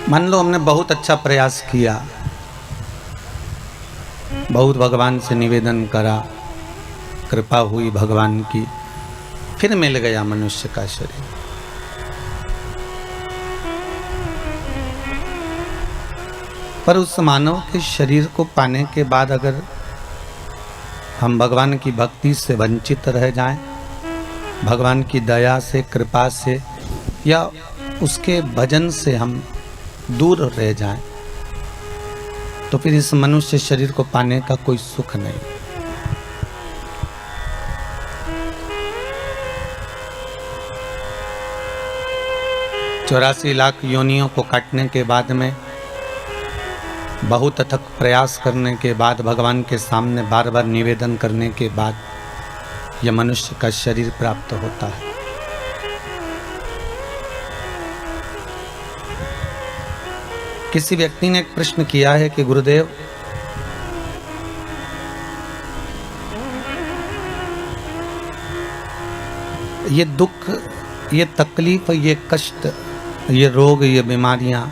मान लो हमने बहुत अच्छा प्रयास किया, बहुत भगवान से निवेदन करा, कृपा हुई भगवान की, फिर मिल गया मनुष्य का शरीर। पर उस मानव के शरीर को पाने के बाद अगर हम भगवान की भक्ति से वंचित रह जाएं, भगवान की दया से, कृपा से या उसके भजन से हम दूर रह जाएं, तो फिर इस मनुष्य शरीर को पाने का कोई सुख नहीं। 84 लाख योनियों को काटने के बाद में, बहुत अथक प्रयास करने के बाद, भगवान के सामने बार बार निवेदन करने के बाद यह मनुष्य का शरीर प्राप्त होता है। किसी व्यक्ति ने एक प्रश्न किया है कि गुरुदेव, ये दुख, ये तकलीफ, ये कष्ट, ये रोग, ये बीमारियां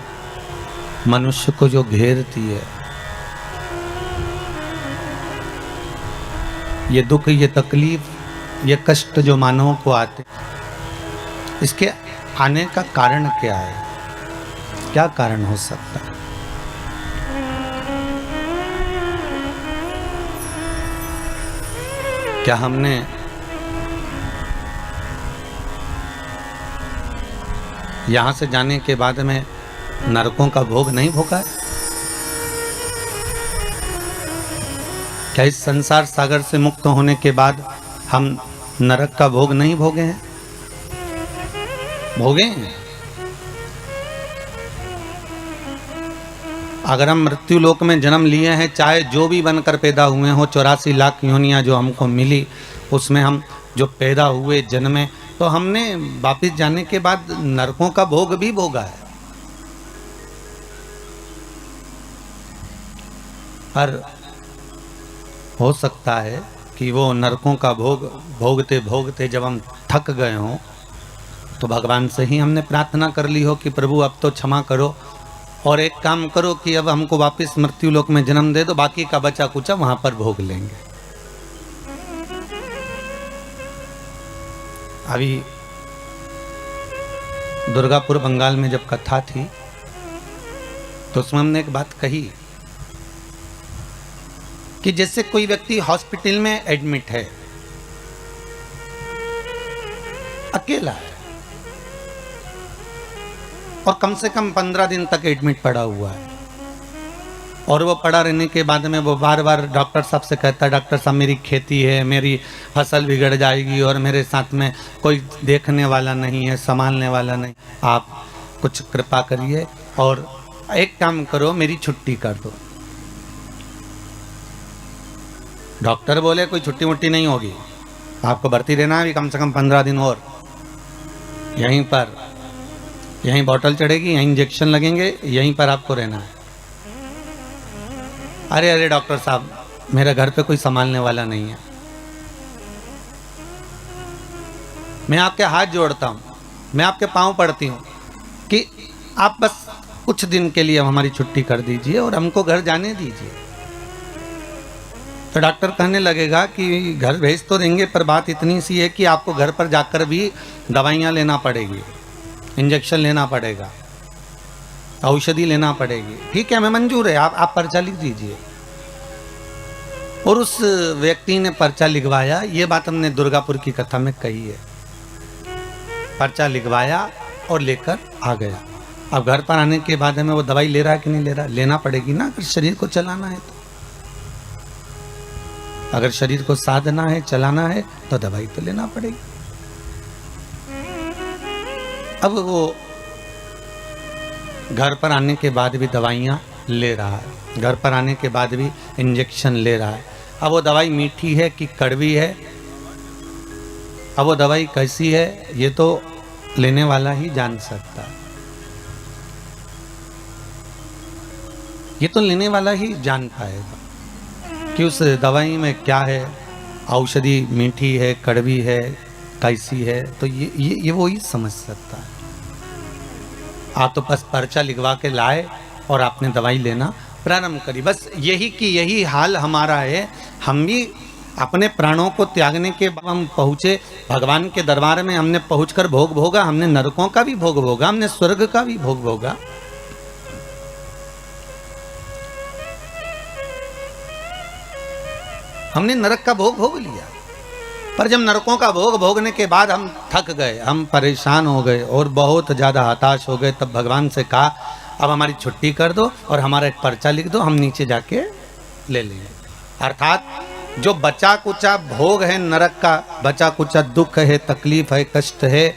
मनुष्य को जो घेरती है, ये दुख, ये तकलीफ, ये कष्ट जो मानवों को आते, इसके आने का कारण क्या है? क्या कारण हो सकता है? क्या हमने यहां से जाने के बाद में नरकों का भोग नहीं भोगा है? क्या इस संसार सागर से मुक्त होने के बाद हम नरक का भोग नहीं भोगे हैं? भोगे हैं। अगर हम मृत्यु लोक में जन्म लिए हैं, चाहे जो भी बनकर पैदा हुए हो, 84 लाख योनियां जो हमको मिली, उसमें हम जो पैदा हुए, जन्मे, तो हमने वापिस जाने के बाद नरकों का भोग भी भोगा है। पर हो सकता है कि वो नरकों का भोग भोगते भोगते जब हम थक गए हों, तो भगवान से ही हमने प्रार्थना कर ली हो कि प्रभु अब तो क्षमा करो और एक काम करो कि अब हमको वापस मृत्यु लोक में जन्म दे दो, बाकी का बचा कुचा वहां पर भोग लेंगे। अभी दुर्गापुर बंगाल में जब कथा थी, तो उसमें हमने एक बात कही कि जैसे कोई व्यक्ति हॉस्पिटल में एडमिट है, अकेला है और कम से कम 15 दिन तक एडमिट पड़ा हुआ है, और वो पड़ा रहने के बाद में वो बार बार डॉक्टर साहब से कहता है, डॉक्टर साहब मेरी खेती है, मेरी फसल बिगड़ जाएगी और मेरे साथ में कोई देखने वाला नहीं है, संभालने वाला नहीं, आप कुछ कृपा करिए और एक काम करो, मेरी छुट्टी कर दो। डॉक्टर बोले कोई छुट्टी मुट्टी नहीं होगी, आपको भर्ती रहना है कम से कम 15 दिन और, यहीं पर, यहीं बोतल चढ़ेगी, यहीं इंजेक्शन लगेंगे, यहीं पर आपको रहना है। अरे अरे डॉक्टर साहब, मेरे घर पे कोई संभालने वाला नहीं है। मैं आपके हाथ जोड़ता हूं, मैं आपके पांव पड़ती हूं कि आप बस कुछ दिन के लिए हमारी छुट्टी कर दीजिए और हमको घर जाने दीजिए। तो डॉक्टर कहने लगेगा कि घर भेज तो देंगे, पर बात इतनी सी है कि आपको घर पर जाकर भी दवाइयाँ लेना पड़ेगी, इंजेक्शन लेना पड़ेगा, औषधि लेना पड़ेगी। ठीक है, मैं मंजूर है, आप पर्चा लिख दीजिए। और उस व्यक्ति ने पर्चा लिखवाया। ये बात हमने दुर्गापुर की कथा में कही है। पर्चा लिखवाया और लेकर आ गया। अब घर पर आने के बाद में वो दवाई ले रहा है कि नहीं ले रहा? लेना पड़ेगी ना, अगर शरीर को चलाना है तो। अगर शरीर को साधना है, चलाना है, तो दवाई तो लेना पड़ेगी। अब वो घर पर आने के बाद भी दवाइयाँ ले रहा है, घर पर आने के बाद भी इंजेक्शन ले रहा है। अब वो दवाई मीठी है कि कड़वी है, अब वो दवाई कैसी है, ये तो लेने वाला ही जान सकता है। ये तो लेने वाला ही जान पाएगा कि उस दवाई में क्या है, औषधि मीठी है, कड़वी है, कैसी है, तो ये वो ही समझ सकता है। आप तो बस पर्चा लिखवा के लाए और आपने दवाई लेना प्रारंभ करी। बस यही कि यही हाल हमारा है। हम भी अपने प्राणों को त्यागने के बाद हम पहुँचे भगवान के दरबार में, हमने पहुँचकर भोग भोगा, हमने नरकों का भी भोग भोगा, हमने स्वर्ग का भी भोग भोगा। हमने नरक का भोग भोग लिया, पर जब नरकों का भोग भोगने के बाद हम थक गए, हम परेशान हो गए और बहुत ज़्यादा हताश हो गए, तब भगवान से कहा अब हमारी छुट्टी कर दो और हमारा एक पर्चा लिख दो, हम नीचे जाके ले लेंगे। अर्थात जो बचा कुचा भोग है नरक का, बचा कुचा दुख है, तकलीफ है, कष्ट है,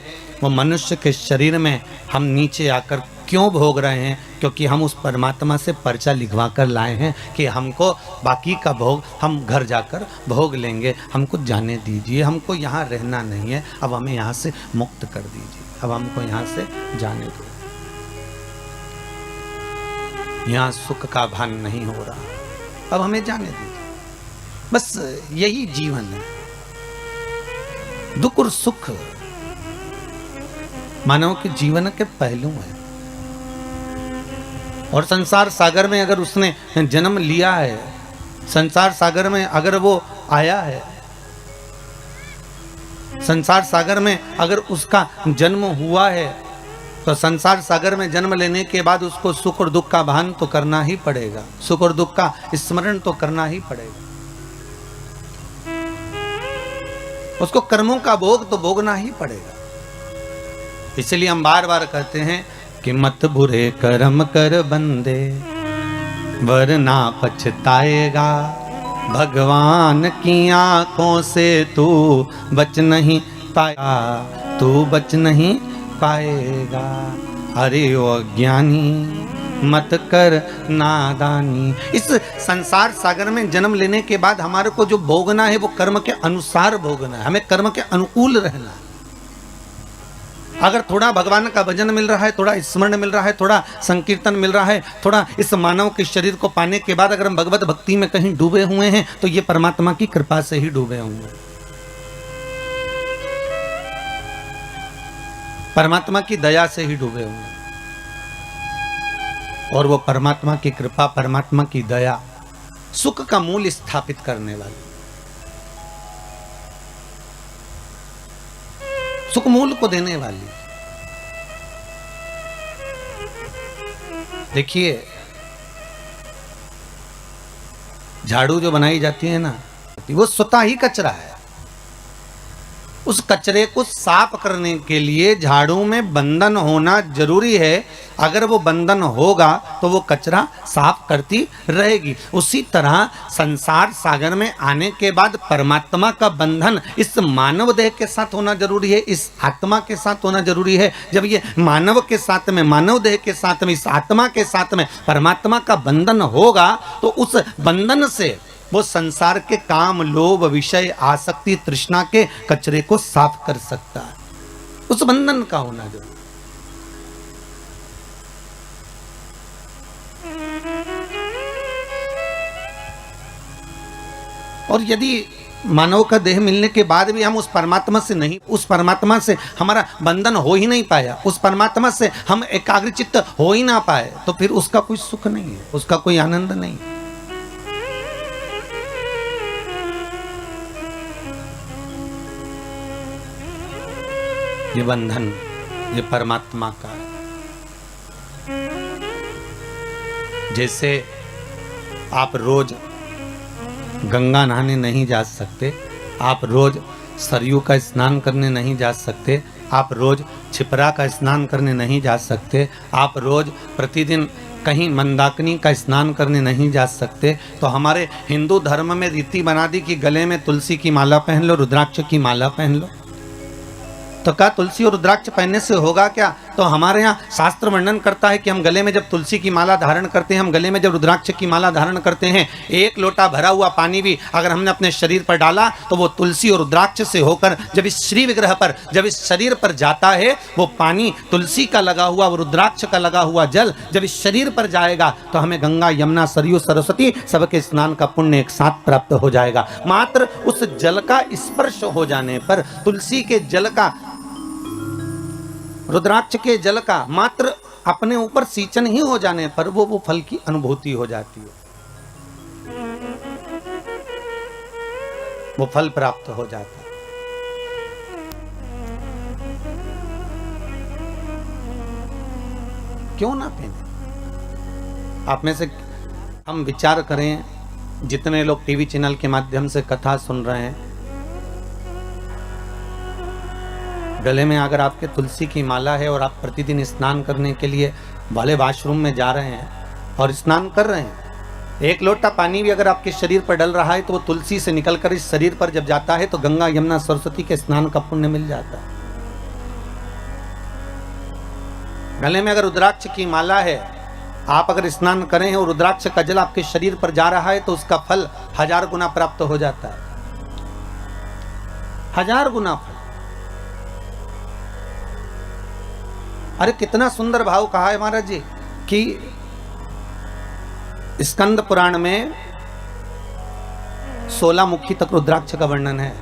वो मनुष्य के शरीर में हम नीचे आकर क्यों भोग रहे हैं? क्योंकि हम उस परमात्मा से पर्चा लिखवा कर लाए हैं कि हमको बाकी का भोग हम घर जाकर भोग लेंगे, हमको जाने दीजिए, हमको यहाँ रहना नहीं है, अब हमें यहाँ से मुक्त कर दीजिए, अब हमको यहाँ से जाने दो, यहाँ सुख का भान नहीं हो रहा, अब हमें जाने दीजिए। बस यही जीवन है, दुख और सुख मानव के जीवन के पहलू हैं। और संसार सागर में अगर उसने जन्म लिया है, संसार सागर में अगर वो आया है, संसार सागर में अगर उसका जन्म हुआ है, तो संसार सागर में जन्म लेने के बाद उसको सुख और दुख का भान तो करना ही पड़ेगा, सुख और दुख का स्मरण तो करना ही पड़ेगा, उसको कर्मों का भोग तो भोगना ही पड़ेगा। इसलिए हम बार बार कहते हैं कि मत बुरे कर्म कर बंदे वरना पछताएगा, भगवान की आंखों से तू बच नहीं पाएगा, तू बच नहीं पाएगा। अरे ओ अज्ञानी मत कर नादानी। इस संसार सागर में जन्म लेने के बाद हमारे को जो भोगना है वो कर्म के अनुसार भोगना है, हमें कर्म के अनुकूल रहना है। अगर थोड़ा भगवान का भजन मिल रहा है, थोड़ा स्मरण मिल रहा है, थोड़ा संकीर्तन मिल रहा है, थोड़ा इस मानव के शरीर को पाने के बाद अगर हम भगवत भक्ति में कहीं डूबे हुए हैं तो ये परमात्मा की कृपा से ही डूबे हुए हैं, परमात्मा की दया से ही डूबे हुए हैं। और वो परमात्मा की कृपा, परमात्मा की दया सुख का मूल स्थापित करने वाली, सुख मूल को देने वाली। देखिए झाड़ू जो बनाई जाती है ना, वो स्वतः ही कचरा है। उस कचरे को साफ करने के लिए झाड़ू में बंधन होना जरूरी है। अगर वो बंधन होगा तो वो कचरा साफ करती रहेगी। उसी तरह संसार सागर में आने के बाद परमात्मा का बंधन इस मानव देह के साथ होना जरूरी है, इस आत्मा के साथ होना जरूरी है। जब ये मानव के साथ में, मानव देह के साथ में, इस आत्मा के साथ में परमात्मा का बंधन होगा तो उस बंधन से वो संसार के काम, लोभ, विषय, आसक्ति, तृष्णा के कचरे को साफ कर सकता है। उस बंधन का होना जरूरी। और यदि मानव का देह मिलने के बाद भी हम उस परमात्मा से नहीं, उस परमात्मा से हमारा बंधन हो ही नहीं पाया, उस परमात्मा से हम एकाग्रचित्त हो ही ना पाए, तो फिर उसका कोई सुख नहीं है, उसका कोई आनंद नहीं है। ये बंधन ये परमात्मा का है। जैसे आप रोज गंगा नहाने नहीं जा सकते, आप रोज सरयू का स्नान करने नहीं जा सकते, आप रोज छिपरा का स्नान करने नहीं जा सकते, आप रोज प्रतिदिन कहीं मंदाकिनी का स्नान करने नहीं जा सकते, तो हमारे हिंदू धर्म में रीति बना दी कि गले में तुलसी की माला पहन लो, रुद्राक्ष की माला पहन लो। तो क्या तुलसी और रुद्राक्ष पहनने से होगा क्या? तो हमारे यहाँ शास्त्र वर्णन करता है कि हम गले में जब तुलसी की माला धारण करते हैं, हम गले में जब रुद्राक्ष की माला धारण करते हैं, एक लोटा भरा हुआ पानी भी अगर हमने अपने शरीर पर डाला तो वो तुलसी और रुद्राक्ष से होकर जब इस श्री विग्रह पर, जब इस शरीर पर जाता है, वो पानी तुलसी का लगा हुआ, वो रुद्राक्ष का लगा हुआ जल जब इस शरीर पर जाएगा तो हमें गंगा, यमुना, सरयू, सरस्वती सबके स्नान का पुण्य एक साथ प्राप्त हो जाएगा। मात्र उस जल का स्पर्श हो जाने पर, तुलसी के जल का, रुद्राक्ष के जल का मात्र अपने ऊपर सींचन ही हो जाने पर वो फल की अनुभूति हो जाती है, वो फल प्राप्त हो जाता है। क्यों ना पीने? आप में से हम विचार करें, जितने लोग टीवी चैनल के माध्यम से कथा सुन रहे हैं, गले में अगर आपके तुलसी की माला है और आप प्रतिदिन स्नान करने के लिए भले वॉशरूम में जा रहे हैं और स्नान कर रहे हैं, एक लोटा पानी भी अगर आपके शरीर पर डल रहा है तो वो तुलसी से निकलकर इस शरीर पर जब जाता है तो गंगा यमुना सरस्वती के स्नान का पुण्य मिल जाता है। गले में अगर रुद्राक्ष की माला है, आप अगर स्नान करें और रुद्राक्ष का जल आपके शरीर पर जा रहा है तो उसका फल 1000 गुना प्राप्त हो जाता है, 1000 गुना फल। अरे कितना सुंदर भाव कहा है महाराज जी कि स्कंद पुराण में 16 मुखी तक रुद्राक्ष का वर्णन है,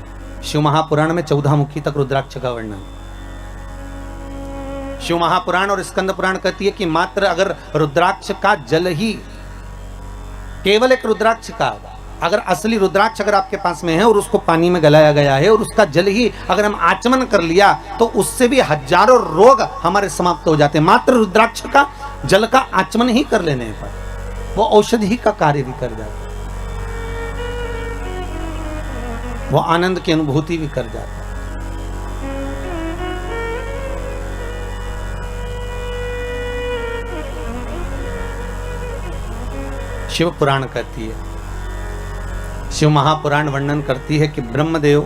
शिव महापुराण में 14 मुखी तक रुद्राक्ष का वर्णन। शिव महापुराण और स्कंद पुराण कहती है कि मात्र अगर रुद्राक्ष का जल ही, केवल एक रुद्राक्ष का, अगर असली रुद्राक्ष अगर आपके पास में है और उसको पानी में गलाया गया है और उसका जल ही अगर हम आचमन कर लिया तो उससे भी हजारों रोग हमारे समाप्त हो जाते हैं। मात्र रुद्राक्ष का जल का आचमन ही कर लेने पर वो औषधि का कार्य भी कर जाता है, वो आनंद की अनुभूति भी कर जाता है। शिव पुराण कहती है, शिव महापुराण वर्णन करती है कि ब्रह्मदेव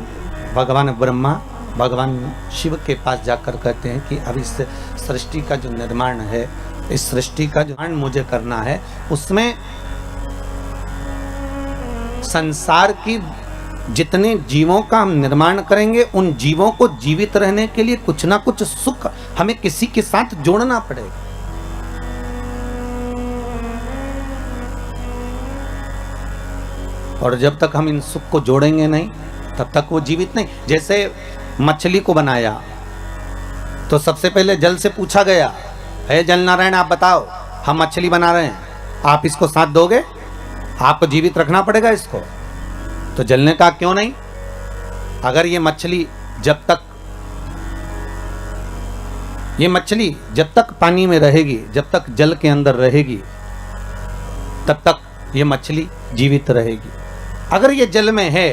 भगवान ब्रह्मा भगवान शिव के पास जाकर कहते हैं कि अब इस सृष्टि का जो निर्माण है, इस सृष्टि का जो निर्माण मुझे करना है, उसमें संसार की जितने जीवों का हम निर्माण करेंगे उन जीवों को जीवित रहने के लिए कुछ ना कुछ सुख हमें किसी के साथ जोड़ना पड़ेगा। और जब तक हम इन सुख को जोड़ेंगे नहीं तब तक वो जीवित नहीं। जैसे मछली को बनाया तो सबसे पहले जल से पूछा गया, हे जल नारायण आप बताओ, हम मछली बना रहे हैं, आप इसको साथ दोगे? आपको जीवित रखना पड़ेगा इसको। तो जल ने कहा क्यों नहीं, अगर ये मछली जब तक पानी में रहेगी, जब तक जल के अंदर रहेगी, तब तक ये मछली जीवित रहेगी। अगर ये जल में है,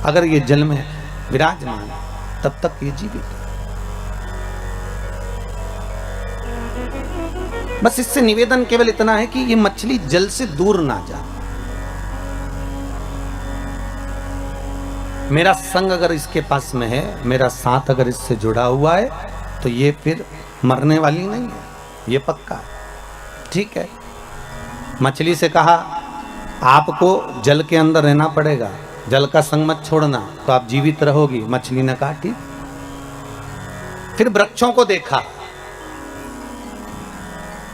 अगर ये जल में विराजमान, तब तक ये जीवित है। बस इससे निवेदन केवल इतना है कि ये मछली जल से दूर ना जाए। मेरा संग अगर इसके पास में है, मेरा साथ अगर इससे जुड़ा हुआ है, तो ये फिर मरने वाली नहीं है, ये पक्का है। ठीक है, मछली से कहा आपको जल के अंदर रहना पड़ेगा, जल का संग मत छोड़ना, तो आप जीवित रहोगी। मछली ने कहा ठीक। फिर वृक्षों को देखा,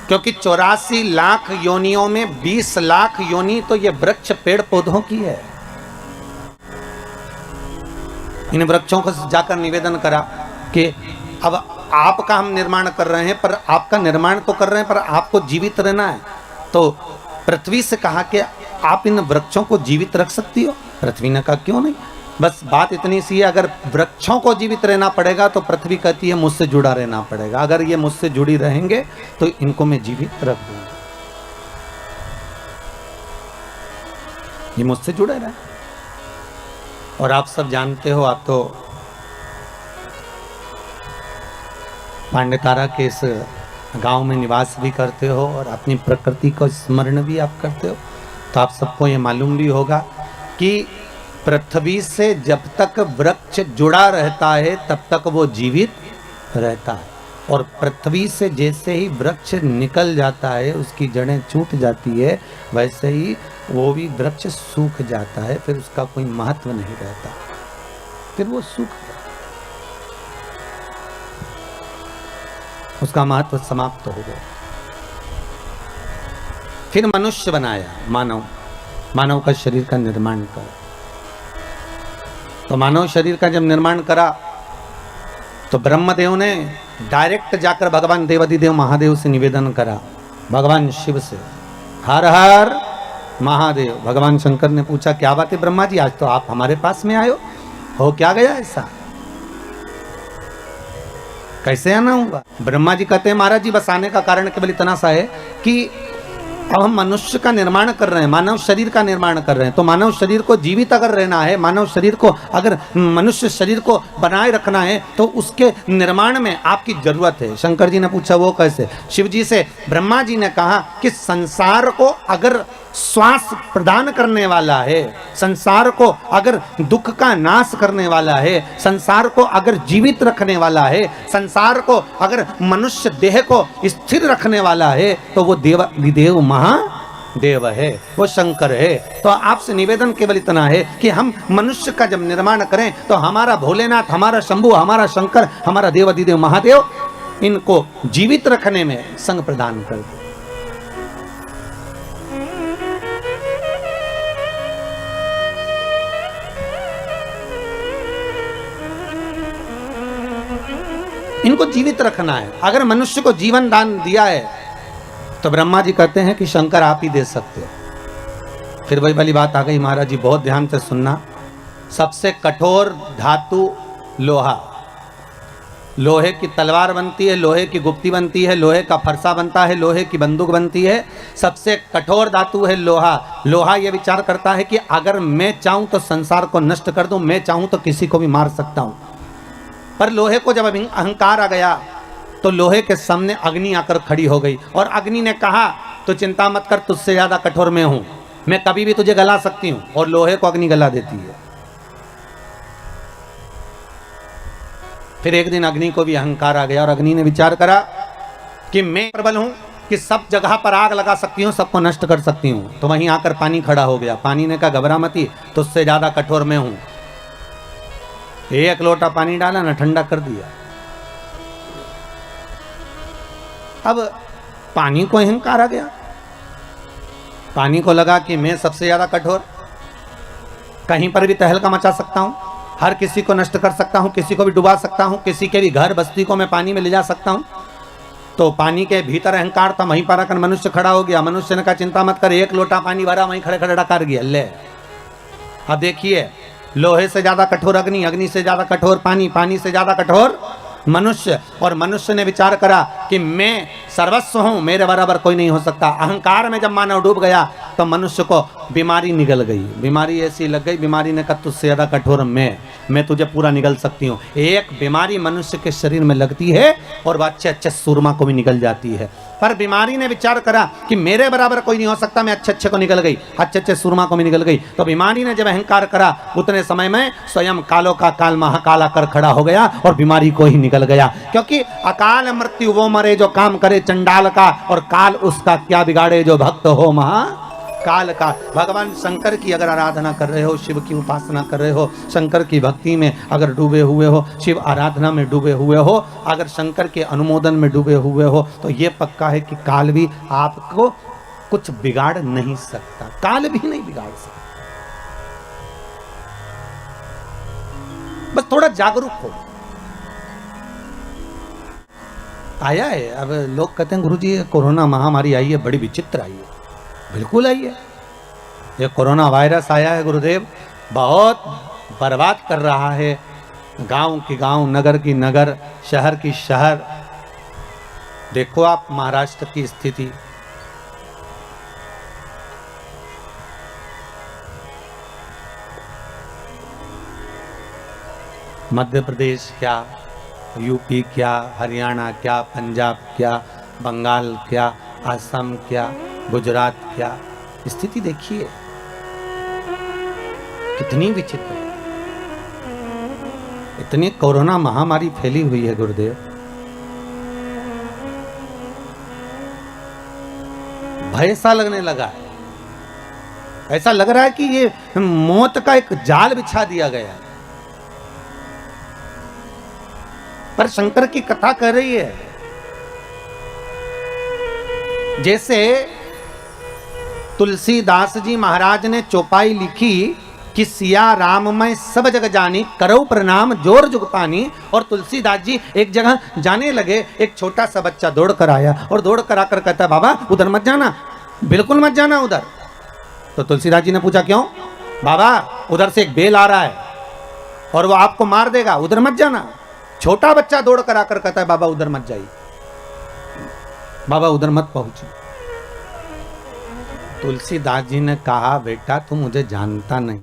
क्योंकि 84 लाख योनियों में 20 लाख योनि तो ये वृक्ष पेड़ पौधों की है। इन वृक्षों को जाकर निवेदन करा कि अब आपका हम निर्माण कर रहे हैं, पर आपका निर्माण तो कर रहे हैं, पर आपको जीवित रहना है। तो पृथ्वी से कहा कि आप इन वृक्षों को जीवित रख सकती हो? पृथ्वी ने कहा क्यों नहीं। बस बात इतनी सी है, अगर वृक्षों को जीवित रहना पड़ेगा तो पृथ्वी कहती है मुझसे जुड़ा रहना पड़ेगा। अगर ये मुझसे जुड़ी रहेंगे तो इनको मैं जीवित रख दूंगा, ये मुझसे जुड़े रहे। और आप सब जानते हो, आप तो पांडेतारा के इस गांव में निवास भी करते हो और अपनी प्रकृति को स्मरण भी आप करते हो, तो आप सबको ये मालूम भी होगा कि पृथ्वी से जब तक वृक्ष जुड़ा रहता है तब तक वो जीवित रहता है, और पृथ्वी से जैसे ही वृक्ष निकल जाता है, उसकी जड़ें छूट जाती है, वैसे ही वो भी वृक्ष सूख जाता है, फिर उसका कोई महत्व नहीं रहता, फिर वो सूख जाता, उसका महत्व समाप्त हो गया। फिर मनुष्य बनाया, मानव का शरीर का निर्माण करा। तो मानव शरीर का जब निर्माण करा तो ब्रह्मदेव ने डायरेक्ट जाकर भगवान देवाधिदेव महादेव से निवेदन करा, भगवान शिव से, हर हर महादेव। भगवान शंकर ने पूछा क्या बात है ब्रह्मा जी, आज तो आप हमारे पास में आए हो क्या गया ऐसा, कैसे आना होगा? ब्रह्मा जी कहते हैं महाराज जी बस आने का कारण केवल इतना सा है कि अब हम मनुष्य का निर्माण कर रहे हैं, मानव शरीर का निर्माण कर रहे हैं, तो मानव शरीर को जीवित अगर रहना है, मानव शरीर को अगर मनुष्य शरीर को बनाए रखना है तो उसके निर्माण में आपकी जरूरत है। शंकर जी ने पूछा वो कैसे? शिव जी से ब्रह्मा जी ने कहा कि संसार को अगर श्वास प्रदान करने वाला है, संसार को अगर दुख का नाश करने वाला है, संसार को अगर जीवित रखने वाला है, संसार को अगर मनुष्य देह को स्थिर रखने वाला है तो वो देव महादेव है, वो शंकर है। तो आपसे निवेदन केवल इतना है कि हम मनुष्य का जब निर्माण करें तो हमारा भोलेनाथ, हमारा शंभु, हमारा शंकर, हमारा देवाधिदेव महादेव इनको जीवित रखने में संग प्रदान कर दे। इनको जीवित रखना है। अगर मनुष्य को जीवन दान दिया है तो ब्रह्मा जी कहते हैं कि शंकर आप ही दे सकते हो। फिर वही वाली बात आ गई, महाराज जी बहुत ध्यान से सुनना। सबसे कठोर धातु लोहा, लोहे की तलवार बनती है, लोहे की गुप्ती बनती है, लोहे का फरसा बनता है, लोहे की बंदूक बनती है। सबसे कठोर धातु है लोहा। लोहा यह विचार करता है कि अगर मैं चाहूं तो संसार को नष्ट कर दूं, मैं चाहूं तो किसी को भी मार सकता हूं। पर लोहे को जब अहंकार आ गया तो लोहे के सामने अग्नि आकर खड़ी हो गई और अग्नि ने कहा तो चिंता मत कर, तुझसे ज्यादा कठोर मैं हूं, मैं कभी भी तुझे गला सकती हूं। और लोहे को अग्नि गला देती है। फिर एक दिन अग्नि को भी अहंकार आ गया और अग्नि ने विचार करा कि मैं प्रबल हूं, कि सब जगह पर आग लगा सकती हूं, सबको नष्ट कर सकती हूं। तो वहीं आकर पानी खड़ा हो गया। पानी ने कहा घबरा मती, तुझसे ज्यादा कठोर मैं हूं। एक लोटा पानी डाला ना, ठंडा कर दिया। अब पानी को अहंकार आ गया। पानी को लगा कि मैं सबसे ज्यादा कठोर, कहीं पर भी तहलका मचा सकता हूं, हर किसी को नष्ट कर सकता हूं, किसी को भी डुबा सकता हूं, किसी के भी घर बस्ती को मैं पानी में ले जा सकता हूं। तो पानी के भीतर अहंकार था, वहीं पर आकर मनुष्य खड़ा हो गया। मनुष्य ने कहा चिंता मत कर, एक लोटा पानी भरा, वहीं खड़े खड़े डकार गया। ले अब देखिए, लोहे से ज्यादा कठोर अग्नि, अग्नि से ज्यादा कठोर पानी, पानी से ज्यादा कठोर मनुष्य। और मनुष्य ने विचार करा कि मैं सर्वस्व हूं, मेरे बराबर कोई नहीं हो सकता। अहंकार में जब मानव डूब गया तो मनुष्य को बीमारी निगल गई। बीमारी ऐसी लग गई, बीमारी ने कहा तुझसे ज्यादा कठोर मैं तुझे पूरा निगल सकती हूँ। एक बीमारी मनुष्य के शरीर में लगती है और वह अच्छे अच्छे सूरमा को भी निगल जाती है। पर बीमारी ने विचार करा कि मेरे बराबर कोई नहीं हो सकता, मैं अच्छे अच्छे को निकल गई, अच्छे अच्छे सूरमा को भी निकल गई। तो बीमारी ने जब अहंकार करा, उतने समय में स्वयं कालों का काल महाकाल आकर खड़ा हो गया और बीमारी को ही निकल गया। क्योंकि अकाल मृत्यु वो मरे जो काम करे चंडाल का, और काल उसका क्या बिगाड़े जो भक्त हो महाकाल का। भगवान शंकर की अगर आराधना कर रहे हो, शिव की उपासना कर रहे हो, शंकर की भक्ति में अगर डूबे हुए हो, शिव आराधना में डूबे हुए हो, अगर शंकर के अनुमोदन में डूबे हुए हो, तो ये पक्का है कि काल भी आपको कुछ बिगाड़ नहीं सकता। काल भी नहीं बिगाड़ सकता। बस थोड़ा जागरूक हो। आया है, अब लोग कहते हैं गुरुजी कोरोना महामारी आई है, बड़ी विचित्र आई है। बिल्कुल आई है। ये कोरोना वायरस आया है गुरुदेव, बहुत बर्बाद कर रहा है। गांव की गांव, नगर की नगर, शहर की शहर। देखो आप महाराष्ट्र की स्थिति, मध्य प्रदेश क्या, यूपी क्या, हरियाणा क्या, पंजाब क्या, बंगाल क्या, असम क्या, गुजरात क्या, स्थिति देखिए कितनी विचित्र। इतनी कोरोना महामारी फैली हुई है गुरुदेव। भय सा लगने लगा है। ऐसा लग रहा है कि ये मौत का एक जाल बिछा दिया गया है। पर शंकर की कथा कह रही है जैसे तुलसीदास जी महाराज ने चौपाई लिखी कि सिया राम मैं सब जग जानी, करऊ प्रणाम जोर जुग पानी। और तुलसीदास जी एक जगह जाने लगे, एक छोटा सा बच्चा दौड़ कर आया और दौड़ कर आकर कहता है बाबा उधर मत जाना, बिल्कुल मत जाना उधर। तो तुलसीदास जी ने पूछा क्यों? बाबा उधर से एक बेल आ रहा है और वो आपको मार देगा, उधर मत जाना। छोटा बच्चा दौड़ कर आकर कहता है बाबा उधर मत जाइए, बाबा उधर मत पहुंचे। तुलसीदास जी ने कहा बेटा तू मुझे जानता नहीं,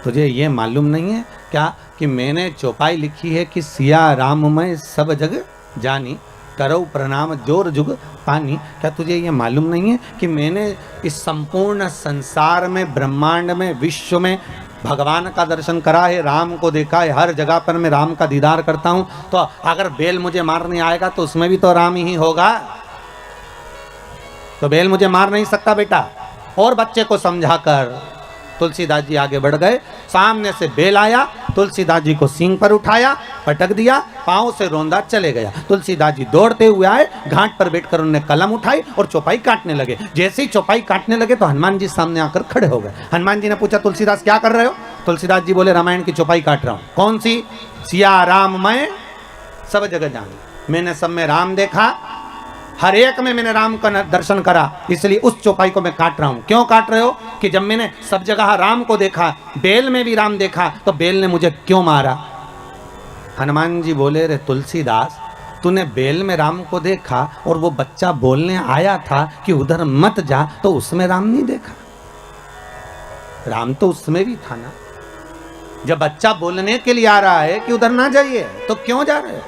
तुझे ये मालूम नहीं है क्या कि मैंने चौपाई लिखी है कि सिया राम मैं सब जग जानी, करऊ प्रणाम जोर जुग पानी। क्या तुझे ये मालूम नहीं है कि मैंने इस संपूर्ण संसार में, ब्रह्मांड में, विश्व में भगवान का दर्शन करा है, राम को देखा है, हर जगह पर मैं राम का दीदार करता हूं। तो अगर बेल मुझे मारने आएगा तो उसमें भी तो राम ही होगा, तो बेल मुझे मार नहीं सकता बेटा। और बच्चे को समझाकर तुलसीदास जी आगे बढ़ गए। सामने से बेल आया, तुलसीदास जी को सींग पर उठाया, पटक दिया, पांव से रोंदा चले गया। तुलसीदास जी दौड़ते हुए आए, घाट पर बैठकर उन्होंने कलम उठाई और चौपाई काटने लगे। जैसे ही चौपाई काटने लगे तो हनुमान जी सामने आकर खड़े हो गए। हनुमान जी ने पूछा तुलसीदास क्या कर रहे हो? तुलसीदास जी बोले रामायण की चौपाई काट रहा हूं। कौन सी? सिया राम मैं सब जगह जानी, मैंने सब में राम देखा, हर एक में मैंने राम का दर्शन करा, इसलिए उस चौपाई को मैं काट रहा हूं। क्यों काट रहे हो? कि जब मैंने सब जगह राम को देखा, बेल में भी राम देखा, तो बेल ने मुझे क्यों मारा? हनुमान जी बोले रे तुलसीदास तूने बेल में राम को देखा और वो बच्चा बोलने आया था कि उधर मत जा, तो उसमें राम नहीं देखा? राम तो उसमें भी था ना। जब बच्चा बोलने के लिए आ रहा है कि उधर ना जाइए, तो क्यों जा रहे हो?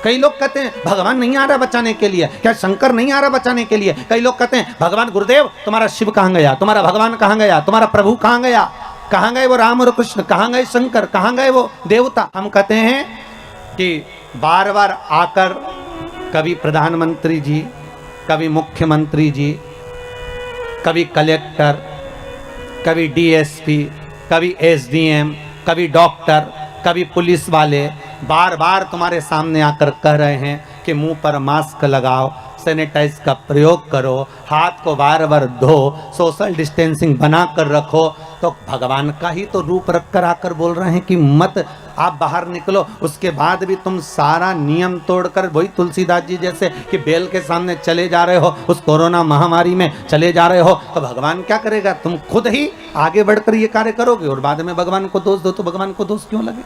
कई लोग कहते हैं भगवान नहीं आ रहा बचाने के लिए, क्या शंकर नहीं आ रहा बचाने के लिए? कई लोग कहते हैं भगवान गुरुदेव तुम्हारा शिव कहां गया, तुम्हारा भगवान कहां गया, तुम्हारा प्रभु कहां गया, कहां गए वो राम और कृष्ण, कहां गए शंकर, कहां गए वो देवता? हम कहते हैं कि बार बार आकर कभी प्रधानमंत्री जी, कभी मुख्यमंत्री जी, कभी कलेक्टर, कभी डीएसपी, कभी एसडीएम, कभी डॉक्टर, कभी पुलिस वाले बार बार तुम्हारे सामने आकर कह रहे हैं कि मुंह पर मास्क लगाओ, सैनिटाइज का प्रयोग करो, हाथ को बार बार धो, सोशल डिस्टेंसिंग बना कर रखो। तो भगवान का ही तो रूप रख कर आकर बोल रहे हैं कि मत आप बाहर निकलो। उसके बाद भी तुम सारा नियम तोड़कर वही तुलसीदास जी जैसे कि बेल के सामने चले जा रहे हो, उस कोरोना महामारी में चले जा रहे हो, तो भगवान क्या करेगा? तुम खुद ही आगे बढ़कर ये कार्य करोगे और बाद में भगवान को दोष दो, तो भगवान को दोष क्यों लगे?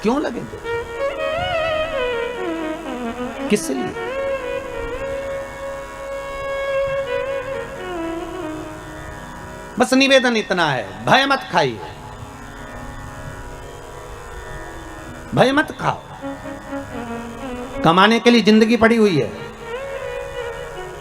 क्यों लगेंगे? किस लिए? बस निवेदन इतना है, भय मत खाइए, भय मत खाओ। कमाने के लिए जिंदगी पड़ी हुई है,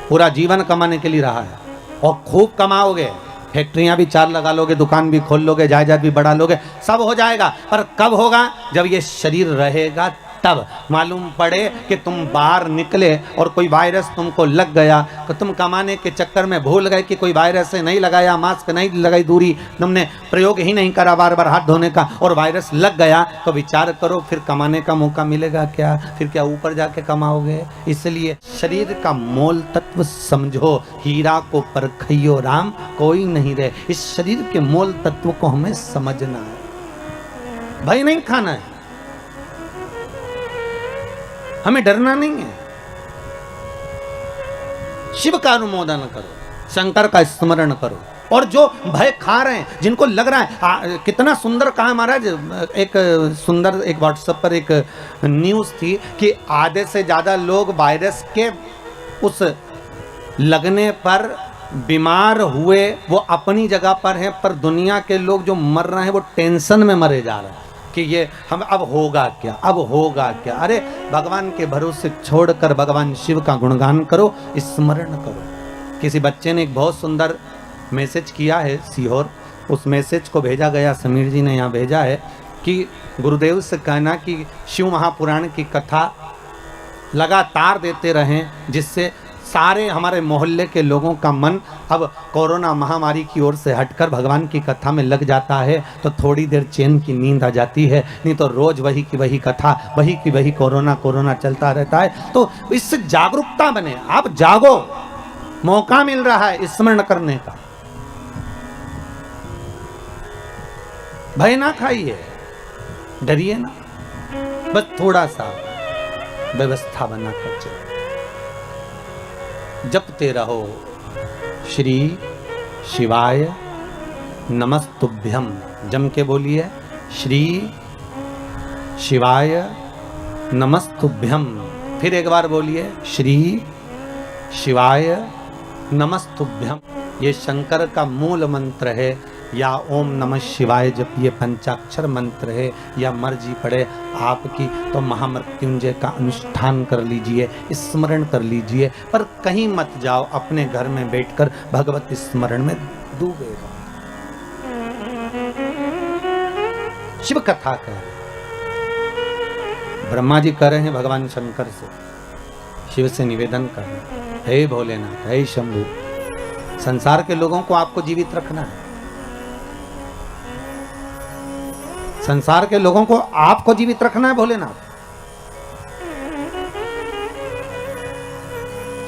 पूरा जीवन कमाने के लिए रहा है और खूब कमाओगे, फैक्ट्रियां भी 4 लगा लोगे, दुकान भी खोल लोगे, जायदाद भी बढ़ा लोगे, सब हो जाएगा। पर कब होगा? जब ये शरीर रहेगा तब। मालूम पड़े कि तुम बाहर निकले और कोई वायरस तुमको लग गया, तो तुम कमाने के चक्कर में भूल गए कि कोई वायरस से नहीं लगाया, मास्क नहीं लगाई, दूरी तुमने प्रयोग ही नहीं करा बार बार हाथ धोने का, और वायरस लग गया, तो विचार करो फिर कमाने का मौका मिलेगा क्या? फिर क्या ऊपर जाके कमाओगे? इसलिए शरीर का मोल तत्व समझो, हीरा को परखइयो राम कोई नहीं रहे। इस शरीर के मोल तत्व को हमें समझना है, भय नहीं खाना है, हमें डरना नहीं है। शिव का अनुमोदन करो, शंकर का स्मरण करो। और जो भय खा रहे हैं, जिनको लग रहा है कितना सुंदर कहा महाराज, एक सुंदर एक व्हाट्सएप पर एक न्यूज़ थी कि आधे से ज़्यादा लोग वायरस के उस लगने पर बीमार हुए वो अपनी जगह पर हैं, पर दुनिया के लोग जो मर रहे हैं वो टेंशन में मरे जा रहे हैं कि ये हम अब होगा क्या, अब होगा क्या। अरे भगवान के भरोसे छोड़कर भगवान शिव का गुणगान करो, स्मरण करो। किसी बच्चे ने एक बहुत सुंदर मैसेज किया है सीहोर, उस मैसेज को भेजा गया, समीर जी ने यहाँ भेजा है कि गुरुदेव से कहना कि शिव महापुराण की कथा लगातार देते रहें, जिससे सारे हमारे मोहल्ले के लोगों का मन अब कोरोना महामारी की ओर से हटकर भगवान की कथा में लग जाता है, तो थोड़ी देर चैन की नींद आ जाती है, नहीं तो रोज वही की वही कथा, वही की वही कोरोना चलता रहता है। तो इससे जागरूकता बने, आप जागो, मौका मिल रहा है स्मरण करने का। भय ना खाइए, डरिए ना, बस थोड़ा सा व्यवस्था बना कर चलो। जपते रहो श्री शिवाय नमस्तुभ्यम। जम के बोलिए श्री शिवाय नमस्तुभ्यम। फिर एक बार बोलिए श्री शिवाय नमस्तुभ्यम। ये शंकर का मूल मंत्र है, या ओम नमः शिवाय जब ये पंचाक्षर मंत्र है, या मर्जी पड़े आपकी तो महामृत्युंजय का अनुष्ठान कर लीजिए, स्मरण कर लीजिए, पर कहीं मत जाओ, अपने घर में बैठकर भगवत स्मरण में डूबे रहो। शिव कथा कह ब्रह्मा जी कर रहे हैं भगवान शंकर से, शिव से निवेदन कर रहे हैं, हे भोलेनाथ, हे शंभु, संसार के लोगों को आपको जीवित रखना है, संसार के लोगों को आपको जीवित रखना है भोलेनाथ।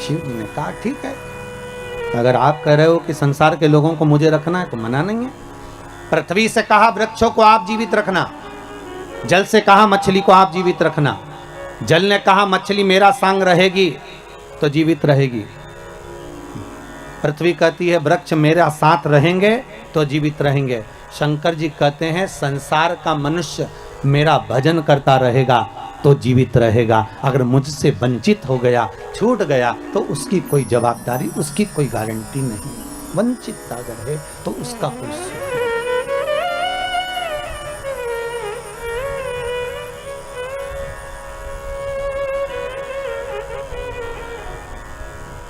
शिव जी ने कहा ठीक है, अगर आप कह रहे हो कि संसार के लोगों को मुझे रखना है तो मना नहीं है। पृथ्वी से कहा वृक्षों को आप जीवित रखना, जल से कहा मछली को आप जीवित रखना, जल ने कहा मछली मेरा संग रहेगी तो जीवित रहेगी, पृथ्वी कहती है वृक्ष मेरा साथ रहेंगे तो जीवित रहेंगे। शंकर जी कहते हैं संसार का मनुष्य मेरा भजन करता रहेगा तो जीवित रहेगा, अगर मुझसे वंचित हो गया, छूट गया तो उसकी कोई जवाबदारी, उसकी कोई गारंटी नहीं। वंचित अगर है तो उसका कोई सुख नहीं।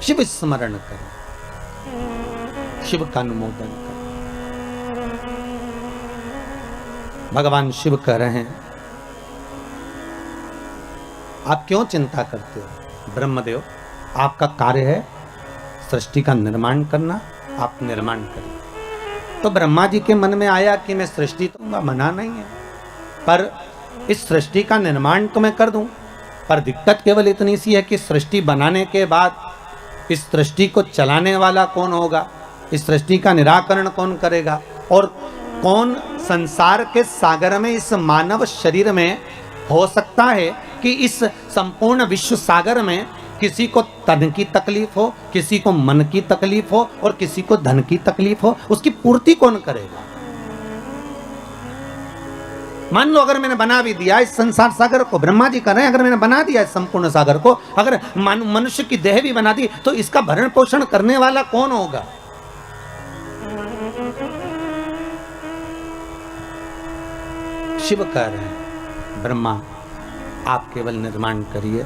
शिव स्मरण करें, शिव का अनुमोदन करें। भगवान शिव कह रहे हैं आप क्यों चिंता करते हो ब्रह्मदेव, आपका कार्य है सृष्टि का निर्माण करना, आप निर्माण करिए। तो ब्रह्मा जी के मन में आया कि मैं सृष्टि दूंगा, मना नहीं है, पर इस सृष्टि का निर्माण तो मैं कर दूं, पर दिक्कत केवल इतनी सी है कि सृष्टि बनाने के बाद इस सृष्टि को चलाने वाला कौन होगा, इस सृष्टि का निराकरण कौन करेगा, और कौन संसार के सागर में, इस मानव शरीर में हो सकता है कि इस संपूर्ण विश्व सागर में किसी को तन की तकलीफ हो, किसी को मन की तकलीफ हो और किसी को धन की तकलीफ हो, उसकी पूर्ति कौन करेगा। मान लो अगर मैंने बना भी दिया इस संसार सागर को, ब्रह्मा जी कर रहे हैं, अगर मैंने बना दिया इस संपूर्ण सागर को, अगर मनुष्य की देह भी बना दी तो इसका भरण पोषण करने वाला कौन होगा। शिव कह रहे हैं ब्रह्मा आप केवल निर्माण करिए,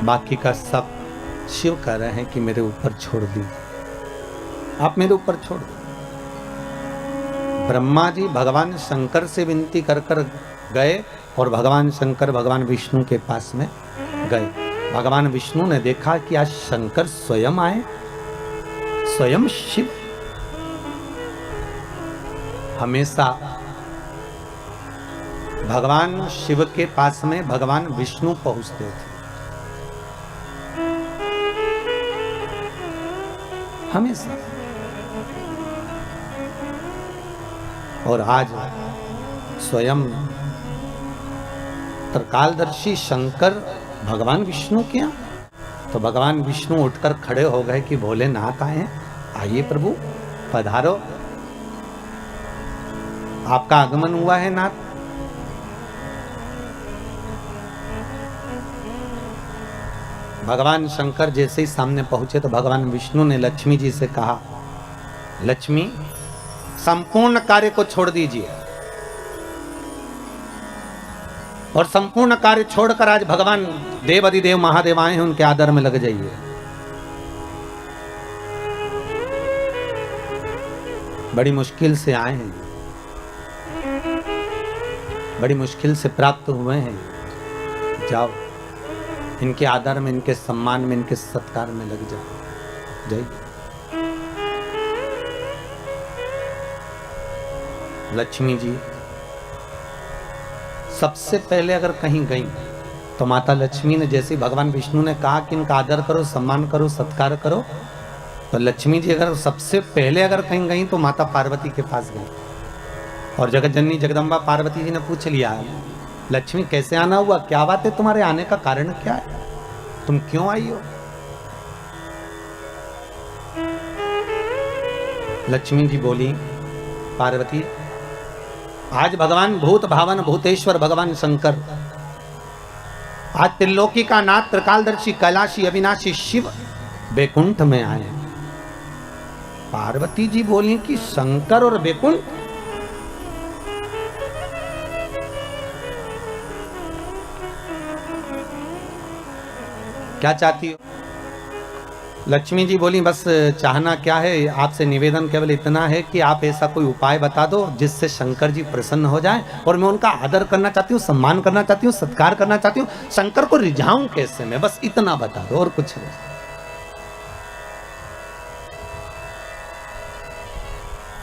बाकी का सब शिव कह रहे हैं कि मेरे ऊपर छोड़ दीजिए, आप मेरे ऊपर छोड़ दो। ब्रह्मा जी भगवान शंकर से विनती कर कर गए और भगवान शंकर भगवान विष्णु के पास में गए। भगवान विष्णु ने देखा कि आज शंकर स्वयं आए, स्वयं शिव। हमेशा भगवान शिव के पास में भगवान विष्णु पहुंचते थे, हमेशा। और आज स्वयं त्रिकालदर्शी शंकर भगवान विष्णु के यहाँ, तो भगवान विष्णु उठकर खड़े हो गए कि भोलेनाथ आए हैं, आइए प्रभु पधारो, आपका आगमन हुआ है नाथ। भगवान शंकर जैसे ही सामने पहुंचे तो भगवान विष्णु ने लक्ष्मी जी से कहा, लक्ष्मी संपूर्ण कार्य को छोड़ दीजिए और संपूर्ण कार्य छोड़कर आज भगवान देव अधिदेव महादेव आए हैं, उनके आदर में लग जाइए। बड़ी मुश्किल से आए हैं, बड़ी मुश्किल से प्राप्त हुए हैं, जाओ इनके आदर में, इनके सम्मान में, इनके सत्कार में लग जाओ, जाइए। लक्ष्मी जी सबसे पहले अगर कहीं गई तो माता लक्ष्मी ने जैसे भगवान विष्णु ने कहा कि इनका आदर करो, सम्मान करो, सत्कार करो, तो लक्ष्मी जी अगर सबसे पहले अगर कहीं गई तो माता पार्वती के पास गई, और जगत जननी जगदम्बा पार्वती जी ने पूछ लिया, लक्ष्मी कैसे आना हुआ, क्या बात है, तुम्हारे आने का कारण क्या है, तुम क्यों आई हो। लक्ष्मी जी बोली, पार्वती आज भगवान भूत भावन भूतेश्वर भगवान शंकर, आज त्रिलोकी का नाथ त्रिकालदर्शी कैलाशी अविनाशी शिव बैकुंठ में आए। पार्वती जी बोली कि शंकर और बैकुंठ, क्या चाहती हो। लक्ष्मी जी बोली, बस चाहना क्या है, आपसे निवेदन केवल इतना है कि आप ऐसा कोई उपाय बता दो जिससे शंकर जी प्रसन्न हो जाएं, और मैं उनका आदर करना चाहती हूँ, सम्मान करना चाहती हूँ, सत्कार करना चाहती हूँ, शंकर को रिझाऊं कैसे मैं, बस इतना बता दो और कुछ नहीं।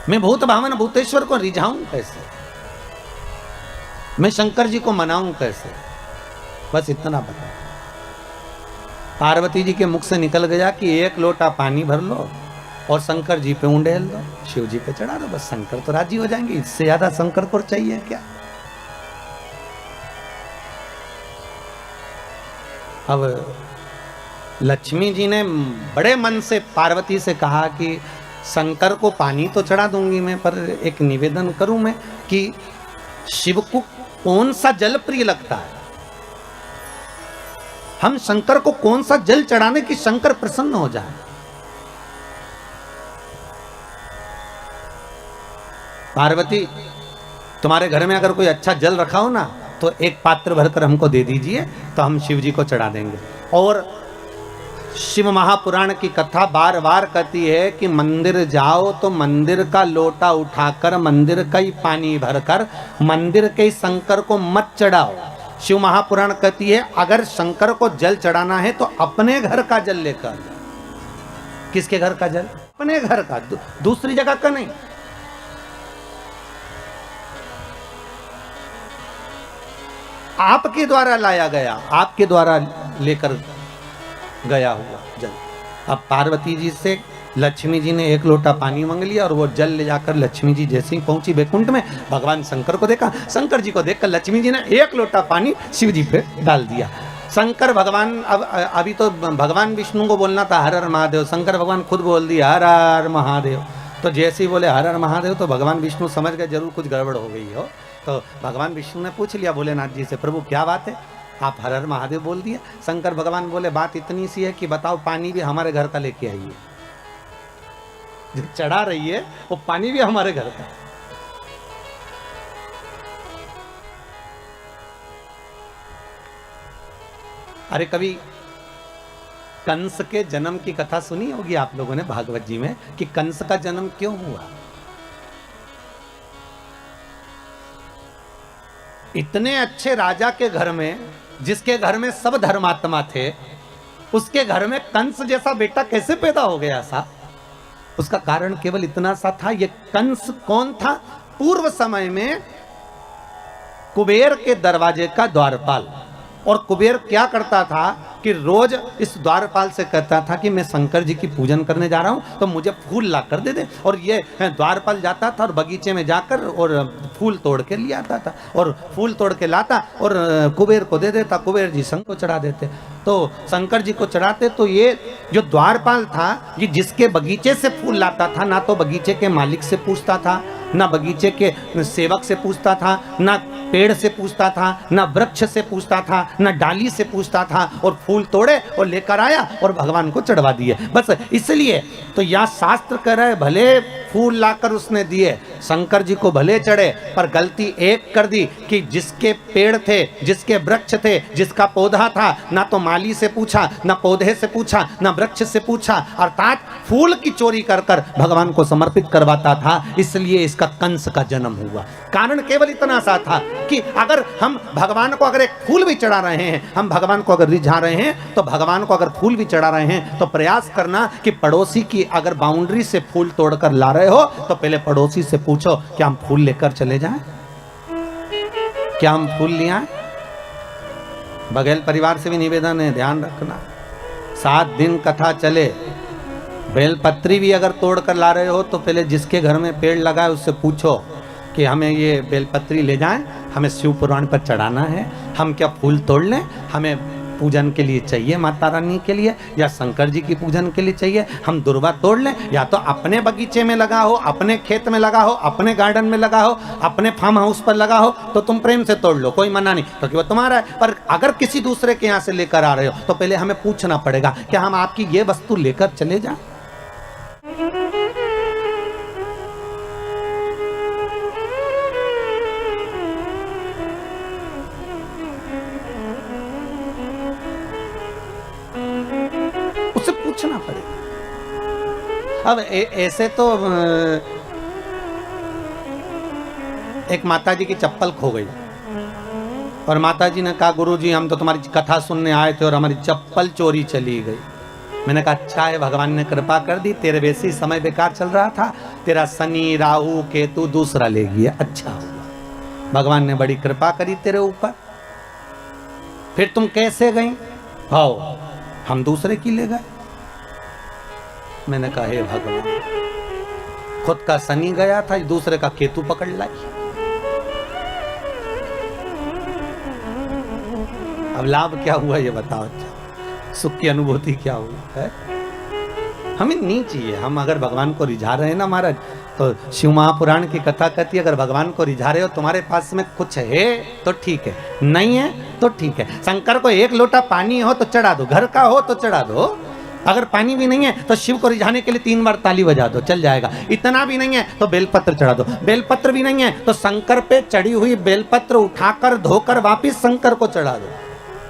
मैं भूत भावन भूतेश्वर को रिझाऊं कैसे, मैं शंकर जी को मनाऊं कैसे, बस इतना बता। पार्वती जी के मुख से निकल गया कि एक लोटा पानी भर लो और शंकर जी पे उंडेल दो, शिव जी पे चढ़ा दो, बस शंकर तो राजी हो जाएंगे, इससे ज्यादा शंकर को चाहिए क्या। अब लक्ष्मी जी ने बड़े मन से पार्वती से कहा कि शंकर को पानी तो चढ़ा दूंगी मैं, पर एक निवेदन करूं मैं कि शिव को कौन सा जल प्रिय लगता है, हम शंकर को कौन सा जल चढ़ाने की शंकर प्रसन्न हो जाए। पार्वती तुम्हारे घर में अगर कोई अच्छा जल रखा हो ना तो एक पात्र भरकर हमको दे दीजिए, तो हम शिव जी को चढ़ा देंगे। और शिव महापुराण की कथा बार बार कहती है कि मंदिर जाओ तो मंदिर का लोटा उठाकर मंदिर का ही पानी भरकर मंदिर के शंकर को मत चढ़ाओ। शिव महापुराण कहती है अगर शंकर को जल चढ़ाना है तो अपने घर का जल लेकर। किसके घर का जल? अपने घर का, दूसरी जगह का नहीं। आपके द्वारा लाया गया, आपके द्वारा लेकर गया हुआ जल। अब पार्वती जी से लक्ष्मी जी ने एक लोटा पानी मांग लिया और वो जल ले जाकर लक्ष्मी जी जैसे ही पहुंची बैकुंठ में, भगवान शंकर को देखा, शंकर जी को देखकर लक्ष्मी जी ने एक लोटा पानी शिव जी पे डाल दिया। शंकर भगवान, अब अभी तो भगवान विष्णु को बोलना था हर हर महादेव, शंकर भगवान खुद बोल दिया हर हर महादेव। तो जैसे ही बोले हर हर महादेव तो भगवान विष्णु समझ गए जरूर कुछ गड़बड़ हो गई हो। तो भगवान विष्णु ने पूछ लिया भोलेनाथ जी से, प्रभु क्या बात है, आप हर हर महादेव बोल दिए। शंकर भगवान बोले बात इतनी सी है कि बताओ पानी भी हमारे घर का लेके आइए, जो चढ़ा रही है वो पानी भी हमारे घर का। अरे कभी कंस के जन्म की कथा सुनी होगी आप लोगों ने भागवत जी में कि कंस का जन्म क्यों हुआ। इतने अच्छे राजा के घर में, जिसके घर में सब धर्मात्मा थे, उसके घर में कंस जैसा बेटा कैसे पैदा हो गया सा। उसका कारण केवल इतना सा था, ये कंस कौन था? पूर्व समय में कुबेर के दरवाजे का द्वारपाल। और कुबेर क्या करता था कि रोज इस द्वारपाल से कहता था कि मैं शंकर जी की पूजन करने जा रहा हूं तो मुझे फूल ला कर दे दे। और ये द्वारपाल जाता था और बगीचे में जाकर और फूल तोड़ के ले आता था और फूल तोड़ के लाता और कुबेर को दे देता। कुबेर जी शंकर को चढ़ा देते, तो शंकर जी को चढ़ाते। तो ये जो द्वारपाल था, ये जिसके बगीचे से फूल लाता था, ना तो बगीचे के मालिक से पूछता था, ना बगीचे के सेवक से पूछता था, ना पेड़ से पूछता था, ना वृक्ष से पूछता था, ना डाली से पूछता था, और फूल तोड़े और लेकर आया और भगवान को चढ़वा दिए। बस इसलिए तो यह शास्त्र कह रहे भले फूल लाकर उसने दिए, शंकर जी को भले चढ़े, पर गलती एक कर दी कि जिसके पेड़ थे, जिसके वृक्ष थे, जिसका पौधा था, ना तो माली से पूछा, ना पौधे से पूछा, ना वृक्ष से पूछा, अर्थात फूल की चोरी कर कर भगवान को समर्पित करवाता था। इसलिए इसका कंस का जन्म हुआ। कारण केवल इतना सा था कि अगर हम भगवान को अगर एक फूल भी चढ़ा रहे हैं, हम भगवान को अगर रिझा रहे हैं, तो भगवान को अगर फूल भी चढ़ा रहे हैं तो प्रयास करना कि पड़ोसी की अगर बाउंड्री से फूल तोड़कर ला रहे हो तो पहले पड़ोसी से पूछो क्या हम फूल लेकर चले जाएं, क्या हम फूल ले आए। बघेल परिवार से भी निवेदन है, ध्यान रखना 7 दिन कथा चले, बेलपत्री भी अगर तोड़ कर ला रहे हो तो पहले जिसके घर में पेड़ लगा है उससे पूछो कि हमें ये बेलपत्री ले जाएं, हमें शिव पुराण पर चढ़ाना है, हम क्या फूल तोड़ लें, हमें पूजन के लिए चाहिए माता रानी के लिए या शंकर जी की पूजन के लिए चाहिए, हम दुर्वा तोड़ लें, या तो अपने बगीचे में लगा हो, अपने खेत में लगा हो, अपने गार्डन में लगा हो, अपने फार्म हाउस पर लगा हो, तो तुम प्रेम से तोड़ लो, कोई मना नहीं, क्योंकि वो तुम्हारा है। पर अगर किसी दूसरे के यहाँ से लेकर आ रहे हो तो पहले हमें पूछना पड़ेगा क्या हम आपकी ये वस्तु लेकर चले जाएं? उससे पूछना पड़ेगा। अब ऐसे तो एक माता जी की चप्पल खो गई और माता जी ने कहा गुरुजी हम तो तुम्हारी कथा सुनने आए थे और हमारी चप्पल चोरी चली गई। मैंने कहा अच्छा है, भगवान ने कृपा कर दी, तेरे वैसे ही समय बेकार चल रहा था, तेरा शनि राहु केतु दूसरा ले गया, अच्छा हुआ, भगवान ने बड़ी कृपा करी तेरे ऊपर। फिर तुम कैसे गई? आओ हम दूसरे की ले गए। मैंने कहा हे भगवान, खुद का शनि गया था, दूसरे का केतु पकड़ लाई। अब लाभ क्या हुआ ये बताओ, सुख की अनुभूति क्या हुई है? हमें नहीं चाहिए। हम अगर भगवान को रिझा रहे हैं ना महाराज, तो शिव महापुराण की कथा कहती है अगर भगवान को रिझा रहे हो, तुम्हारे पास में कुछ है तो ठीक है, नहीं है तो ठीक है। शंकर को एक लोटा पानी हो तो चढ़ा दो, घर का हो तो चढ़ा दो, अगर पानी भी नहीं है तो शिव को रिझाने के लिए 3 बार ताली बजा दो, चल जाएगा। इतना भी नहीं है तो बेलपत्र चढ़ा दो, बेलपत्र भी नहीं है तो शंकर पे चढ़ी हुई बेलपत्र उठाकर धोकर वापिस शंकर को चढ़ा दो,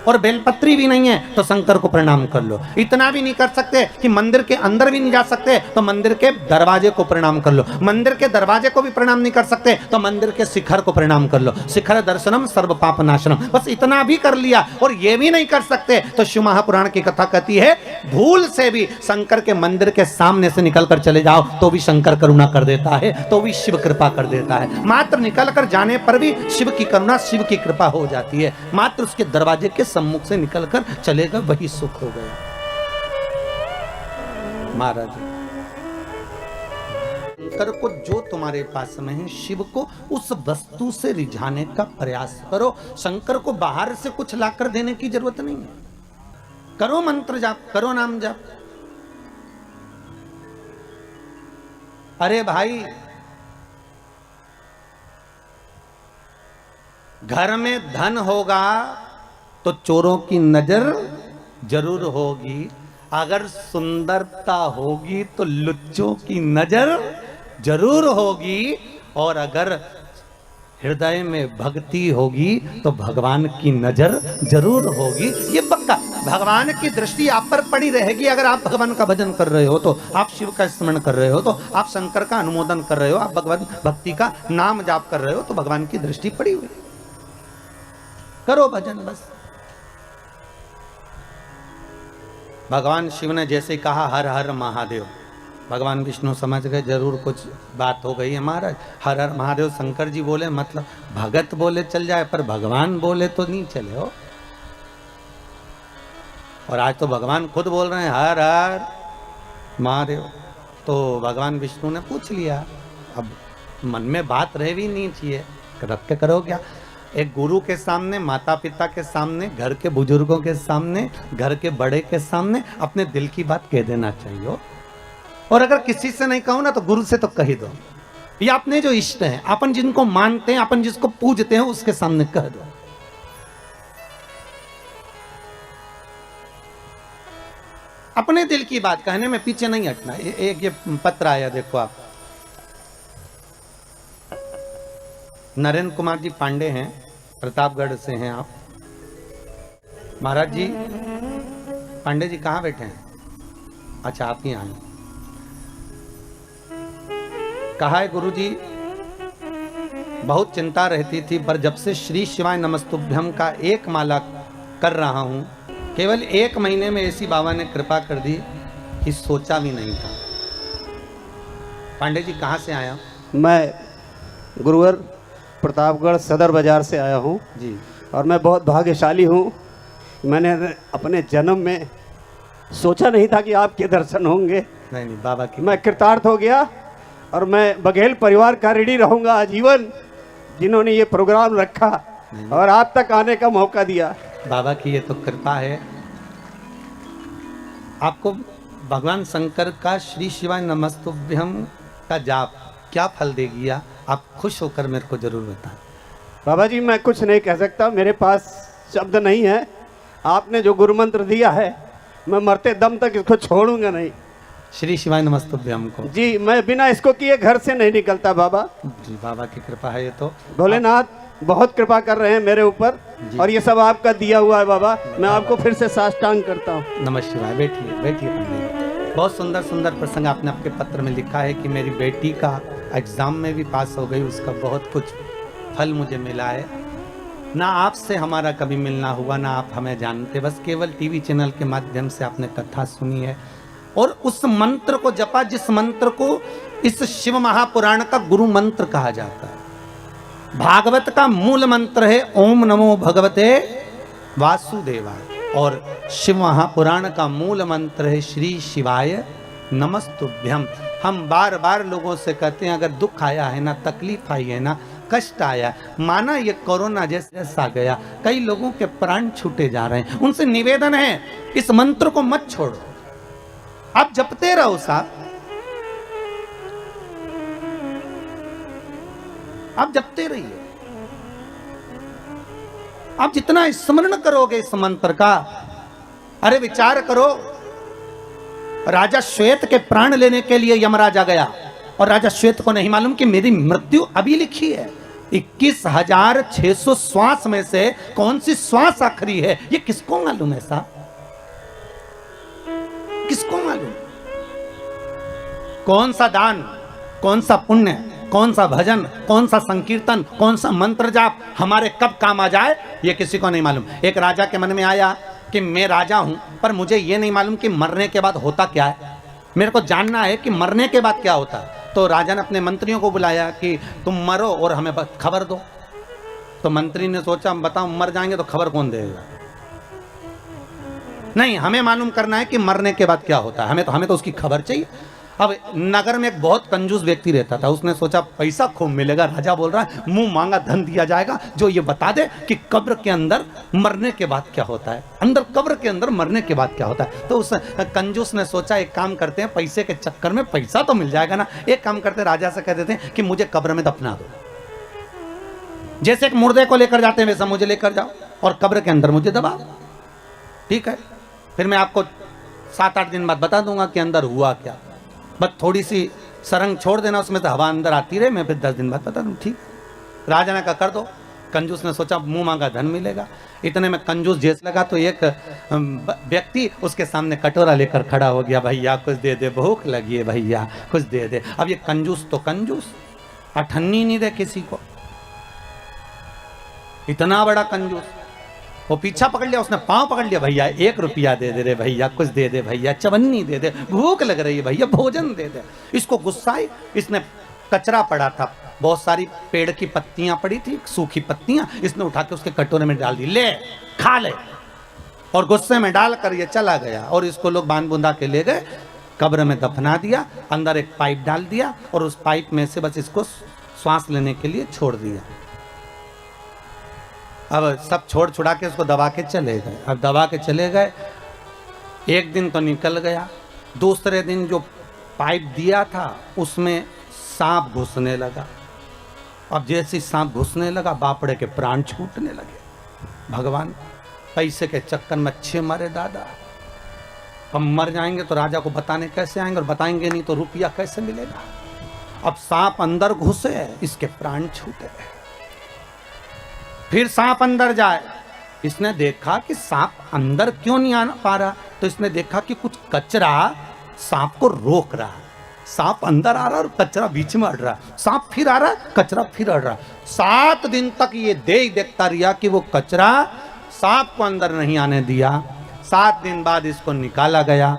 और बेलपत्री भी नहीं है तो शंकर को प्रणाम कर लो। इतना भी नहीं कर सकते कि मंदिर के अंदर भी नहीं जा सकते तो मंदिर के दरवाजे को प्रणाम कर लो, मंदिर के दरवाजे को भी प्रणाम नहीं कर सकते तो मंदिर के शिखर को प्रणाम कर लो। शिखर दर्शनम सर्व पाप नाशनम, बस इतना भी कर लिया और ये भी नहीं कर सकते तो शिव महापुराण की कथा कहती है भूल से भी शंकर के मंदिर के सामने से निकल कर चले जाओ तो भी शंकर करुणा कर देता है, तो भी शिव कृपा कर देता है। मात्र निकल कर जाने पर भी शिव की करुणा शिव की कृपा हो जाती है, मात्र उसके दरवाजे के सम्मुख से निकलकर चलेगा वही सुख हो गया। महाराज शंकर को जो तुम्हारे पास में है, शिव को उस वस्तु से रिझाने का प्रयास करो। शंकर को बाहर से कुछ लाकर देने की जरूरत नहीं है। करो मंत्र जाप, करो नाम जाप। अरे भाई घर में धन होगा तो चोरों की नजर जरूर होगी, अगर सुंदरता होगी तो लुच्चों की नजर जरूर होगी, और अगर हृदय में भक्ति होगी तो भगवान की नजर जरूर होगी। ये पक्का, भगवान की दृष्टि आप पर पड़ी रहेगी। अगर आप भगवान का भजन कर रहे हो तो, आप शिव का स्मरण कर रहे हो तो, आप शंकर का अनुमोदन कर रहे हो, आप भगवान भक्ति का नाम जाप कर रहे हो तो भगवान की दृष्टि पड़ी हुई। करो भजन बस। भगवान शिव ने जैसे कहा हर हर महादेव, भगवान विष्णु समझ गए जरूर कुछ बात हो गई है महाराज। हर हर महादेव शंकर जी बोले, मतलब भगत बोले चल जाए, पर भगवान बोले तो नहीं चले हो। और आज तो भगवान खुद बोल रहे हैं हर हर महादेव, तो भगवान विष्णु ने पूछ लिया। अब मन में बात रह भी नहीं चाहिए, रख के करो क्या। एक गुरु के सामने, माता पिता के सामने, घर के बुजुर्गों के सामने, घर के बड़े के सामने अपने दिल की बात कह देना चाहिए। और अगर किसी से नहीं कहो ना तो गुरु से तो कह दो, या अपने जो इष्ट हैं, अपन जिनको मानते हैं, अपन जिसको पूजते हैं उसके सामने कह दो। अपने दिल की बात कहने में पीछे नहीं हटना। एक ये पत्र आया देखो आप, नरेंद्र कुमार जी पांडे हैं, प्रतापगढ़ से हैं आप। महाराज जी, पांडे जी कहाँ बैठे हैं? अच्छा आप ही आए। कहा है गुरु जी, बहुत चिंता रहती थी, पर जब से श्री शिवाय नमस्तुभ्यम का एक माला कर रहा हूं, केवल 1 महीने में ऐसी बाबा ने कृपा कर दी कि सोचा भी नहीं था। पांडे जी कहाँ से आया? मैं गुरुवर प्रतापगढ़ सदर बाजार से आया हूँ जी। और मैं बहुत भाग्यशाली हूँ। मैंने अपने जन्म में सोचा नहीं था कि आपके दर्शन होंगे, नहीं नहीं, बाबा की मैं कृतार्थ हो गया और मैं बघेल परिवार का ऋणी रहूंगा आजीवन, जिन्होंने ये प्रोग्राम रखा और आप तक आने का मौका दिया। बाबा की ये तो कृपा है। आपको भगवान शंकर का श्री शिवाय नमस्तुभ्यम का जाप क्या फल देगी, आप खुश होकर मेरे को जरूर बताएं। बाबा जी मैं कुछ नहीं कह सकता, मेरे पास शब्द नहीं है। आपने जो गुरु मंत्र दिया है मैं मरते दम तक इसको छोड़ूंगा नहीं। श्री शिवाय नमस्तुभ्यम को जी मैं बिना इसको किए घर से नहीं निकलता बाबा। जी बाबा की कृपा है ये तो। भोलेनाथ बहुत कृपा कर रहे हैं मेरे ऊपर और ये सब आपका दिया हुआ है बाबा। मैं आपको फिर से साष्टांग करता हूँ। नमः शिवाय। बैठिए बैठिए पंडित जी। बहुत सुंदर सुंदर प्रसंग आपने आपके पत्र में लिखा है कि मेरी बेटी का एग्जाम में भी पास हो गई, उसका बहुत कुछ फल मुझे मिला है। ना आपसे हमारा कभी मिलना हुआ, ना आप हमें जानते, बस केवल टीवी चैनल के माध्यम से आपने कथा सुनी है और उस मंत्र को जपा जिस मंत्र को इस शिव महापुराण का गुरु मंत्र कहा जाता है। भागवत का मूल मंत्र है ओम नमो भगवते वासुदेवाय और शिव महापुराण का मूल मंत्र है श्री शिवाय नमस्तुभ्यम। हम बार बार लोगों से कहते हैं अगर दुख आया है ना, तकलीफ आई है ना, कष्ट आया, माना ये कोरोना जैसा गया, कई लोगों के प्राण छूटे जा रहे हैं, उनसे निवेदन है इस मंत्र को मत छोड़ो, आप जपते रहो साहब, आप जपते रहिए। आप जितना स्मरण करोगे इस मंत्र का, अरे विचार करो, राजा श्वेत के प्राण लेने के लिए यमराजा गया और राजा श्वेत को नहीं मालूम कि मेरी मृत्यु अभी लिखी है। 21,600 श्वास में से कौन सी श्वास आखिरी है ये किसको मालूम है साहब, किसको मालूम? कौन सा दान, कौन सा पुण्य, कौन सा भजन, कौन सा संकीर्तन, कौन सा मंत्र जाप हमारे कब काम आ जाए ये किसी को नहीं मालूम। एक राजा के मन में आया कि मैं राजा हूं पर मुझे ये नहीं मालूम कि मरने के बाद होता क्या है, मेरे को जानना है कि मरने के बाद क्या होता है। तो राजा ने अपने मंत्रियों को बुलाया कि तुम मरो और हमें खबर दो। तो मंत्री ने सोचा बताओ मर जाएंगे तो खबर कौन देगा, नहीं हमें मालूम करना है कि मरने के बाद क्या होता है, हमें तो उसकी खबर चाहिए। अब नगर में एक बहुत कंजूस व्यक्ति रहता था, उसने सोचा पैसा खूब मिलेगा, राजा बोल रहा है मुंह मांगा धन दिया जाएगा जो ये बता दे कि कब्र के अंदर मरने के बाद क्या होता है, अंदर कब्र के अंदर मरने के बाद क्या होता है। तो उस कंजूस ने सोचा एक काम करते हैं, पैसे के चक्कर में पैसा तो मिल जाएगा ना, एक काम करते राजा से कह देते हैं कि मुझे कब्र में दफना दो, जैसे एक मुर्दे को लेकर जाते हैं वैसा मुझे लेकर जाओ और कब्र के अंदर मुझे दबा दो, ठीक है। फिर मैं आपको 7-8 दिन बाद बता दूंगा कि अंदर हुआ क्या, बस थोड़ी सी सरंग छोड़ देना उसमें से हवा अंदर आती रहे, मैं फिर 10 दिन बाद बता दूँ, ठीक। राजा ने कहा कर दो। कंजूस ने सोचा मुंह मांगा धन मिलेगा। इतने में कंजूस जेस लगा तो एक व्यक्ति उसके सामने कटोरा लेकर खड़ा हो गया, भैया कुछ दे दे, भूख लगी है भैया कुछ दे दे। अब ये कंजूस तो कंजूस, अठन्नी नहीं दे किसी को, इतना बड़ा कंजूस। वो पीछा पकड़ लिया, उसने पांव पकड़ लिया, भैया 1 रुपया दे दे रे भैया, कुछ दे दे भैया, चवन्नी दे दे, भूख लग रही है भैया, भोजन दे दे। इसको गुस्सा आई, इसने कचरा पड़ा था, बहुत सारी पेड़ की पत्तियां पड़ी थी, सूखी पत्तियां, इसने उठा के उसके कटोरे में डाल दी, ले खा ले, और गुस्से में डालकर ये चला गया। और इसको लोग बांध बुंदा के ले गए, कब्र में दफना दिया, अंदर एक पाइप डाल दिया और उस पाइप में से बस इसको श्वास लेने के लिए छोड़ दिया। अब सब छोड़ छुड़ा के उसको दबा के चले गए। अब दबा के चले गए, एक दिन तो निकल गया, दूसरे दिन जो पाइप दिया था उसमें सांप घुसने लगा। अब जैसे सांप घुसने लगा बापड़े के प्राण छूटने लगे। भगवान पैसे के चक्कर में अच्छे मरे दादा, हम मर जाएंगे तो राजा को बताने कैसे आएंगे, और बताएंगे नहीं तो रुपया कैसे मिलेगा। अब सांप अंदर घुसे, इसके प्राण छूटे। फिर सांप अंदर जाए, इसने देखा कि सांप अंदर क्यों नहीं आ पा रहा, तो इसने देखा कि कुछ कचरा सांप को रोक रहा। सांप अंदर आ रहा और कचरा बीच में अड़ रहा, सांप फिर आ रहा, कचरा फिर अड़ रहा। 7 दिन तक ये देखता रहा कि वो कचरा सांप को अंदर नहीं आने दिया। 7 दिन बाद इसको निकाला गया,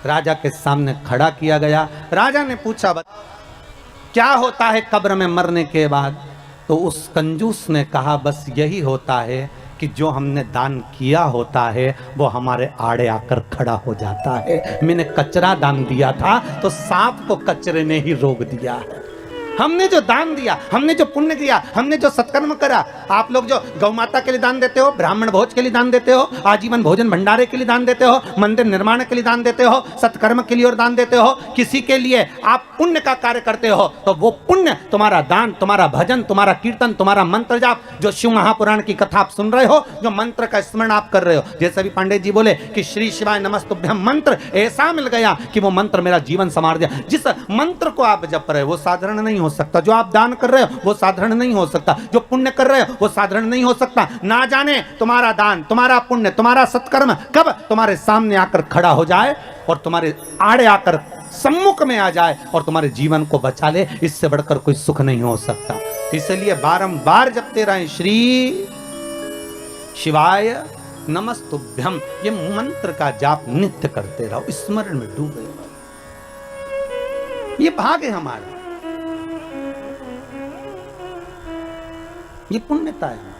राजा के सामने खड़ा किया गया। राजा ने पूछा क्या होता है कब्र में मरने के बाद, तो उस कंजूस ने कहा बस यही होता है कि जो हमने दान किया होता है वो हमारे आड़े आकर खड़ा हो जाता है। मैंने कचरा दान दिया था तो सांप को कचरे ने ही रोक दिया है। हमने जो दान दिया, हमने जो पुण्य दिया, हमने जो सत्कर्म करा, आप लोग जो गौ माता के लिए दान देते हो, ब्राह्मण भोज के लिए दान देते हो, आजीवन भोजन भंडारे के लिए दान देते हो, मंदिर निर्माण के लिए दान देते हो, सत्कर्म के लिए और दान देते हो, किसी के लिए आप पुण्य का कार्य करते हो, तो वो पुण्य तुम्हारा दान, तुम्हारा भजन, तुम्हारा कीर्तन, तुम्हारा मंत्र जाप, जो शिव महापुराण की कथा आप सुन रहे हो, जो मंत्र का स्मरण आप कर रहे हो, जैसे भी पांडे जी बोले कि श्री शिवाय नमस्तुभ्यम मंत्र ऐसा मिल गया कि वो मंत्र मेरा जीवन संवार दिया। जिस मंत्र को आप जप रहे हो वो साधारण नहीं हो सकता, जो आप दान कर रहे हो वो साधारण नहीं हो सकता, जो पुण्य कर रहे हो वो साधारण नहीं हो सकता। ना जाने तुम्हारा दान, तुम्हारा पुण्य, तुम्हारा सत्कर्म कब तुम्हारे सामने आकर खड़ा हो जाए और तुम्हारे आड़े आकर सम्मुख में आ जाए और तुम्हारे जीवन को बचा ले। इससे बढ़कर कोई सुख नहीं हो सकता। इसलिए बारंबार जपते रहे श्री शिवाय नमस्तुभ्यम, ये मंत्र का जाप नित्य करते रहो, स्मरण में डूबे रहो। ये भाग है हमारा, ये पुण्यता है।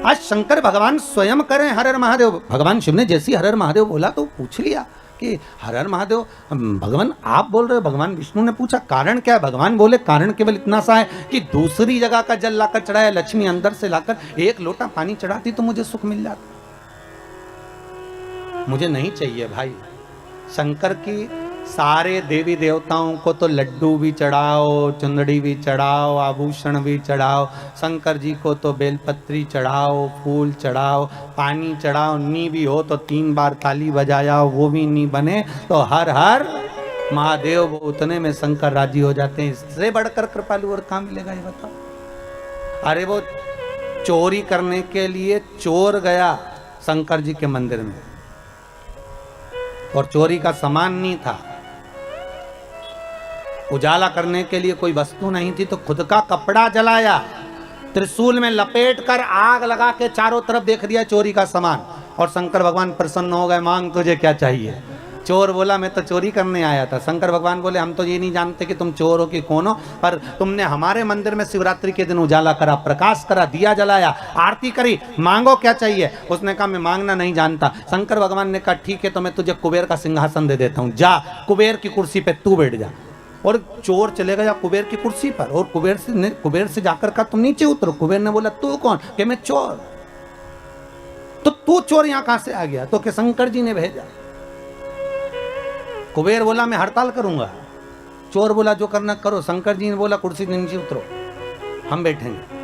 आज शंकर भगवान स्वयं करें हर हर महादेव। भगवान शिव ने जैसी हर हर महादेव बोला तो पूछ लिया कि हर हर महादेव भगवान आप बोल रहे हो। भगवान विष्णु ने पूछा कारण क्या है। भगवान बोले कारण केवल इतना सा है कि दूसरी जगह का जल लाकर चढ़ाया, लक्ष्मी अंदर से लाकर एक लोटा पानी चढ़ाती तो मुझे सुख मिल जाता। मुझे नहीं चाहिए भाई। शंकर की सारे देवी देवताओं को तो लड्डू भी चढ़ाओ, चुंदड़ी भी चढ़ाओ, आभूषण भी चढ़ाओ, शंकर जी को तो बेलपत्री चढ़ाओ, फूल चढ़ाओ, पानी चढ़ाओ, नी भी हो तो 3 बार ताली बजाया, वो भी नी बने तो हर हर महादेव, वो उतने में शंकर राजी हो जाते हैं। इससे बढ़कर कृपालु और कहाँ मिलेगा ये बताओ। अरे वो चोरी करने के लिए चोर गया शंकर जी के मंदिर में और चोरी का सामान नहीं था, उजाला करने के लिए कोई वस्तु नहीं थी, तो खुद का कपड़ा जलाया, त्रिशूल में लपेट कर आग लगा के चारों तरफ देख दिया चोरी का सामान। और शंकर भगवान प्रसन्न हो गए, मांग तुझे क्या चाहिए। चोर बोला मैं तो चोरी करने आया था। शंकर भगवान बोले हम तो ये नहीं जानते कि तुम चोर हो कि कौन हो, पर तुमने हमारे मंदिर में शिवरात्रि के दिन उजाला करा, प्रकाश करा, दिया जलाया, आरती करी, मांगो क्या चाहिए। उसने कहा मैं मांगना नहीं जानता। शंकर भगवान ने कहा ठीक है तो मैं तुझे कुबेर का सिंहासन दे देता हूँ, जा कुबेर की कुर्सी पे तू बैठ जा। और चोर चले गया कुबेर की कुर्सी पर और कुबेर से जाकर कहा तुम नीचे उतरो। कुबेर ने बोला तू कौन? कि मैं चोर। तो तू चोर यहाँ कहां से आ गया? तो कि शंकर जी ने भेजा। कुबेर बोला मैं हड़ताल करूंगा। चोर बोला जो करना करो। शंकर जी ने बोला कुर्सी से नीचे उतरो, हम बैठेंगे।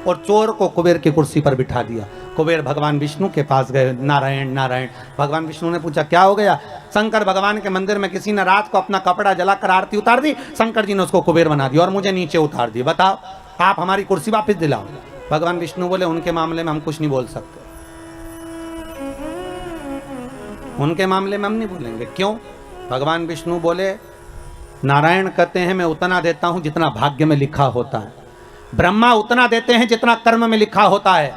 और चोर को कुबेर की कुर्सी पर बिठा दिया। कुबेर भगवान विष्णु के पास गए, नारायण नारायण। भगवान विष्णु ने पूछा क्या हो गया? शंकर भगवान के मंदिर में किसी ने रात को अपना कपड़ा जलाकर आरती उतार दी, शंकर जी ने उसको कुबेर बना दिया और मुझे नीचे उतार दिया। बताओ आप हमारी कुर्सी वापस दिलाओ। भगवान विष्णु बोले उनके मामले में हम कुछ नहीं बोल सकते, उनके मामले में हम नहीं बोलेंगे। क्यों? भगवान विष्णु बोले नारायण कहते हैं मैं उतना देता हूं जितना भाग्य में लिखा होता है, ब्रह्मा उतना देते हैं जितना कर्म में लिखा होता है,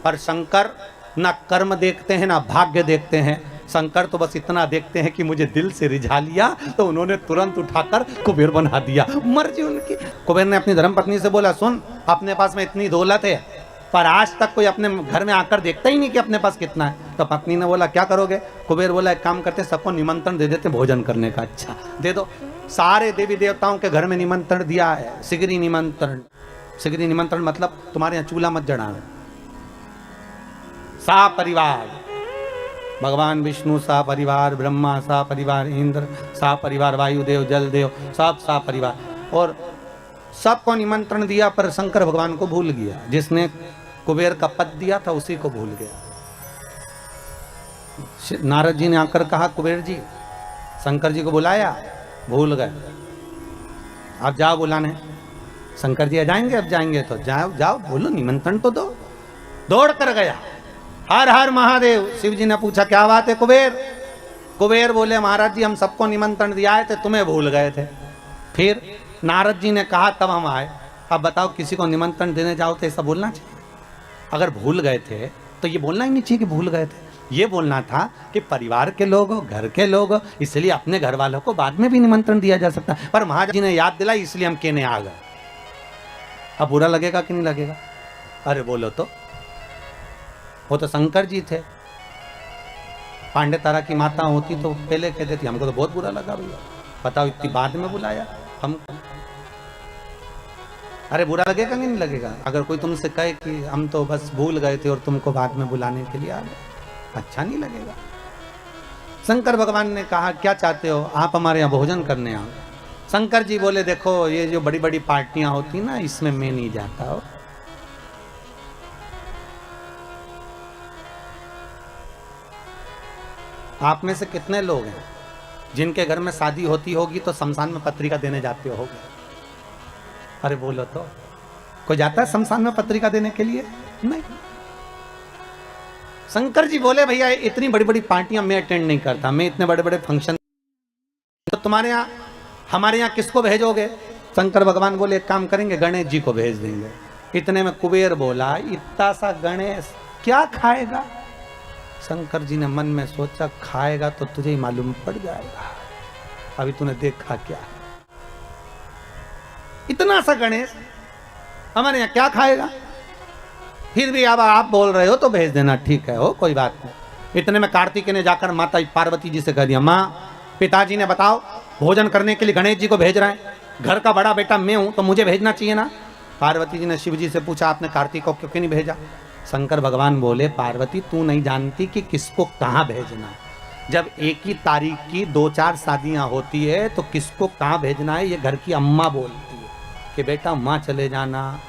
पर शंकर ना कर्म देखते हैं ना भाग्य देखते हैं। शंकर तो बस इतना देखते हैं कि मुझे दिल से रिझा लिया तो उन्होंने तुरंत उठाकर कुबेर बना दिया। मर्जी उनकी। कुबेर ने अपनी धर्मपत्नी से बोला सुन अपने पास में इतनी दौलत है पर आज तक कोई अपने घर में आकर देखता ही नहीं कि अपने पास कितना है। तो पत्नी ने बोला क्या करोगे? कुबेर बोला एक काम करते सबको निमंत्रण दे देते भोजन करने का। अच्छा दे दो। सारे देवी देवताओं के घर में निमंत्रण दिया है, सिगरी निमंत्रण। सिगरी निमंत्रण मतलब तुम्हारे यहाँ चूल्हा मत जड़ावे। सा परिवार भगवान विष्णु सा परिवार, ब्रह्मा सा परिवार, इंद्र सा परिवार, वायुदेव जलदेव सब सा परिवार, और सबको निमंत्रण दिया। पर शंकर भगवान को भूल गया। जिसने कुबेर का पद दिया था उसी को भूल गया। नारद जी ने आकर कहा कुबेर जी शंकर जी को बुलाया, भूल गए, आप जाओ बुलाने। शंकर जी आ जाएंगे? अब जाएंगे तो जाओ जाओ बोलो निमंत्रण तो दो। दौड़ कर गया, हर हर महादेव। शिव जी ने पूछा क्या बात है कुबेर? कुबेर बोले महाराज जी हम सबको निमंत्रण दिया है थे, तुम्हें भूल गए थे। फिर नारद जी ने कहा तब हम आए। अब बताओ किसी को निमंत्रण देने जाओ तो ऐसा बोलना चाहिए? अगर भूल गए थे तो ये बोलना ही नहीं चाहिए कि भूल गए थे। ये बोलना था कि परिवार के लोग हो, घर के लोग हो, इसलिए अपने घर वालों को बाद में भी निमंत्रण दिया जा सकता है। पर महाराज जी ने याद दिलाई इसलिए हम कहने आ गए। अब बुरा लगेगा कि नहीं लगेगा? अरे बोलो तो, वो तो शंकर जी थे। पांडे तारा की माता होती तो पहले कह देती, हमको तो बहुत बुरा लगा भैया, बताओ इतनी बाद में बुलाया हम। अरे बुरा लगेगा कि नहीं लगेगा अगर कोई तुमसे कहे कि हम तो बस भूल गए थे और तुमको बाद में बुलाने के लिए आ गए? अच्छा नहीं लगेगा। शंकर भगवान ने कहा क्या चाहते हो, आप हमारे यहाँ भोजन करने आओ। शंकर जी बोले देखो ये जो बड़ी बड़ी पार्टियां होती ना इसमें मैं नहीं जाता हो। आप में से कितने लोग हैं जिनके घर में शादी होती होगी तो शमशान में पत्रिका देने जाते होगे? अरे बोलो तो, कोई जाता है शमशान में पत्रिका देने के लिए? नहीं। शंकर जी बोले भैया इतनी बड़ी बड़ी पार्टियां मैं अटेंड नहीं करता, मैं इतने बड़े बड़े फंक्शन, तो तुम्हारे यहाँ हमारे यहाँ किसको भेजोगे? शंकर भगवान बोले एक काम करेंगे, गणेश जी को भेज देंगे। इतने में कुबेर बोला इतना सा गणेश क्या खाएगा? शंकर जी ने मन में सोचा खाएगा तो तुझे ही मालूम पड़ जाएगा, अभी तूने देखा क्या, इतना सा गणेश हमारे यहाँ क्या खाएगा? फिर भी अब आप बोल रहे हो तो भेज देना, ठीक है हो कोई बात नहीं। इतने में कार्तिकेय ने जाकर माता पार्वती जी से कह दिया, माँ पिताजी ने बताओ भोजन करने के लिए गणेश जी को भेज रहे हैं, घर का बड़ा बेटा मैं हूं तो मुझे भेजना चाहिए ना। पार्वती जी ने शिव जी से पूछा आपने कार्तिक को क्यों नहीं भेजा? शंकर भगवान बोले पार्वती तू नहीं जानती कि किसको कहाँ भेजना है। जब एक ही तारीख की 2-4 शादियां होती है तो किसको कहाँ भेजना है ये घर की अम्मा बोलती है कि बेटा वहाँ चले जाना,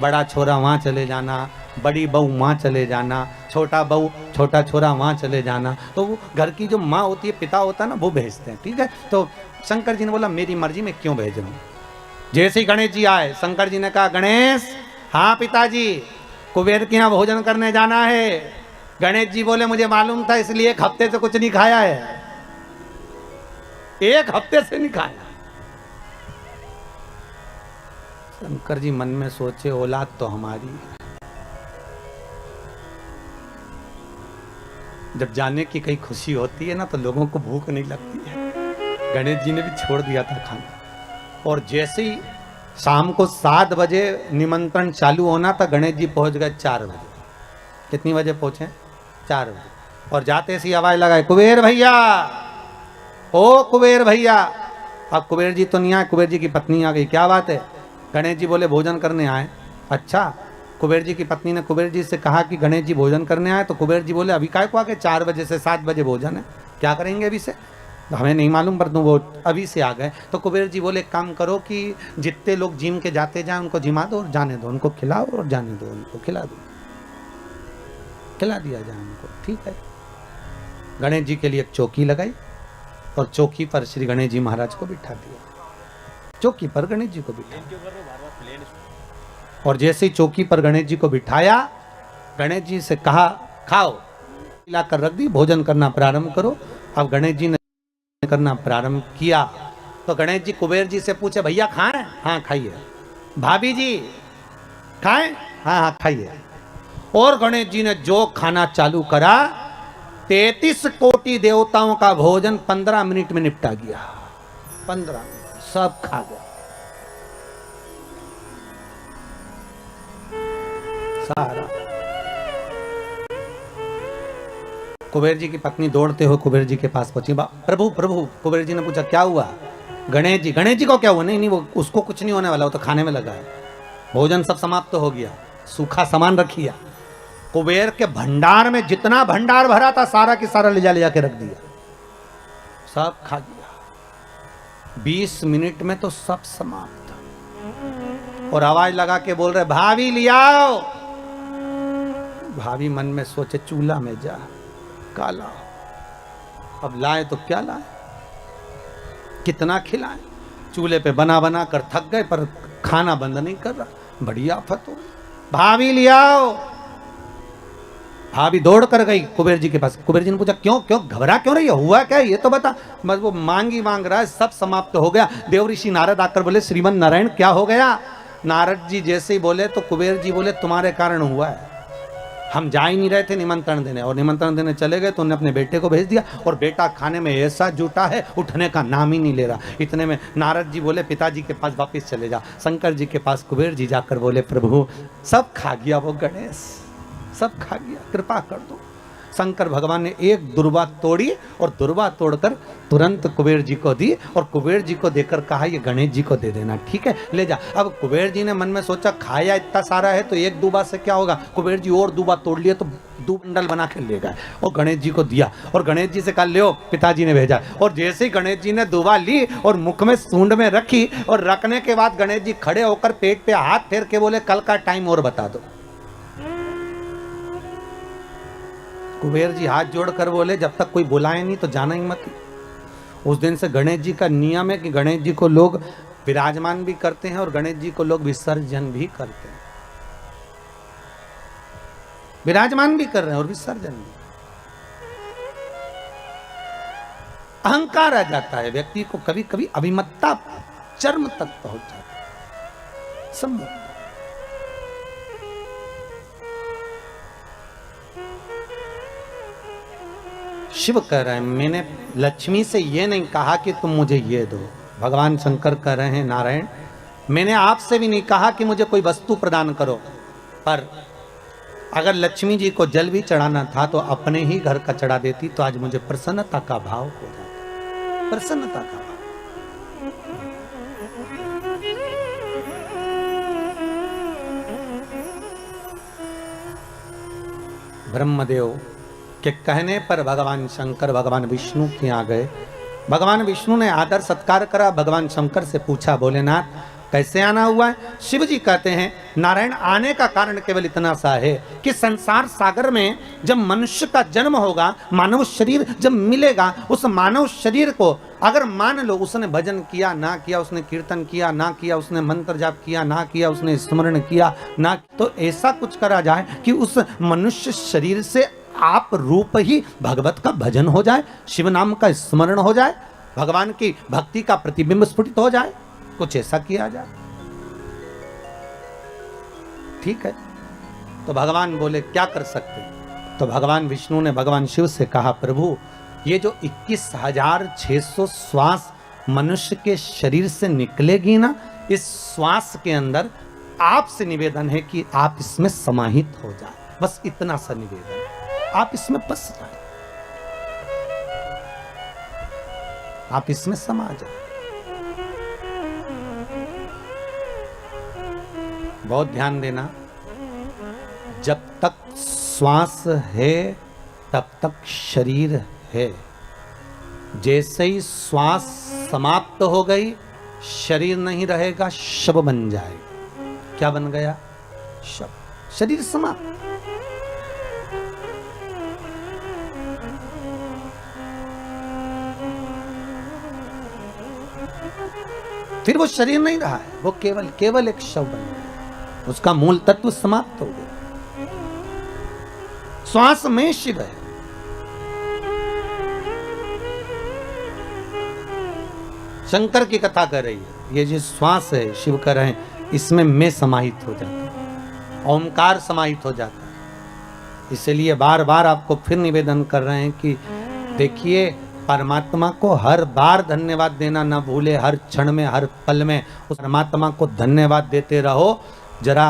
बड़ा छोरा वहाँ चले जाना, बड़ी बहू वहाँ चले जाना, छोटा बहू छोटा छोरा वहाँ चले जाना। तो वो घर की जो माँ होती है पिता होता है ना वो भेजते हैं, ठीक है। तो शंकर जी ने बोला मेरी मर्जी में क्यों भेज रहा हूँ। जैसे ही गणेश जी आए शंकर जी ने कहा गणेश, हाँ पिताजी कुबेर के यहाँ भोजन करने जाना है। गणेश जी बोले मुझे मालूम था इसलिए 1 हफ्ते से कुछ नहीं खाया है, 1 हफ्ते से नहीं खाया। शंकर जी मन में सोचे औलाद तो हमारी, जब जाने की कई खुशी होती है ना तो लोगों को भूख नहीं लगती है। गणेश जी ने भी छोड़ दिया था खाना, और जैसे ही शाम को 7 बजे निमंत्रण चालू होना था गणेश जी पहुंच गए 4 बजे। कितनी बजे पहुंचे? 4 बजे। और जाते सी आवाज लगाए कुबेर भैया, ओ कुबेर भैया। अब कुबेर जी तो नहीं आए, कुबेर जी की पत्नी आ गई। क्या बात है? गणेश जी बोले भोजन करने आए। अच्छा। कुबेर जी की पत्नी ने कुबेर जी से कहा कि गणेश जी भोजन करने आए, तो कुबेर जी बोले अभी काय को आके 4 बजे से 7 बजे भोजन है, क्या करेंगे अभी से? हमें नहीं मालूम पर तुम वो अभी से आ गए। तो कुबेर जी बोले एक काम करो कि जितने लोग जिम के जाते जाए उनको जिमा दो और जाने दो, उनको खिलाओ और जाने दो, उनको खिला दो, खिला दिया जाए उनको, ठीक है। गणेश जी के लिए एक चौकी लगाई और चौकी पर श्री गणेश जी महाराज को बिठा दिया। चौकी पर गणेश जी को बिठा, और जैसे ही चौकी पर गणेश जी को बिठाया गणेश जी से कहा खाओ, लाकर रख दी, भोजन करना प्रारंभ करो। अब गणेश जी ने करना प्रारंभ किया तो गणेश जी कुबेर जी से पूछे भैया खाएं? हाँ खाइए। भाभी जी खाएं? हाँ हाँ खाइए। और गणेश जी ने जो खाना चालू करा 33 कोटि देवताओं का भोजन 15 मिनट में निपटा गया। 15 सब खा गया सारा। कुबेर जी की पत्नी दौड़ते हुए कुबेर जी के पास पहुंची। प्रभु प्रभु, कुबेर जी ने पूछा क्या हुआ? गणेश जी को क्या हुआ? नहीं नहीं वो उसको कुछ नहीं होने वाला, वो तो खाने में लगा है। भोजन सब समाप्त हो गया, सूखा सामान रखिया। कुबेर के भंडार में जितना भंडार भरा था सारा की सारा ले जा के रख दिया, सब खा गया। 20 मिनट में तो सब समाप्त। और आवाज लगा के बोल रहे भाभी लियाओ। भाभी मन में सोचे चूल्हा में जा काला, अब लाए तो क्या लाए, कितना खिलाए। चूल्हे पे बना बना कर थक गए पर खाना बंद नहीं कर रहा, बड़ी आफत हो। भाभी लियाओ। भाभी दौड़ कर गई कुबेर जी के पास। कुबेर जी ने पूछा क्यों क्यों घबरा क्यों रही है, हुआ क्या ये तो बता। बस वो मांग रहा है, सब समाप्त हो गया। देवऋषि नारद आकर बोले श्रीमन नारायण क्या हो गया? नारद जी जैसे ही बोले तो कुबेर जी बोले तुम्हारे कारण हुआ है। हम जा ही नहीं रहे थे निमंत्रण देने, और निमंत्रण देने चले गए तो उन्होंने अपने बेटे को भेज दिया, और बेटा खाने में ऐसा जुटा है उठने का नाम ही नहीं ले रहा। इतने में नारद जी बोले पिताजी के पास वापस चले जा। शंकर जी के पास कुबेर जी जाकर बोले प्रभु सब खा गया वो गणेश, सब खा गया, कृपा कर दो। शंकर भगवान ने एक दुर्वा तोड़ी और दुर्वा तोड़कर तुरंत कुबेर जी को दी, और कुबेर जी को देकर कहा ये गणेश जी को दे देना, ठीक है ले जा। अब कुबेर जी ने मन में सोचा खाया इतना सारा है तो एक दुबा से क्या होगा, कुबेर जी और दुबा तोड़ लिए तो दो बंडल बना के ले गए और गणेश जी को दिया, और गणेश जी से कहा ले, पिताजी ने भेजा। और जैसे ही गणेश जी ने दुबा ली और मुख में सूंड में रखी, और रखने के बाद गणेश जी खड़े होकर पेट पे हाथ फेर के बोले कल का टाइम और बता दो। कुबेर जी हाथ जोड़कर बोले जब तक कोई बुलाए नहीं तो जाना ही मत। उस दिन से गणेश जी का नियम है कि गणेश जी को लोग विराजमान भी करते हैं और गणेश जी को लोग विसर्जन भी करते हैं। विराजमान भी कर रहे हैं और विसर्जन भी। अहंकार आ जाता है व्यक्ति को, कभी कभी अभिमत्ता चरम तक पहुंच जाती है। संभव शिव कह रहे हैं मैंने लक्ष्मी से ये नहीं कहा कि तुम मुझे ये दो। भगवान शंकर कह रहे हैं नारायण मैंने आपसे भी नहीं कहा कि मुझे कोई वस्तु प्रदान करो, पर अगर लक्ष्मी जी को जल भी चढ़ाना था तो अपने ही घर का चढ़ा देती तो आज मुझे प्रसन्नता का भाव हो जाता। प्रसन्नता का भाव। ब्रह्मदेव के कहने पर भगवान शंकर भगवान विष्णु के यहाँ गए। भगवान विष्णु ने आदर सत्कार करा। भगवान शंकर से पूछा भोलेनाथ कैसे आना हुआ है। शिव जी कहते हैं नारायण आने का कारण केवल इतना सा है कि संसार सागर में जब मनुष्य का जन्म होगा, मानव शरीर जब मिलेगा, उस मानव शरीर को अगर मान लो उसने भजन किया ना किया, उसने कीर्तन किया ना किया, उसने मंत्र जाप किया ना किया, उसने स्मरण किया ना, तो ऐसा कुछ करा जाए कि उस मनुष्य शरीर से आप रूप ही भगवत का भजन हो जाए, शिव नाम का स्मरण हो जाए, भगवान की भक्ति का प्रतिबिंब स्फुटित हो जाए, कुछ ऐसा किया जाए। ठीक है, तो भगवान बोले क्या कर सकते। तो भगवान विष्णु ने भगवान शिव से कहा प्रभु ये जो 21,600 श्वास मनुष्य के शरीर से निकलेगी ना, इस श्वास के अंदर आपसे निवेदन है कि आप इसमें समाहित हो जाए। बस इतना सा निवेदन, आप इसमें बस जाए, आप इसमें समा जाए। बहुत ध्यान देना, जब तक श्वास है तब तक शरीर है। जैसे ही श्वास समाप्त हो गई शरीर नहीं रहेगा, शव बन जाएगा। क्या बन गया? शव। शरीर समाप्त। फिर वो शरीर नहीं रहा है, वो केवल एक शव बन गया। उसका मूल तत्व समाप्त हो गया। श्वास में शिव है। शंकर की कथा कर रही है, ये जो श्वास है शिव कर रहे हैं, इसमें मैं समाहित हो जाता है, ओमकार समाहित हो जाता है। इसलिए बार बार आपको फिर निवेदन कर रहे हैं कि देखिए परमात्मा को हर बार धन्यवाद देना ना भूले, हर क्षण में हर पल में उस परमात्मा को धन्यवाद देते रहो। जरा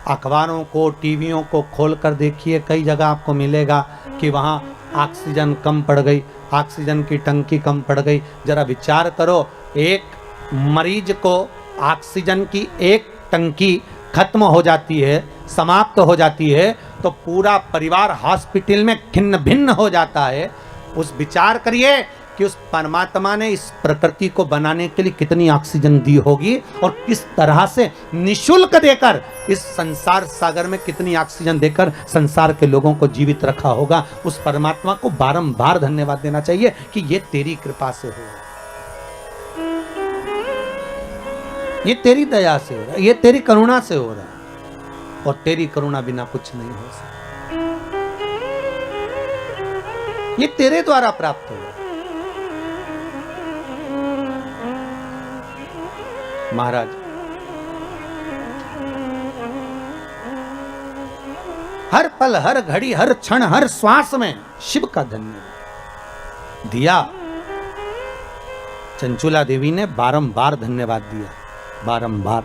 अखबारों को टीवियों को खोल कर देखिए, कई जगह आपको मिलेगा कि वहाँ ऑक्सीजन कम पड़ गई, ऑक्सीजन की टंकी कम पड़ गई। जरा विचार करो, एक मरीज को ऑक्सीजन की एक टंकी खत्म हो जाती है, समाप्त हो जाती है, तो पूरा परिवार हॉस्पिटल में खिन्न भिन्न हो जाता है। उस विचार करिए कि उस परमात्मा ने इस प्रकृति को बनाने के लिए कितनी ऑक्सीजन दी होगी और किस तरह से निशुल्क देकर इस संसार सागर में कितनी ऑक्सीजन देकर संसार के लोगों को जीवित रखा होगा। उस परमात्मा को बारंबार धन्यवाद देना चाहिए कि ये तेरी कृपा से हो, ये तेरी दया से हो रहा है, ये तेरी करुणा से हो रहा है, और तेरी करुणा बिना कुछ नहीं हो सकता। ये तेरे द्वारा प्राप्त हो। महाराज हर पल, हर घड़ी, हर क्षण, हर श्वास में शिव का धन्यवाद दिया। चंचुला देवी ने बारंबार धन्यवाद दिया, बारंबार।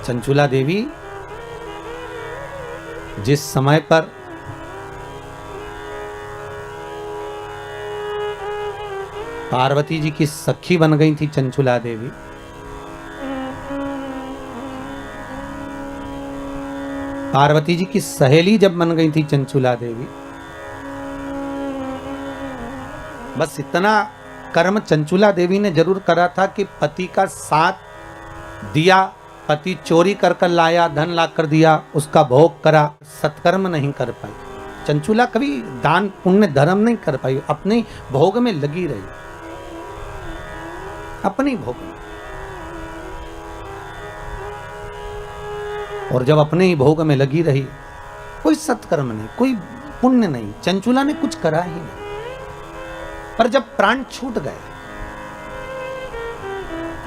चंचुला देवी जिस समय पर पार्वती जी की सखी बन गई थी चंचुला देवी, पार्वती जी की सहेली जब बन गई थी चंचुला देवी, बस इतना कर्म चंचुला देवी ने जरूर करा था कि पति का साथ दिया, पति चोरी कर कर लाया, धन ला कर दिया, उसका भोग करा, सत्कर्म नहीं कर पाई। चंचुला कभी दान पुण्य धर्म नहीं कर पाई, अपने भोग में लगी रही, अपनी भोग में। और जब अपने ही भोग में लगी रही, कोई सत्कर्म नहीं, कोई पुण्य नहीं, चंचुला ने कुछ करा ही नहीं। पर जब प्राण छूट गए,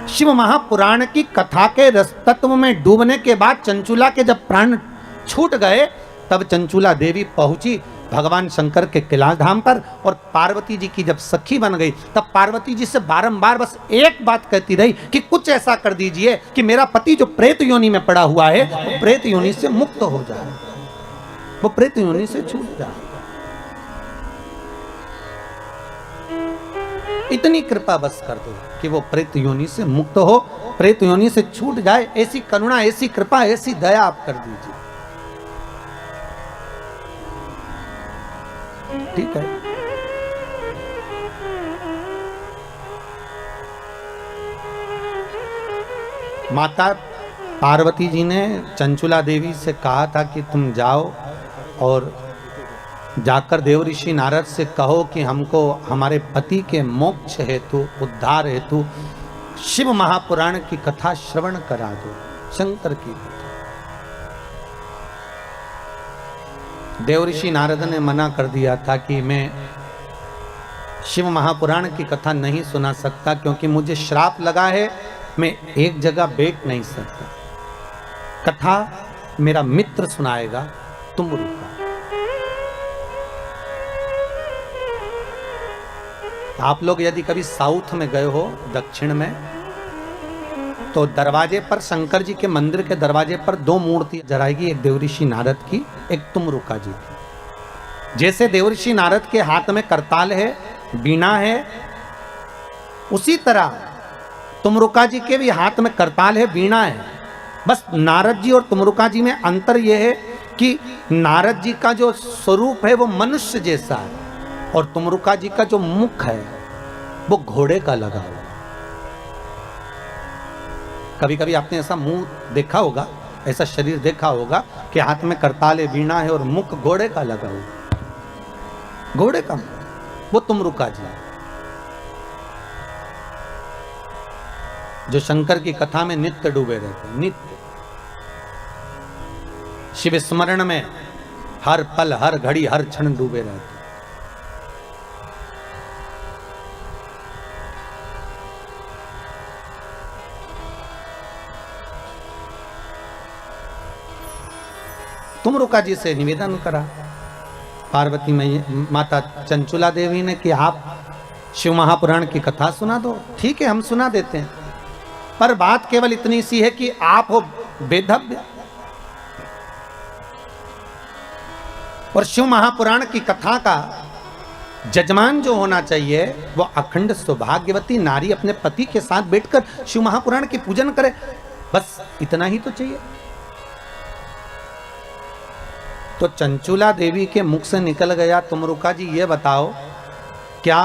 शिव महापुराण की कथा के रस तत्व में डूबने के बाद चंचुला के जब प्राण छूट गए, तब चंचुला देवी पहुंची भगवान शंकर के कैलाश धाम पर, और पार्वती जी की जब सखी बन गई, तब पार्वती जी से बारंबार बस एक बात कहती रही कि कुछ ऐसा कर दीजिए कि मेरा पति जो प्रेत योनि में पड़ा हुआ है, वो प्रेत योनि से मुक्त हो जाए, वो प्रेत योनि से छूट जाए। इतनी कृपा बस कर दो कि वो प्रेत योनि से मुक्त हो, प्रेत योनि से छूट जाए। ऐसी करुणा, ऐसी कृपा, ऐसी दया आप कर दीजिए। ठीक है। माता पार्वती जी ने चंचुला देवी से कहा था कि तुम जाओ और जाकर देव ऋषि नारद से कहो कि हमको हमारे पति के मोक्ष हेतु, उद्धार हेतु शिव महापुराण की कथा श्रवण करा दो, शंकर की कथा। देव ऋषि नारद ने मना कर दिया था कि मैं शिव महापुराण की कथा नहीं सुना सकता, क्योंकि मुझे श्राप लगा है, मैं एक जगह बैठ नहीं सकता। कथा मेरा मित्र सुनाएगा, तुम रुका। आप लोग यदि कभी साउथ में गए हो, दक्षिण में, तो दरवाजे पर, शंकर जी के मंदिर के दरवाजे पर दो मूर्ति जराएगी, एक देवऋषि नारद की, एक तुमरुका जी की। जैसे देवऋषि नारद के हाथ में करताल है, बीणा है, उसी तरह तुमरुका जी के भी हाथ में करताल है, बीणा है। बस नारद जी और तुमरुका जी में अंतर यह है कि नारद जी का जो स्वरूप है वो मनुष्य जैसा है, और तुमरुका जी का जो मुख है वो घोड़े का लगा हुआ। कभी कभी आपने ऐसा मुंह देखा होगा, ऐसा शरीर देखा होगा कि हाथ में करताल है, वीणा है और मुख घोड़े का लगा हुआ, घोड़े का मुख, वो तुमरुका जी जो शंकर की कथा में नित्य डूबे रहते, नित्य शिव स्मरण में हर पल, हर घड़ी, हर क्षण डूबे रहते। तुमरुका जी से निवेदन करा पार्वती माता चंचुला देवी ने कि आप शिव महापुराण की कथा सुना दो। ठीक है, हम सुना देते हैं, पर बात केवल इतनी सी है कि आप हो वेदव्य, और शिव महापुराण की कथा का जजमान जो होना चाहिए वो अखंड सौभाग्यवती नारी अपने पति के साथ बैठकर शिव महापुराण की पूजन करे, बस इतना ही तो चाहिए। तो चंचुला देवी के मुख से निकल गया, तुमरुका जी ये बताओ, क्या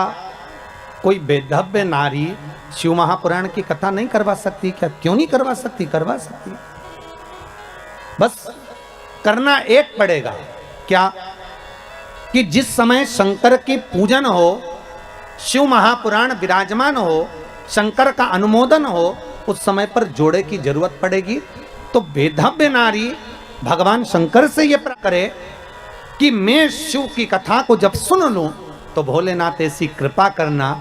कोई वेदव्य नारी शिव महापुराण की कथा नहीं करवा सकती क्या? क्यों नहीं करवा सकती? करवा सकती, बस करना एक पड़ेगा। क्या कि जिस समय शंकर की पूजन हो, शिव महापुराण विराजमान हो, शंकर का अनुमोदन हो, उस समय पर जोड़े की जरूरत पड़ेगी। तो वेदव्य नारी भगवान शंकर से यह करे कि मैं शिव की कथा को जब सुन लूं तो भोलेनाथ ऐसी कृपा करना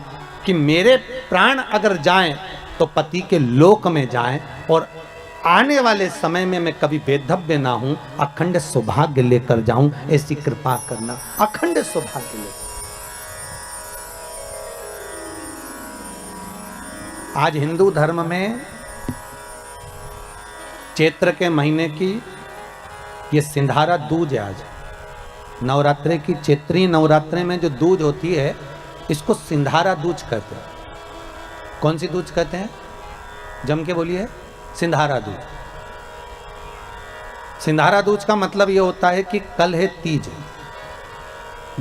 कि मेरे प्राण अगर जाएं तो पति के लोक में जाएं और आने वाले समय में मैं कभी बेधव्य ना हूं, अखंड सौभाग्य लेकर जाऊं, ऐसी कृपा करना। अखंड सौभाग्य लेकर। आज हिंदू धर्म में चैत्र के महीने की ये सिंधारा दूज है। आज नवरात्रे की चैत्री नवरात्रे में जो दूज होती है, इसको सिंधारा दूज कहते हैं। कौन सी दूज कहते हैं? जम के बोलिए। सिंधारा दूज। सिंधारा दूज का मतलब यह होता है कि कल है तीज,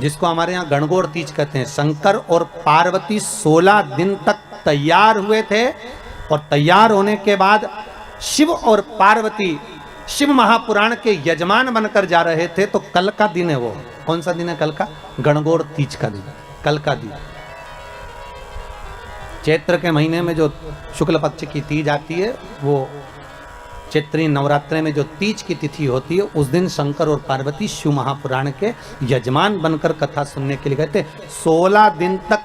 जिसको हमारे यहाँ गणगौर तीज कहते हैं। शंकर और पार्वती 16 दिन तक तैयार हुए थे, और तैयार होने के बाद शिव और पार्वती शिव महापुराण के यजमान बनकर जा रहे थे। तो कल का दिन है वो। कौन सा दिन है कल का? गणगौर तीज का दिन, कल का दिन। चैत्र के महीने में जो शुक्ल पक्ष की तीज आती है, वो चैत्री नवरात्रे में जो तीज की तिथि होती है, उस दिन शंकर और पार्वती शिव महापुराण के यजमान बनकर कथा सुनने के लिए गए थे। 16 दिन तक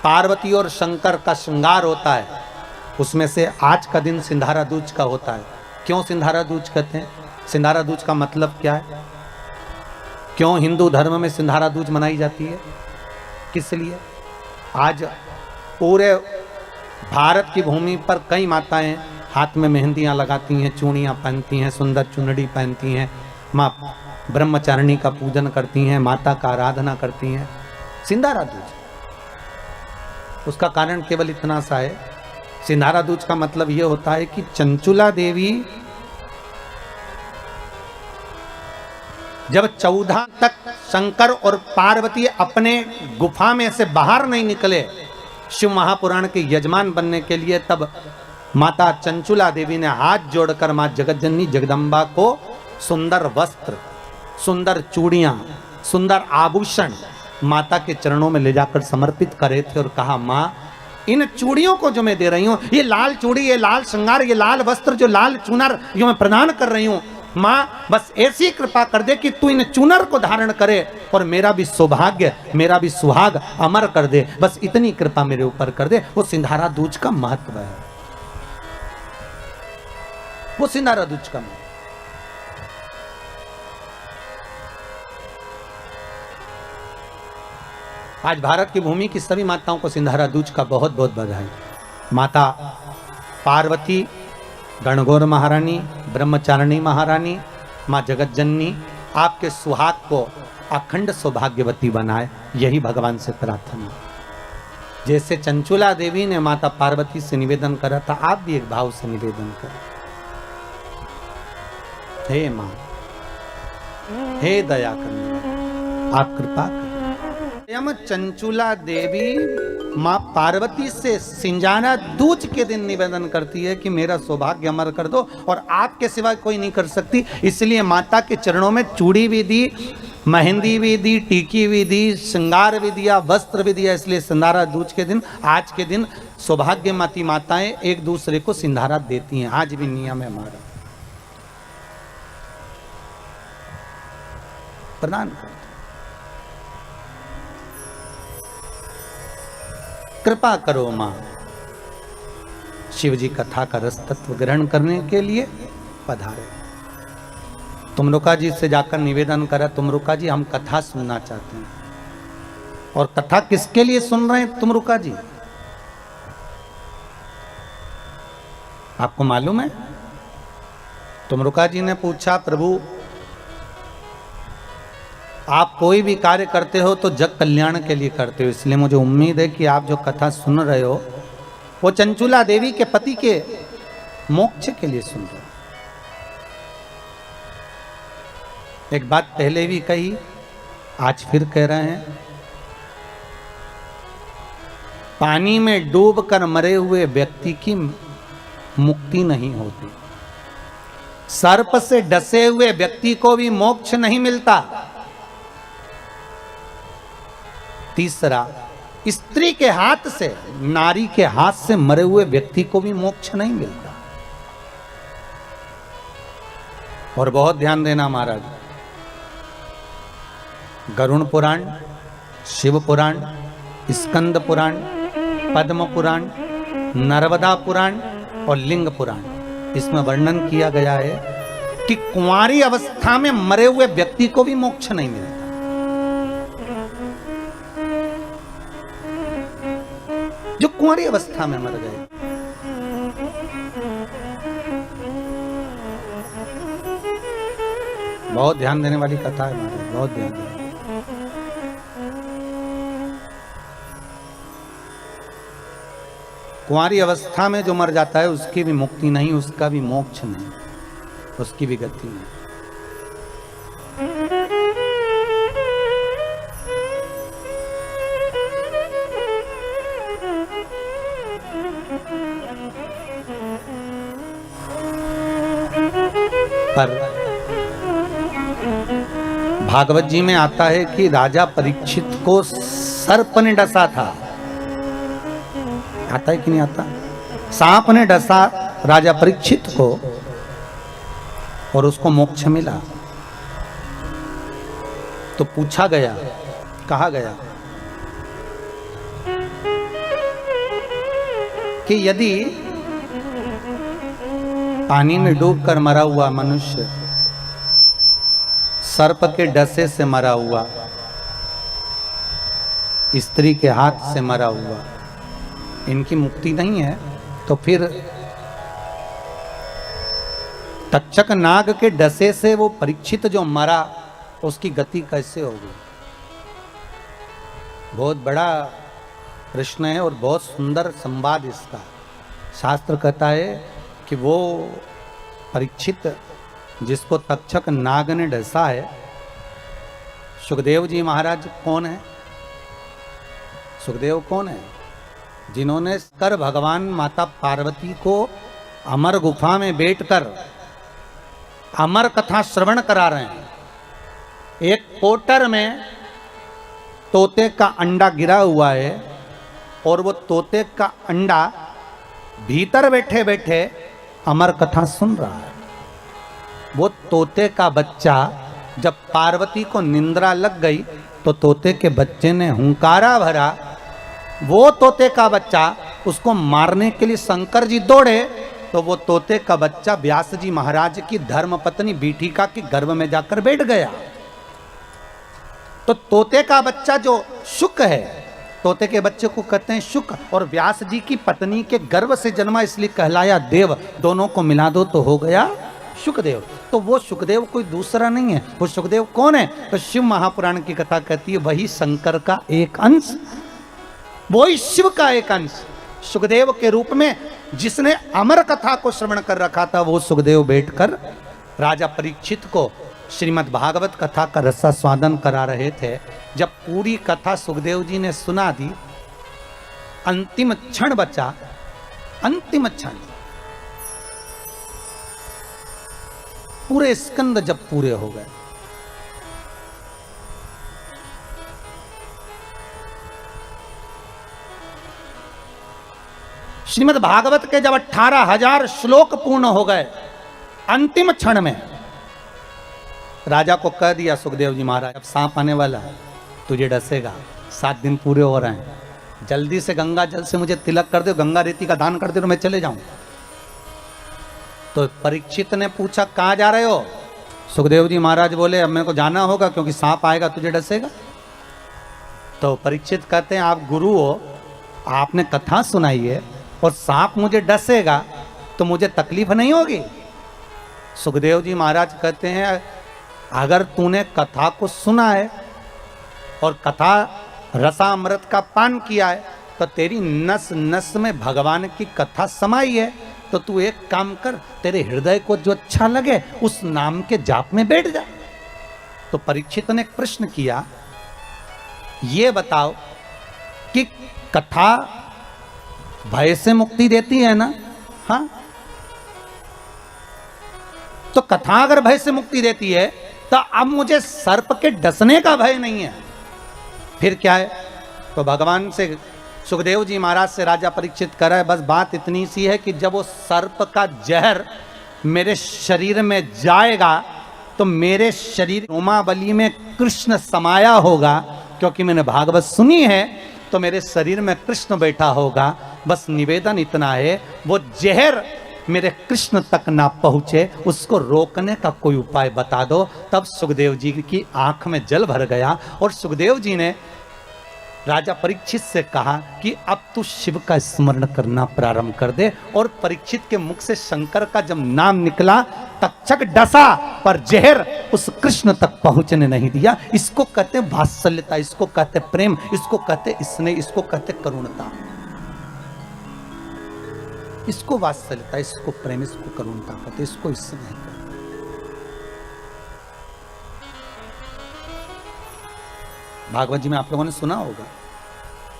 पार्वती और शंकर का श्रृंगार होता है। उसमें से आज का दिन सिंधारा दूज का होता है। क्यों सिंधारा दूज कहते हैं? सिंधारा दूज का मतलब क्या है? क्यों हिंदू धर्म में सिंधारा दूज मनाई जाती है? किस लिए? आज पूरे भारत की भूमि पर कई माताएं हाथ में मेहंदियां लगाती हैं, चूड़ियां पहनती हैं, सुंदर चुनरी पहनती हैं, माँ ब्रह्मचारिणी का पूजन करती हैं, माता का आराधना करती हैं। सिंधारा दूज, उसका कारण केवल इतना सा है। सिंधारा दूज का मतलब यह होता है कि चंचुला देवी जब 14 तक शंकर और पार्वती अपने गुफा में से बाहर नहीं निकले शिव महापुराण के यजमान बनने के लिए, तब माता चंचुला देवी ने हाथ जोड़कर मां जगतजननी जगदम्बा को सुंदर वस्त्र, सुंदर चूड़ियां, सुंदर आभूषण माता के चरणों में ले जाकर समर्पित करे थे और कहा, मां इन चूड़ियों को जो मैं दे रही हूं, ये लाल चूड़ी, ये लाल श्रृंगार, ये लाल वस्त्र, जो लाल चुनर जो मैं प्रदान कर रही हूं, मां बस ऐसी कृपा कर दे कि तू इन चुनर को धारण करे और मेरा भी सौभाग्य, मेरा भी सुहाग अमर कर दे। बस इतनी कृपा मेरे ऊपर कर दे। वो सिंधारा दूज का महत्व है। वो सिंधारा दूज का महत्व। आज भारत की भूमि की सभी माताओं को सिंधारा दूज का बहुत बहुत बधाई। माता पार्वती, गणगौर महारानी, ब्रह्मचारिणी महारानी, माँ जगतजननी आपके सुहाग को अखंड सौभाग्यवती बनाए, यही भगवान से प्रार्थना। जैसे चंचुला देवी ने माता पार्वती से निवेदन करा था, आप भी एक भाव से निवेदन करें। हे मां, हे दया करने, आप कृपा करें। चंचुला देवी मां पार्वती से सिंजाना दूज के दिन निवेदन करती है कि मेरा सौभाग्य अमर कर दो, और आपके सिवा कोई नहीं कर सकती। इसलिए माता के चरणों में चूड़ी भी दी, मेहंदी भी दी, टीकी भी दी, श्रृंगार भी दिया, वस्त्र भी दिया। इसलिए सिंधारा दूज के दिन, आज के दिन सौभाग्यवती माताएं एक दूसरे को सिंधारा देती हैं। आज भी नियम है हमारा, प्रदान करते। कृपा करो मां, शिव जी कथा का रस तत्व ग्रहण करने के लिए पधारे। तुमरुका जी से जाकर निवेदन करा, तुमरुका जी हम कथा सुनना चाहते हैं। और कथा किसके लिए सुन रहे हैं तुमरुका जी? आपको मालूम है? तुमरुका जी ने पूछा, प्रभु आप कोई भी कार्य करते हो तो जग कल्याण के लिए करते हो, इसलिए मुझे उम्मीद है कि आप जो कथा सुन रहे हो वो चंचुला देवी के पति के मोक्ष के लिए सुन रहे हो। एक बात पहले भी कही, आज फिर कह रहे हैं, पानी में डूबकर मरे हुए व्यक्ति की मुक्ति नहीं होती, सर्प से डसे हुए व्यक्ति को भी मोक्ष नहीं मिलता। तीसरा, स्त्री के हाथ से, नारी के हाथ से मरे हुए व्यक्ति को भी मोक्ष नहीं मिलता। और बहुत ध्यान देना महाराज, गरुण पुराण, शिव पुराण, स्कंद पुराण, पद्म पुराण, नर्मदा पुराण और लिंग पुराण, इसमें वर्णन किया गया है कि कुंवारी अवस्था में मरे हुए व्यक्ति को भी मोक्ष नहीं मिलता। जो कुंवारी अवस्था में मर गए, बहुत ध्यान देने वाली कथा है महाराज, बहुत ध्यान देने। कुंवारी अवस्था में जो मर जाता है उसकी भी मुक्ति नहीं, उसका भी मोक्ष नहीं, उसकी भी गति नहीं। पर भागवत जी में आता है कि राजा परीक्षित को सर्प ने डसा था। आता है कि नहीं आता? सांप ने डसा राजा परीक्षित को और उसको मोक्ष मिला। तो पूछा गया, कहा गया कि यदि पानी में डूबकर मरा हुआ मनुष्य सर्प के डसे से मरा हुआ, स्त्री के हाथ से मरा हुआ, इनकी मुक्ति नहीं है, तो फिर तक्षक नाग के डसे से वो परीक्षित जो मरा उसकी गति कैसे होगी? बहुत बड़ा प्रश्न है और बहुत सुंदर संवाद इसका। शास्त्र कहता है कि वो परीक्षित जिसको तक्षक नाग ने डसा है, सुखदेव जी महाराज कौन है? सुखदेव कौन है? जिन्होंने कर भगवान माता पार्वती को अमर गुफा में बैठकर अमर कथा श्रवण करा रहे हैं। एक पोटर में तोते का अंडा गिरा हुआ है और वो तोते का अंडा भीतर बैठे बैठे अमर कथा सुन रहा है। वो तोते का बच्चा जब पार्वती को निंद्रा लग गई तो तोते के बच्चे ने हुंकारा भरा। वो तोते का बच्चा उसको मारने के लिए शंकर जी दौड़े तो वो तोते का बच्चा व्यास जी महाराज की धर्मपत्नी बीठिका के गर्भ में जाकर बैठ गया। तो तोते का बच्चा जो शुक है, तोते के बच्चे को कहते हैं शुक, और व्यास जी की पत्नी के गर्भ से जन्मा इसलिए कहलाया देव। दोनों को मिला दो तो हो गया शुकदेव। तो वो शुकदेव कोई दूसरा नहीं है। वो शुकदेव कौन है? तो शिव महापुराण की कथा कहती है वही शंकर का एक अंश, वही शिव का एक अंश। सुखदेव के रूप में जिसने अमर कथा को श्रवण कर रखा था वो सुखदेव बैठकर राजा परीक्षित को श्रीमद् भागवत कथा का रसास्वादन करा रहे थे। जब पूरी कथा सुखदेव जी ने सुना दी, अंतिम क्षण बचा, अंतिम क्षण, पूरे स्कंद जब पूरे हो गए, श्रीमद् भागवत के जब 18,000 श्लोक पूर्ण हो गए, अंतिम क्षण में राजा को कह दिया सुखदेव जी महाराज अब सांप आने वाला है, तुझे डसेगा, 7 दिन पूरे हो रहे हैं, जल्दी से गंगा जल से मुझे तिलक कर दो, गंगा रेती का दान कर दो, मैं चले जाऊं। तो परीक्षित ने पूछा कहाँ जा रहे हो? सुखदेव जी महाराज बोले अब मेरे को जाना होगा क्योंकि सांप आएगा तुझे डसेगा। तो परीक्षित कहते हैं आप गुरु हो, आपने कथा सुनाई है और सांप मुझे डसेगा तो मुझे तकलीफ नहीं होगी? सुखदेव जी महाराज कहते हैं अगर तूने कथा को सुना है और कथा रसामृत का पान किया है तो तेरी नस नस में भगवान की कथा समाई है, तो तू एक काम कर, तेरे हृदय को जो अच्छा लगे उस नाम के जाप में बैठ जा। तो परीक्षित ने एक प्रश्न किया, ये बताओ कि कथा भय से मुक्ति देती है ना? हाँ, तो कथा अगर भय से मुक्ति देती है तो अब मुझे सर्प के डसने का भय नहीं है, फिर क्या है? तो भगवान से सुखदेव जी महाराज से राजा परीक्षित कर है, बस बात इतनी सी है कि जब वो सर्प का जहर मेरे शरीर में जाएगा तो मेरे शरीर रोमावली में कृष्ण समाया होगा, क्योंकि मैंने भागवत सुनी है तो मेरे शरीर में कृष्ण बैठा होगा। बस निवेदन इतना है, वो जहर मेरे कृष्ण तक ना पहुंचे, उसको रोकने का कोई उपाय बता दो। तब सुखदेव जी की आंख में जल भर गया और सुखदेव जी ने राजा परीक्षित से कहा कि अब तू शिव का स्मरण करना प्रारंभ कर दे। और परीक्षित के मुख से शंकर का जब नाम निकला, तक्षक डसा पर जहर उस कृष्ण तक पहुंचने नहीं दिया। इसको कहते वात्सल्यता, इसको कहते प्रेम, इसको कहते स्नेह, इसको कहते करुणता। इसको वात्सल्यता, इसको प्रेम, इसको करुणता कहते, इसको स्नेह कहते। भागवत जी में आप लोगों ने सुना होगा,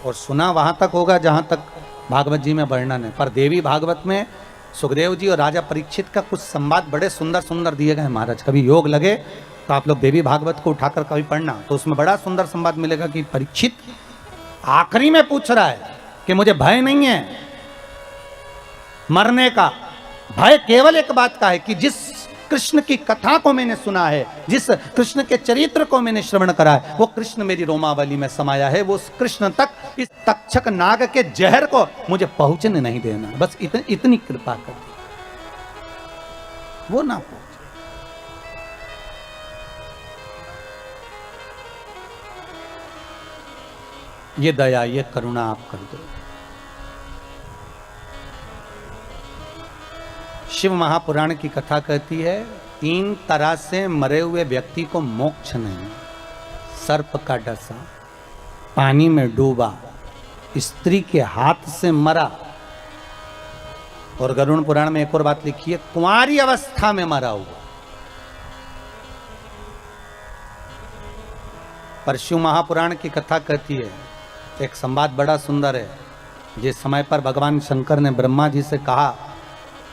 और सुना वहां तक होगा जहां तक भागवत जी में वर्णन है। पर देवी भागवत में सुखदेव जी और राजा परीक्षित का कुछ संवाद बड़े सुंदर सुंदर दिए गए महाराज। कभी योग लगे तो आप लोग देवी भागवत को उठाकर कभी पढ़ना, तो उसमें बड़ा सुंदर संवाद मिलेगा कि परीक्षित आखिरी में पूछ रहा है कि मुझे भय नहीं है मरने का, भय केवल एक बात का है कि जिस कृष्ण की कथा को मैंने सुना है, जिस कृष्ण के चरित्र को मैंने श्रवण करा है, वो कृष्ण मेरी रोमावली में समाया है। वो उस कृष्ण तक, इस तक्षक नाग के जहर को मुझे पहुंचने नहीं देना, बस इतनी कृपा कर, वो ना पहुंचे। ये दया, ये करुणा आप कर दो। शिव महापुराण की कथा कहती है, 3 तरह से मरे हुए व्यक्ति को मोक्ष नहीं। सर्प का डसा, पानी में डूबा, स्त्री के हाथ से मरा, और गरुड़ पुराण में एक और बात लिखी है, कुंवारी अवस्था में मरा हुआ। पर शिव महापुराण की कथा कहती है, एक संवाद बड़ा सुंदर है। जिस समय पर भगवान शंकर ने ब्रह्मा जी से कहा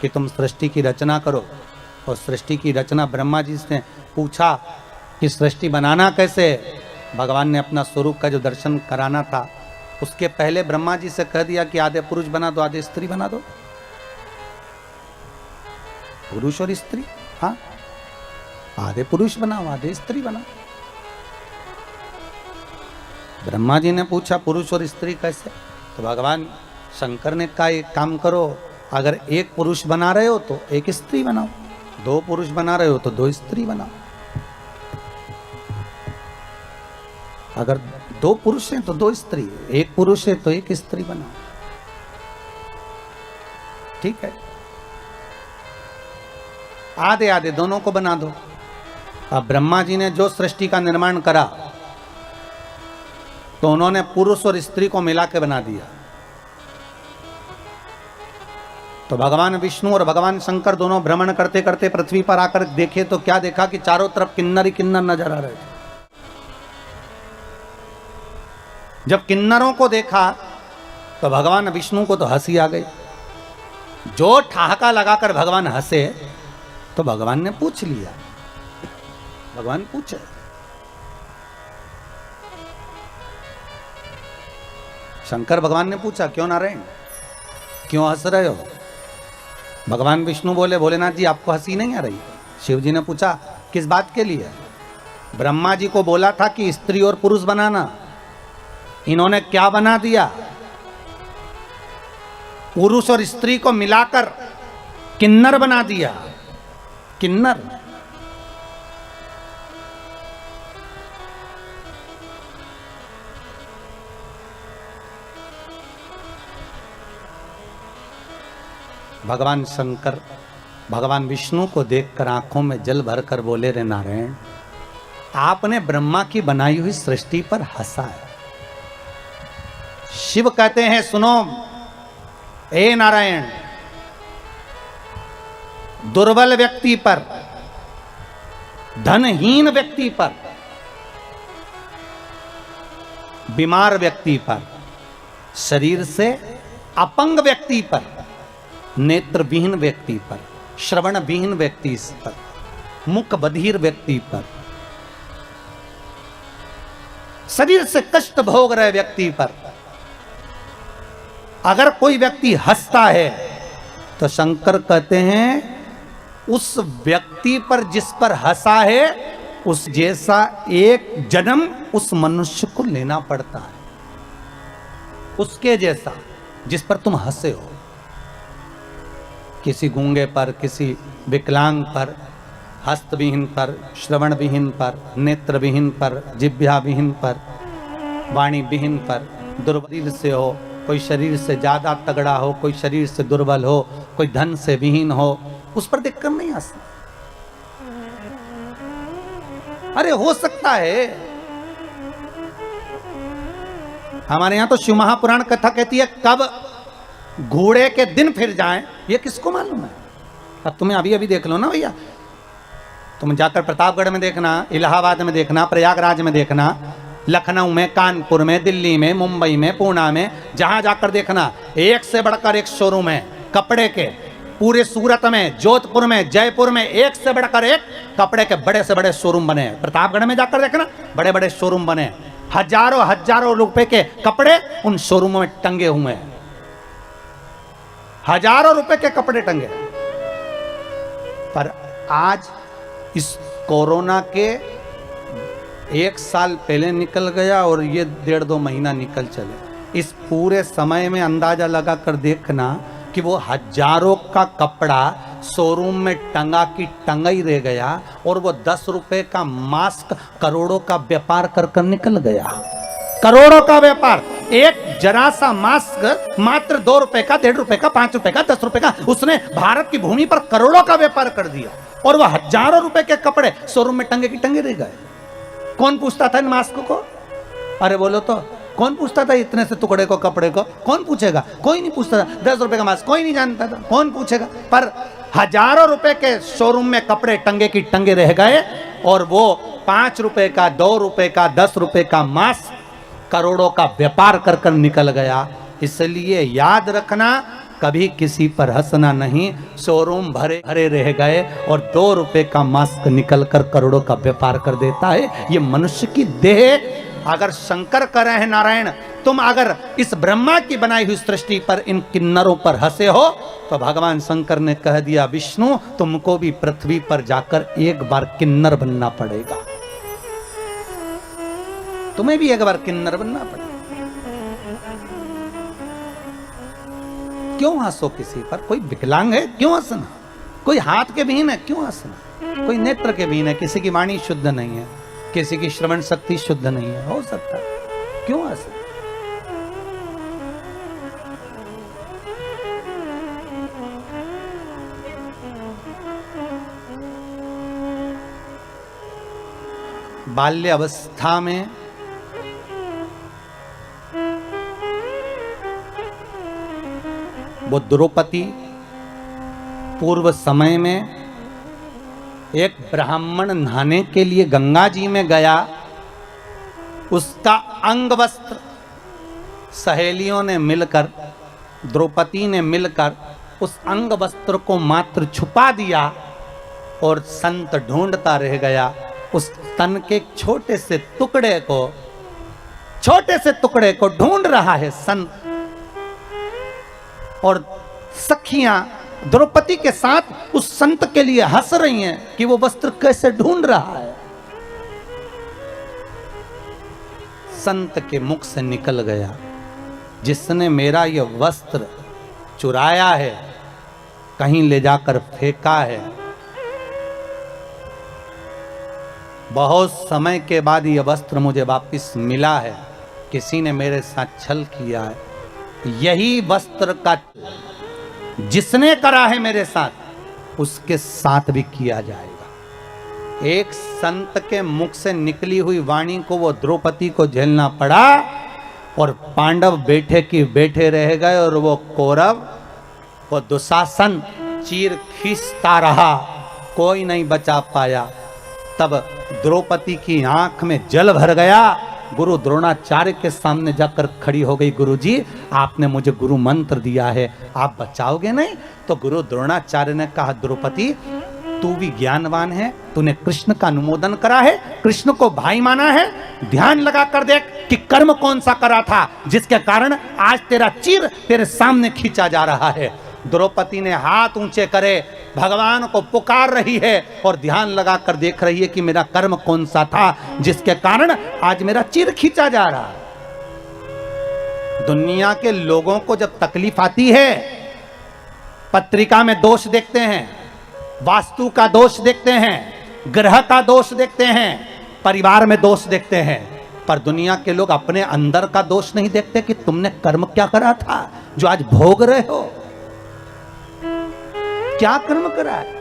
कि तुम सृष्टि की रचना करो, और सृष्टि की रचना ब्रह्मा जी से पूछा कि सृष्टि बनाना कैसे, भगवान ने अपना स्वरूप का जो दर्शन कराना था, उसके पहले ब्रह्मा जी से कह दिया कि आधे पुरुष बना दो, आधे स्त्री बना दो। पुरुष और स्त्री, हाँ, आधे पुरुष बनाओ, आधे स्त्री बनाओ। ब्रह्मा जी ने पूछा पुरुष और स्त्री कैसे, तो भगवान शंकर ने कहा एक काम करो, अगर एक पुरुष बना रहे हो तो एक स्त्री बनाओ, 2 पुरुष बना रहे हो तो 2 स्त्री बनाओ। अगर 2 पुरुष हैं तो 2 स्त्री, 1 पुरुष है तो 1 स्त्री बनाओ, ठीक है। आधे आधे दोनों को बना दो। अब ब्रह्मा जी ने जो सृष्टि का निर्माण करा, तो उन्होंने पुरुष और स्त्री को मिला के बना दिया। तो भगवान विष्णु और भगवान शंकर दोनों भ्रमण करते करते पृथ्वी पर आकर देखे तो क्या देखा कि चारों तरफ किन्नर ही किन्नर नजर आ रहे थे। जब किन्नरों को देखा तो भगवान विष्णु को तो हंसी आ गई। जो ठहाका लगाकर भगवान हंसे, तो भगवान ने पूछ लिया, भगवान पूछे, शंकर भगवान ने पूछा क्यों नारायण, क्यों हंस रहे हो? भगवान विष्णु बोले, भोलेनाथ जी आपको हंसी नहीं आ रही? शिव जी ने पूछा किस बात के लिए? ब्रह्मा जी को बोला था कि स्त्री और पुरुष बनाना, इन्होंने क्या बना दिया? पुरुष और स्त्री को मिलाकर किन्नर बना दिया। किन्नर, भगवान शंकर भगवान विष्णु को देखकर आंखों में जल भरकर बोले, रे नारायण, आपने ब्रह्मा की बनाई हुई सृष्टि पर हंसा है। शिव कहते हैं सुनो ए नारायण, दुर्बल व्यक्ति पर, धनहीन व्यक्ति पर, बीमार व्यक्ति पर, शरीर से अपंग व्यक्ति पर, नेत्र विहीन व्यक्ति पर, श्रवण विहीन व्यक्ति पर, मुख बधिर व्यक्ति पर, शरीर से कष्ट भोग रहे व्यक्ति पर अगर कोई व्यक्ति हंसता है तो शंकर कहते हैं उस व्यक्ति पर जिस पर हंसा है उस जैसा एक जन्म उस मनुष्य को लेना पड़ता है, उसके जैसा जिस पर तुम हंसे हो। किसी गूंगे पर, किसी विकलांग पर, हस्तविहीन पर, श्रवण विहीन पर, नेत्र विहीन पर, जिह्वा विहीन पर, वाणी विहीन पर, दुर्बल से हो, कोई शरीर से ज़्यादा तगड़ा हो, कोई शरीर से दुर्बल हो, कोई धन से विहीन हो, उस पर देखकर नहीं हंसना। अरे हो सकता है, हमारे यहां तो शिव महापुराण कथा कहती है कब घोड़े के दिन फिर जाएं, ये किसको मालूम है। अब तुम्हें अभी अभी देख लो ना भैया, तुम जाकर प्रतापगढ़ में देखना, इलाहाबाद में देखना, प्रयागराज में देखना, लखनऊ में, कानपुर में, दिल्ली में, मुंबई में, पूना में, जहां जाकर देखना एक से बढ़कर एक शोरूम है कपड़े के। पूरे सूरत में, जोधपुर में, जयपुर में एक से बढ़कर एक कपड़े के बड़े से बड़े शोरूम बने हैं। प्रतापगढ़ में जाकर देखना बड़े बड़े शोरूम बने हैं, हजारों हजारों रुपए के कपड़े उन शोरूमों में टंगे हुए हैं, हजारों रुपए के कपड़े टंगे। पर आज इस कोरोना के 1 साल पहले निकल गया और ये 1.5-2 महीना निकल चले, इस पूरे समय में अंदाजा लगाकर देखना कि वो हजारों का कपड़ा शोरूम में टंगा की टंगा ही रह गया और वो 10 रुपए का मास्क करोड़ों का व्यापार कर कर निकल गया। करोड़ों का व्यापार, एक जरा सा मास्क मात्र 2 रुपए का, 1.5 रुपए का, 5 रुपए का, 10 रुपए का, उसने भारत की भूमि पर करोड़ों का व्यापार कर दिया। और वह हजारों रुपए के कपड़े शोरूम में टंगे की टंगे रह गए। कौन पूछता था इन मास्क को? अरे बोलो तो, कौन पूछता था इतने से टुकड़े को, कपड़े को? कौन पूछेगा? कोई नहीं पूछता था। 10 रुपए का मास्क कोई नहीं जानता था, कौन पूछेगा? पर हजारों रुपए के शोरूम में कपड़े टंगे की टंगे रह गए और वो 5 रुपए का, 2 रुपए का, 10 रुपए का मास्क करोड़ों का व्यापार कर कर निकल गया। इसलिए याद रखना, कभी किसी पर हंसना नहीं। शोरूम भरे भरे रह गए और 2 रुपए का मास्क निकल कर करोड़ों का व्यापार कर देता है। ये मनुष्य की देह। अगर शंकर कह रहे हैं नारायण, तुम अगर इस ब्रह्मा की बनाई हुई सृष्टि पर, इन किन्नरों पर हंसे हो, तो भगवान शंकर ने कह दिया विष्णु तुमको भी पृथ्वी पर जाकर एक बार किन्नर बनना पड़ेगा, तुम्हें भी एक बार किन्नर बनना पड़ेगा। क्यों हंसो किसी पर? कोई विकलांग है क्यों हंसना? कोई हाथ के विहीन है क्यों हंसना? कोई नेत्र के विहीन है, किसी की वाणी शुद्ध नहीं है, किसी की श्रवण शक्ति शुद्ध नहीं है, हो सकता है, क्यों हंसना? बाल्य अवस्था में वो द्रौपदी पूर्व समय में एक ब्राह्मण नहाने के लिए गंगा जी में गया, उसका अंग वस्त्र सहेलियों ने मिलकर, द्रौपदी ने मिलकर उस अंग वस्त्र को मात्र छुपा दिया और संत ढूंढता रह गया उस तन के छोटे से टुकड़े को ढूंढ रहा है संत। और सखियां द्रौपदी के साथ उस संत के लिए हंस रही हैं कि वो वस्त्र कैसे ढूंढ रहा है। संत के मुख से निकल गया, जिसने मेरा ये वस्त्र चुराया है, कहीं ले जाकर फेंका है, बहुत समय के बाद ये वस्त्र मुझे वापस मिला है, किसी ने मेरे साथ छल किया है। यही वस्त्र का जिसने करा है मेरे साथ, उसके साथ भी किया जाएगा। एक संत के मुख से निकली हुई वाणी को वो द्रौपदी को झेलना पड़ा और पांडव बैठे की बैठे रह गए और वो कौरव, वो दुशासन चीर खींचता रहा, कोई नहीं बचा पाया। तब द्रौपदी की आंख में जल भर गया, गुरु द्रोणाचार्य के सामने जाकर खड़ी हो गई, गुरुजी आपने मुझे गुरु मंत्र दिया है, आप बचाओगे नहीं? तो गुरु द्रोणाचार्य ने कहा द्रौपदी तू भी ज्ञानवान है, तूने कृष्ण का अनुमोदन करा है, कृष्ण को भाई माना है, ध्यान लगा कर देख कि कर्म कौन सा करा था जिसके कारण आज तेरा चीर तेरे सामने खींचा जा रहा है। द्रौपदी ने हाथ ऊंचे करे, भगवान को पुकार रही है और ध्यान लगाकर देख रही है कि मेरा कर्म कौन सा था जिसके कारण आज मेरा चीर खींचा जा रहा है। दुनिया के लोगों को जब तकलीफ आती है पत्रिका में दोष देखते हैं, वास्तु का दोष देखते हैं, ग्रह का दोष देखते हैं, परिवार में दोष देखते हैं, पर दुनिया के लोग अपने अंदर का दोष नहीं देखते कि तुमने कर्म क्या करा था जो आज भोग रहे हो। क्या कर्म करा है?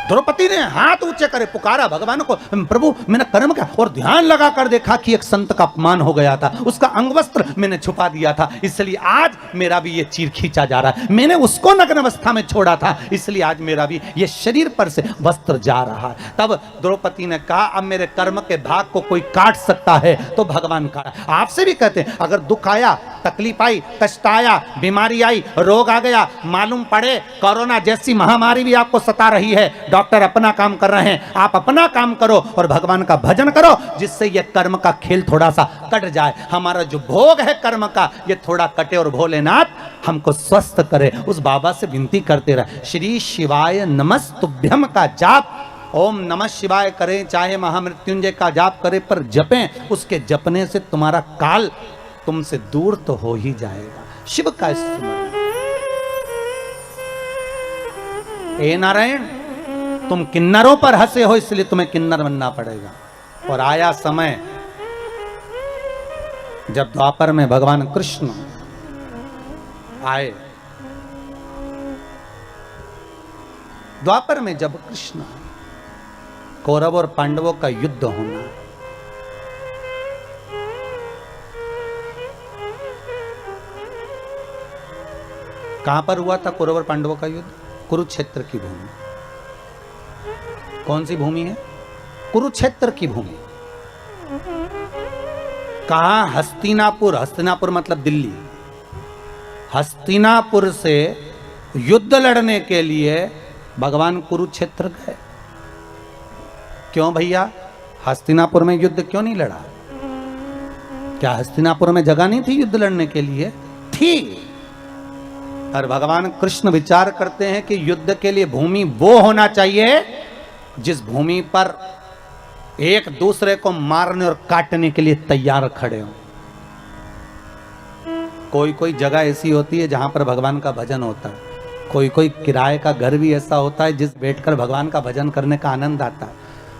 द्रौपदी ने हाथ ऊंचे करे, पुकारा भगवान को, प्रभु मैंने कर्म क्या, और ध्यान लगा कर देखा कि एक संत का अपमान हो गया था, उसका अंग वस्त्र मैंने छुपा दिया था, इसलिए आज मेरा भी ये चीर खींचा जा रहा है। मैंने उसको नग्न अवस्था में छोड़ा था, इसलिए आज मेरा भी ये शरीर पर से वस्त्र जा रहा है। तब द्रौपदी ने कहा, अब मेरे कर्म के भाग को कोई काट सकता है तो भगवान काटा। आपसे भी कहते हैं, अगर दुख आया, तकलीफ आई, कष्ट आया, बीमारी आई, रोग आ गया, मालूम पड़े कोरोना जैसी महामारी भी आपको सता रही है, डॉक्टर अपना काम कर रहे हैं, आप अपना काम करो और भगवान का भजन करो, जिससे ये कर्म का खेल थोड़ा सा कट जाए। हमारा जो भोग है कर्म का, ये थोड़ा कटे और भोलेनाथ हमको स्वस्थ करे। उस बाबा से विनती करते रहे, श्री शिवाय नमस्तुभ्यम का जाप, ओम नमः शिवाय करें, चाहे महामृत्युंजय का जाप करें, पर जपें, उसके जपने से तुम्हारा काल तुमसे दूर तो हो ही जाएगा। शिव का स्मरण। ए नारायण, तुम किन्नरों पर हंसे हो, इसलिए तुम्हें किन्नर बनना पड़ेगा। और आया समय जब द्वापर में भगवान कृष्ण आए, द्वापर में जब कृष्ण, कौरव और पांडवों का युद्ध होना, कहां पर हुआ था कौरव और पांडवों का युद्ध? कुरुक्षेत्र की भूमि। कौन सी भूमि है? कुरुक्षेत्र की भूमि। कहां? हस्तिनापुर। हस्तिनापुर मतलब दिल्ली। हस्तिनापुर से युद्ध लड़ने के लिए भगवान कुरुक्षेत्र गए। क्यों भैया? हस्तिनापुर में युद्ध क्यों नहीं लड़ा? क्या हस्तिनापुर में जगह नहीं थी युद्ध लड़ने के लिए? थी। और भगवान कृष्ण विचार करते हैं कि युद्ध के लिए भूमि वो होना चाहिए जिस भूमि पर एक दूसरे को मारने और काटने के लिए तैयार खड़े हो। कोई कोई जगह ऐसी होती है जहां पर भगवान का भजन होता है, कोई कोई किराए का घर भी ऐसा होता है जिस बैठकर भगवान का भजन करने का आनंद आता है,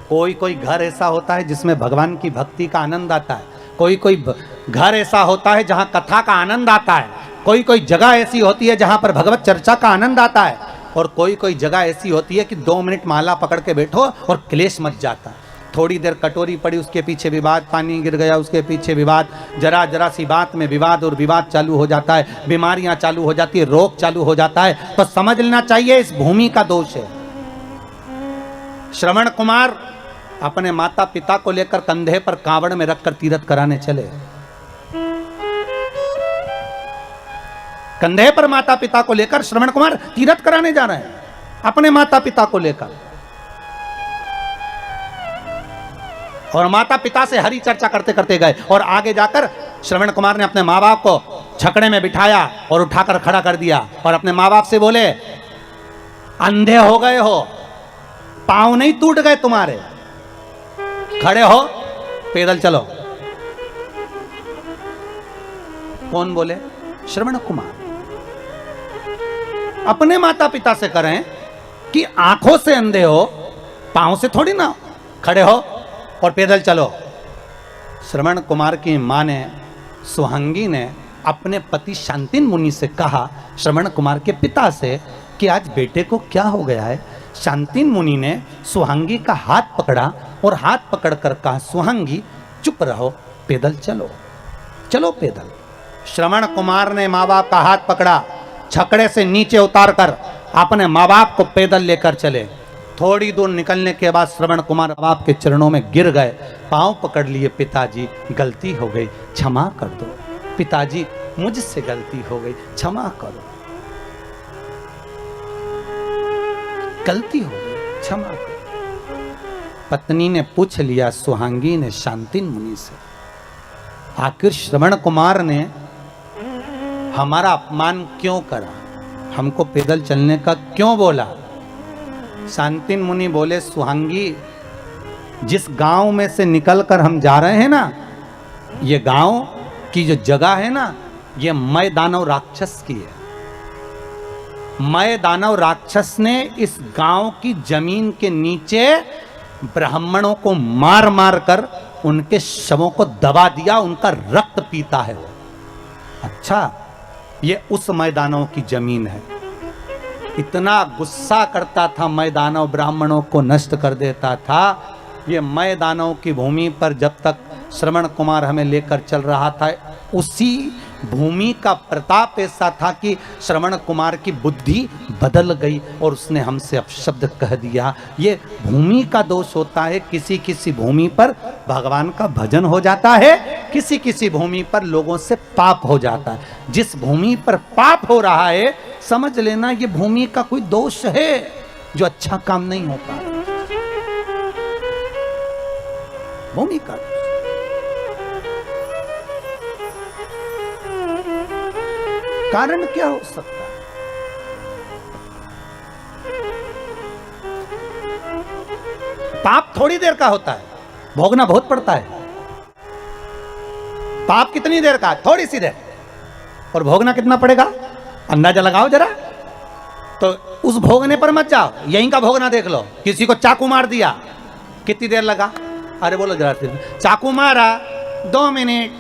कोई कोई घर ऐसा होता है जिसमें भगवान की भक्ति का आनंद आता है, कोई कोई घर ऐसा होता है जहां कथा का आनंद आता है, कोई कोई जगह ऐसी होती है जहां पर भगवत चर्चा का आनंद आता है, और कोई कोई जगह ऐसी होती है कि 2 मिनट माला पकड़ के बैठो और क्लेश मच जाता है। थोड़ी देर कटोरी पड़ी, उसके पीछे विवाद, पानी गिर गया उसके पीछे विवाद, जरा जरा सी बात में विवाद और विवाद चालू हो जाता है, बीमारियां चालू हो जाती है, रोग चालू हो जाता है। तो समझ लेना चाहिए इस भूमि का दोष है। श्रवण कुमार अपने माता पिता को लेकर कंधे पर कांवड़ में रखकर तीर्थ कराने चले। कंधे पर माता पिता को लेकर श्रवण कुमार तीर्थ कराने जा रहे हैं, अपने माता पिता को लेकर। और माता पिता से हरी चर्चा करते करते गए, और आगे जाकर श्रवण कुमार ने अपने माँ बाप को छकड़े में बिठाया और उठाकर खड़ा कर दिया, और अपने माँ बाप से बोले, अंधे हो गए हो, पांव नहीं टूट गए तुम्हारे, खड़े हो, पैदल चलो। कौन बोले? श्रवण कुमार। अपने माता पिता से करें कि आंखों से अंधे हो, पांव से थोड़ी ना, खड़े हो और पैदल चलो। श्रवण कुमार की मां ने, सुहांगी ने अपने पति शांतिन मुनि से कहा, श्रवण कुमार के पिता से, कि आज बेटे को क्या हो गया है। शांतिन मुनि ने सुहांगी का हाथ पकड़ा और हाथ पकड़कर कहा, सुहांगी चुप रहो, पैदल चलो, चलो पैदल। श्रवण कुमार ने माँ बाप का हाथ पकड़ा, छकड़े से नीचे उतारकर अपने माँ बाप को पैदल लेकर चले। थोड़ी दूर निकलने के बाद श्रवण कुमार बाप के चरणों में गिर गए, पांव पकड़ लिए, पिताजी गलती हो गई, क्षमा कर दो, पिताजी मुझसे गलती हो गई, क्षमा करो, गलती हो गई, क्षमा करो। पत्नी ने पूछ लिया, सुहांगी ने शांतिन मुनि से, आखिर श्रवण कुमार ने हमारा अपमान क्यों करा, हमको पैदल चलने का क्यों बोला। शांतिन मुनि बोले, सुहांगी जिस गांव में से निकलकर हम जा रहे हैं ना, ये गांव की जो जगह है ना, ये मय दानव राक्षस की है। मय दानव राक्षस ने इस गांव की जमीन के नीचे ब्राह्मणों को मार मार कर उनके शवों को दबा दिया, उनका रक्त पीता है वो। अच्छा, ये उस मय दानव की जमीन है। इतना गुस्सा करता था मय दानव, ब्राह्मणों को नष्ट कर देता था। ये मय दानव की भूमि पर जब तक श्रवण कुमार हमें लेकर चल रहा था, उसी भूमि का प्रताप ऐसा था कि श्रवण कुमार की बुद्धि बदल गई और उसने हमसे अपशब्द कह दिया। ये भूमि का दोष होता है। किसी किसी भूमि पर भगवान का भजन हो जाता है, किसी किसी भूमि पर लोगों से पाप हो जाता है। जिस भूमि पर पाप हो रहा है, समझ लेना ये भूमि का कोई दोष है जो अच्छा काम नहीं होता। भूमि का कारण क्या हो सकता है? पाप थोड़ी देर का होता है, भोगना बहुत पड़ता है। पाप कितनी देर का? थोड़ी सी देर। और भोगना कितना पड़ेगा? अंदाजा लगाओ जरा। तो उस भोगने पर मत जाओ, यहीं का भोगना देख लो। किसी को चाकू मार दिया, कितनी देर लगा? अरे बोलो जरा। चाकू मारा 2 मिनट,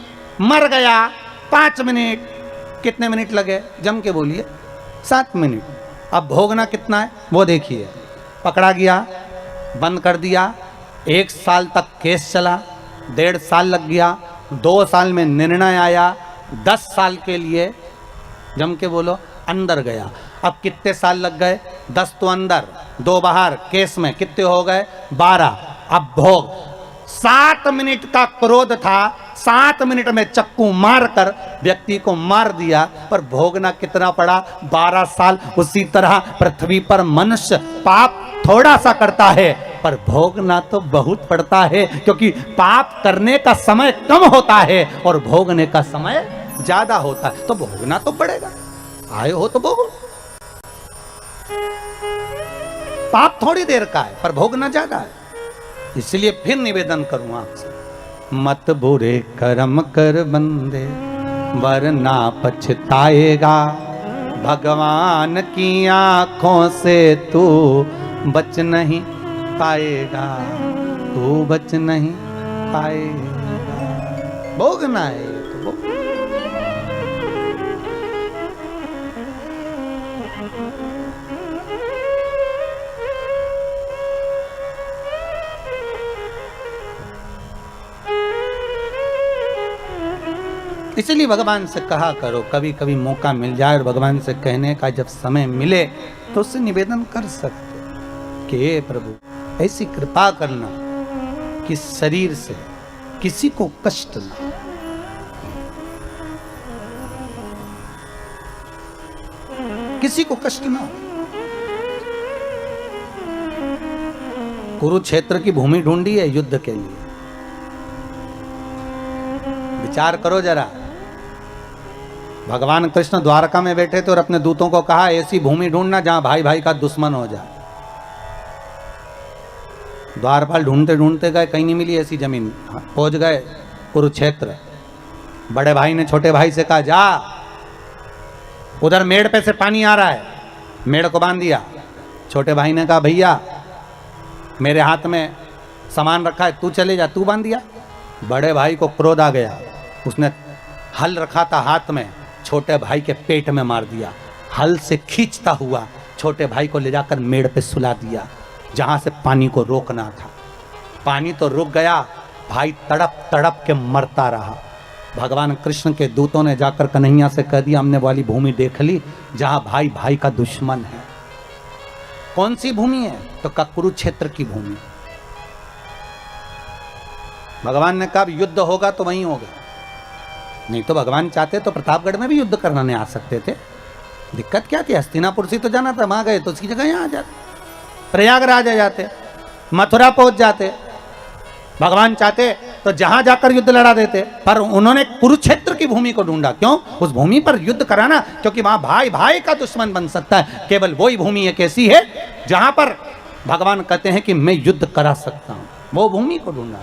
मर गया 5 मिनट, कितने मिनट लगे? जम के बोलिए। 7 मिनट। अब भोगना कितना है वो देखिए। पकड़ा गया, बंद कर दिया, 1 साल तक केस चला, 1.5 साल लग गया, 2 साल में निर्णय आया, 10 साल के लिए जम के बोलो अंदर गया। अब कितने साल लग गए? 10 तो अंदर, 2 बाहर। केस में कितने हो गए? 12। अब भोग। 7 मिनट का क्रोध था, 7 मिनट में चक्कू मारकर व्यक्ति को मार दिया, पर भोगना कितना पड़ा? 12 साल। उसी तरह पृथ्वी पर मनुष्य पाप थोड़ा सा करता है, पर भोगना तो बहुत पड़ता है, क्योंकि पाप करने का समय कम होता है और भोगने का समय ज्यादा होता है। तो भोगना तो पड़ेगा। आए हो तो भोगो। पाप थोड़ी देर का है, पर भोगना ज्यादा है। इसलिए फिर निवेदन करूं आपसे, मत बुरे कर्म कर बंदे वरना पछताएगा। भगवान की आंखों से तू बच नहीं पाएगा, तू बच नहीं पाएगा। भोगना है तो भोग। इसलिए भगवान से कहा करो, कभी कभी मौका मिल जाए और भगवान से कहने का जब समय मिले तो उससे निवेदन कर सकते कि हे प्रभु ऐसी कृपा करना कि शरीर से किसी को कष्ट ना। किसी को कष्ट ना हो। कुरुक्षेत्र की भूमि ढूंढी है युद्ध के लिए। विचार करो जरा। भगवान कृष्ण द्वारका में बैठे थे और अपने दूतों को कहा ऐसी भूमि ढूंढना जहां भाई भाई का दुश्मन हो जाए। द्वारपाल ढूंढते ढूंढते गए, कहीं नहीं मिली ऐसी जमीन। पहुंच गए कुरुक्षेत्र। बड़े भाई ने छोटे भाई से कहा जा, उधर मेड़ पे से पानी आ रहा है। मेड़ को बांध दिया। छोटे भाई ने कहा भैया मेरे हाथ में सामान रखा है, तू चले जा, तू बांध दिया। बड़े भाई को क्रोध आ गया। उसने हल रखा था हाथ में, छोटे भाई के पेट में मार दिया। हल से खींचता हुआ छोटे भाई को ले जाकर मेड़ पे सुला दिया, जहां से पानी को रोकना था। पानी तो रुक गया, भाई तड़प तड़प के मरता रहा। भगवान कृष्ण के दूतों ने जाकर कन्हैया से कह दिया हमने वाली भूमि देख ली जहां भाई भाई का दुश्मन है। कौन सी भूमि है? तो का कुरुक्षेत्र की भूमि। भगवान ने कहा युद्ध होगा तो वहीं होगा, नहीं तो भगवान चाहते तो प्रतापगढ़ में भी युद्ध करना नहीं आ सकते थे। दिक्कत क्या थी? हस्तिनापुर से तो जाना था, वहां गए तो उसकी जगह यहाँ आ जाते, प्रयागराज आ जाते, मथुरा पहुंच जाते। भगवान चाहते तो जहां जाकर युद्ध लड़ा देते, पर उन्होंने कुरुक्षेत्र की भूमि को ढूंढा। क्यों? उस भूमि पर युद्ध कराना, क्योंकि वहां भाई भाई का दुश्मन बन सकता है। केवल वही भूमि एक ऐसी है जहां पर भगवान कहते हैं कि मैं युद्ध करा सकता हूं। वो भूमि को ढूंढा।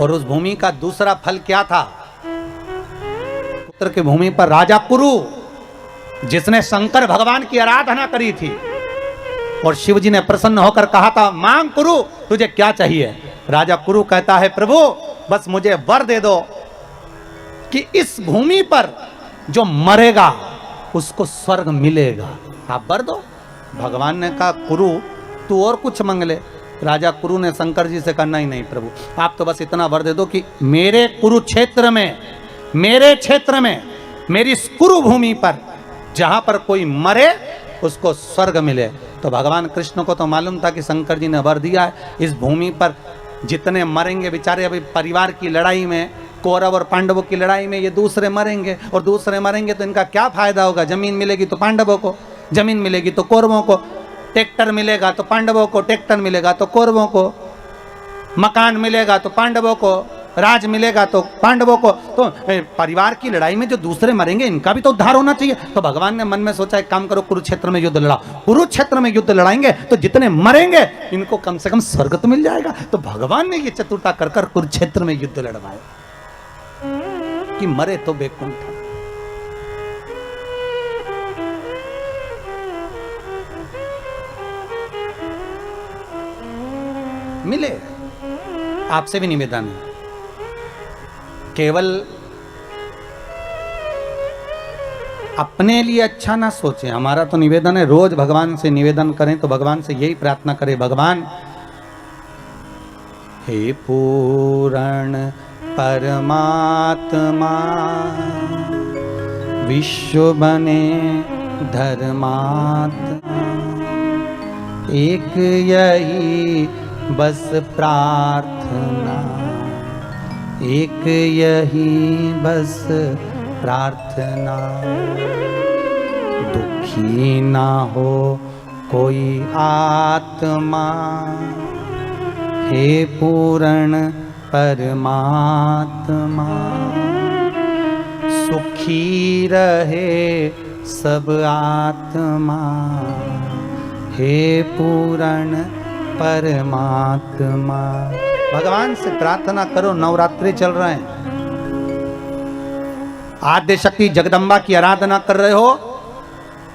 और उस भूमि का दूसरा फल क्या था? पुत्र की भूमि पर राजा कुरु, जिसने शंकर भगवान की आराधना करी थी, और शिव जी ने प्रसन्न होकर कहा था, मांग कुरु, तुझे क्या चाहिए? राजा कुरु कहता है, प्रभु बस मुझे वर दे दो कि इस भूमि पर जो मरेगा उसको स्वर्ग मिलेगा, आप वर दो। भगवान ने कहा, कुरु तू और कुछ मांग ले। राजा कुरु ने शंकर जी से कहा, नहीं नहीं प्रभु, आप तो बस इतना वर दे दो कि मेरे कुरुक्षेत्र में, मेरे क्षेत्र में, मेरी इस कुरु भूमि पर जहां पर कोई मरे उसको स्वर्ग मिले। तो भगवान कृष्ण को तो मालूम था कि शंकर जी ने वर दिया है, इस भूमि पर जितने मरेंगे बेचारे, अभी परिवार की लड़ाई में, कौरव और पांडवों की लड़ाई में ये दूसरे मरेंगे, और दूसरे मरेंगे तो इनका क्या फायदा होगा? जमीन मिलेगी तो पांडवों को, जमीन मिलेगी तो कौरवों को, ट्रैक्टर मिलेगा तो पांडवों को, ट्रैक्टर मिलेगा तो कौरवों को, मकान मिलेगा तो पांडवों को, राज मिलेगा तो पांडवों को। तो परिवार की लड़ाई में जो दूसरे मरेंगे इनका भी तो उद्धार होना चाहिए। तो भगवान ने मन में सोचा, एक काम करो, कुरुक्षेत्र में युद्ध लड़ाओ। कुरुक्षेत्र में युद्ध लड़ाएंगे तो जितने मरेंगे इनको कम से कम स्वर्ग तो मिल जाएगा। तो भगवान ने ये चतुरता कर कर कुरुक्षेत्र में युद्ध लड़वाया कि मरे तो बैकुंठ। मिले। आपसे भी निवेदन है, केवल अपने लिए अच्छा ना सोचें। हमारा तो निवेदन है, रोज भगवान से निवेदन करें, तो भगवान से यही प्रार्थना करें, भगवान हे पूर्ण परमात्मा, विश्व बने धर्मात्मा, एक यही बस प्रार्थना, एक यही बस प्रार्थना, दुखी ना हो कोई आत्मा, हे पूर्ण परमात्मा, सुखी रहे सब आत्मा, हे पूर्ण परमात्मा। भगवान से प्रार्थना करो। नवरात्रि चल रहे हैं, आद्य शक्ति जगदम्बा की आराधना कर रहे हो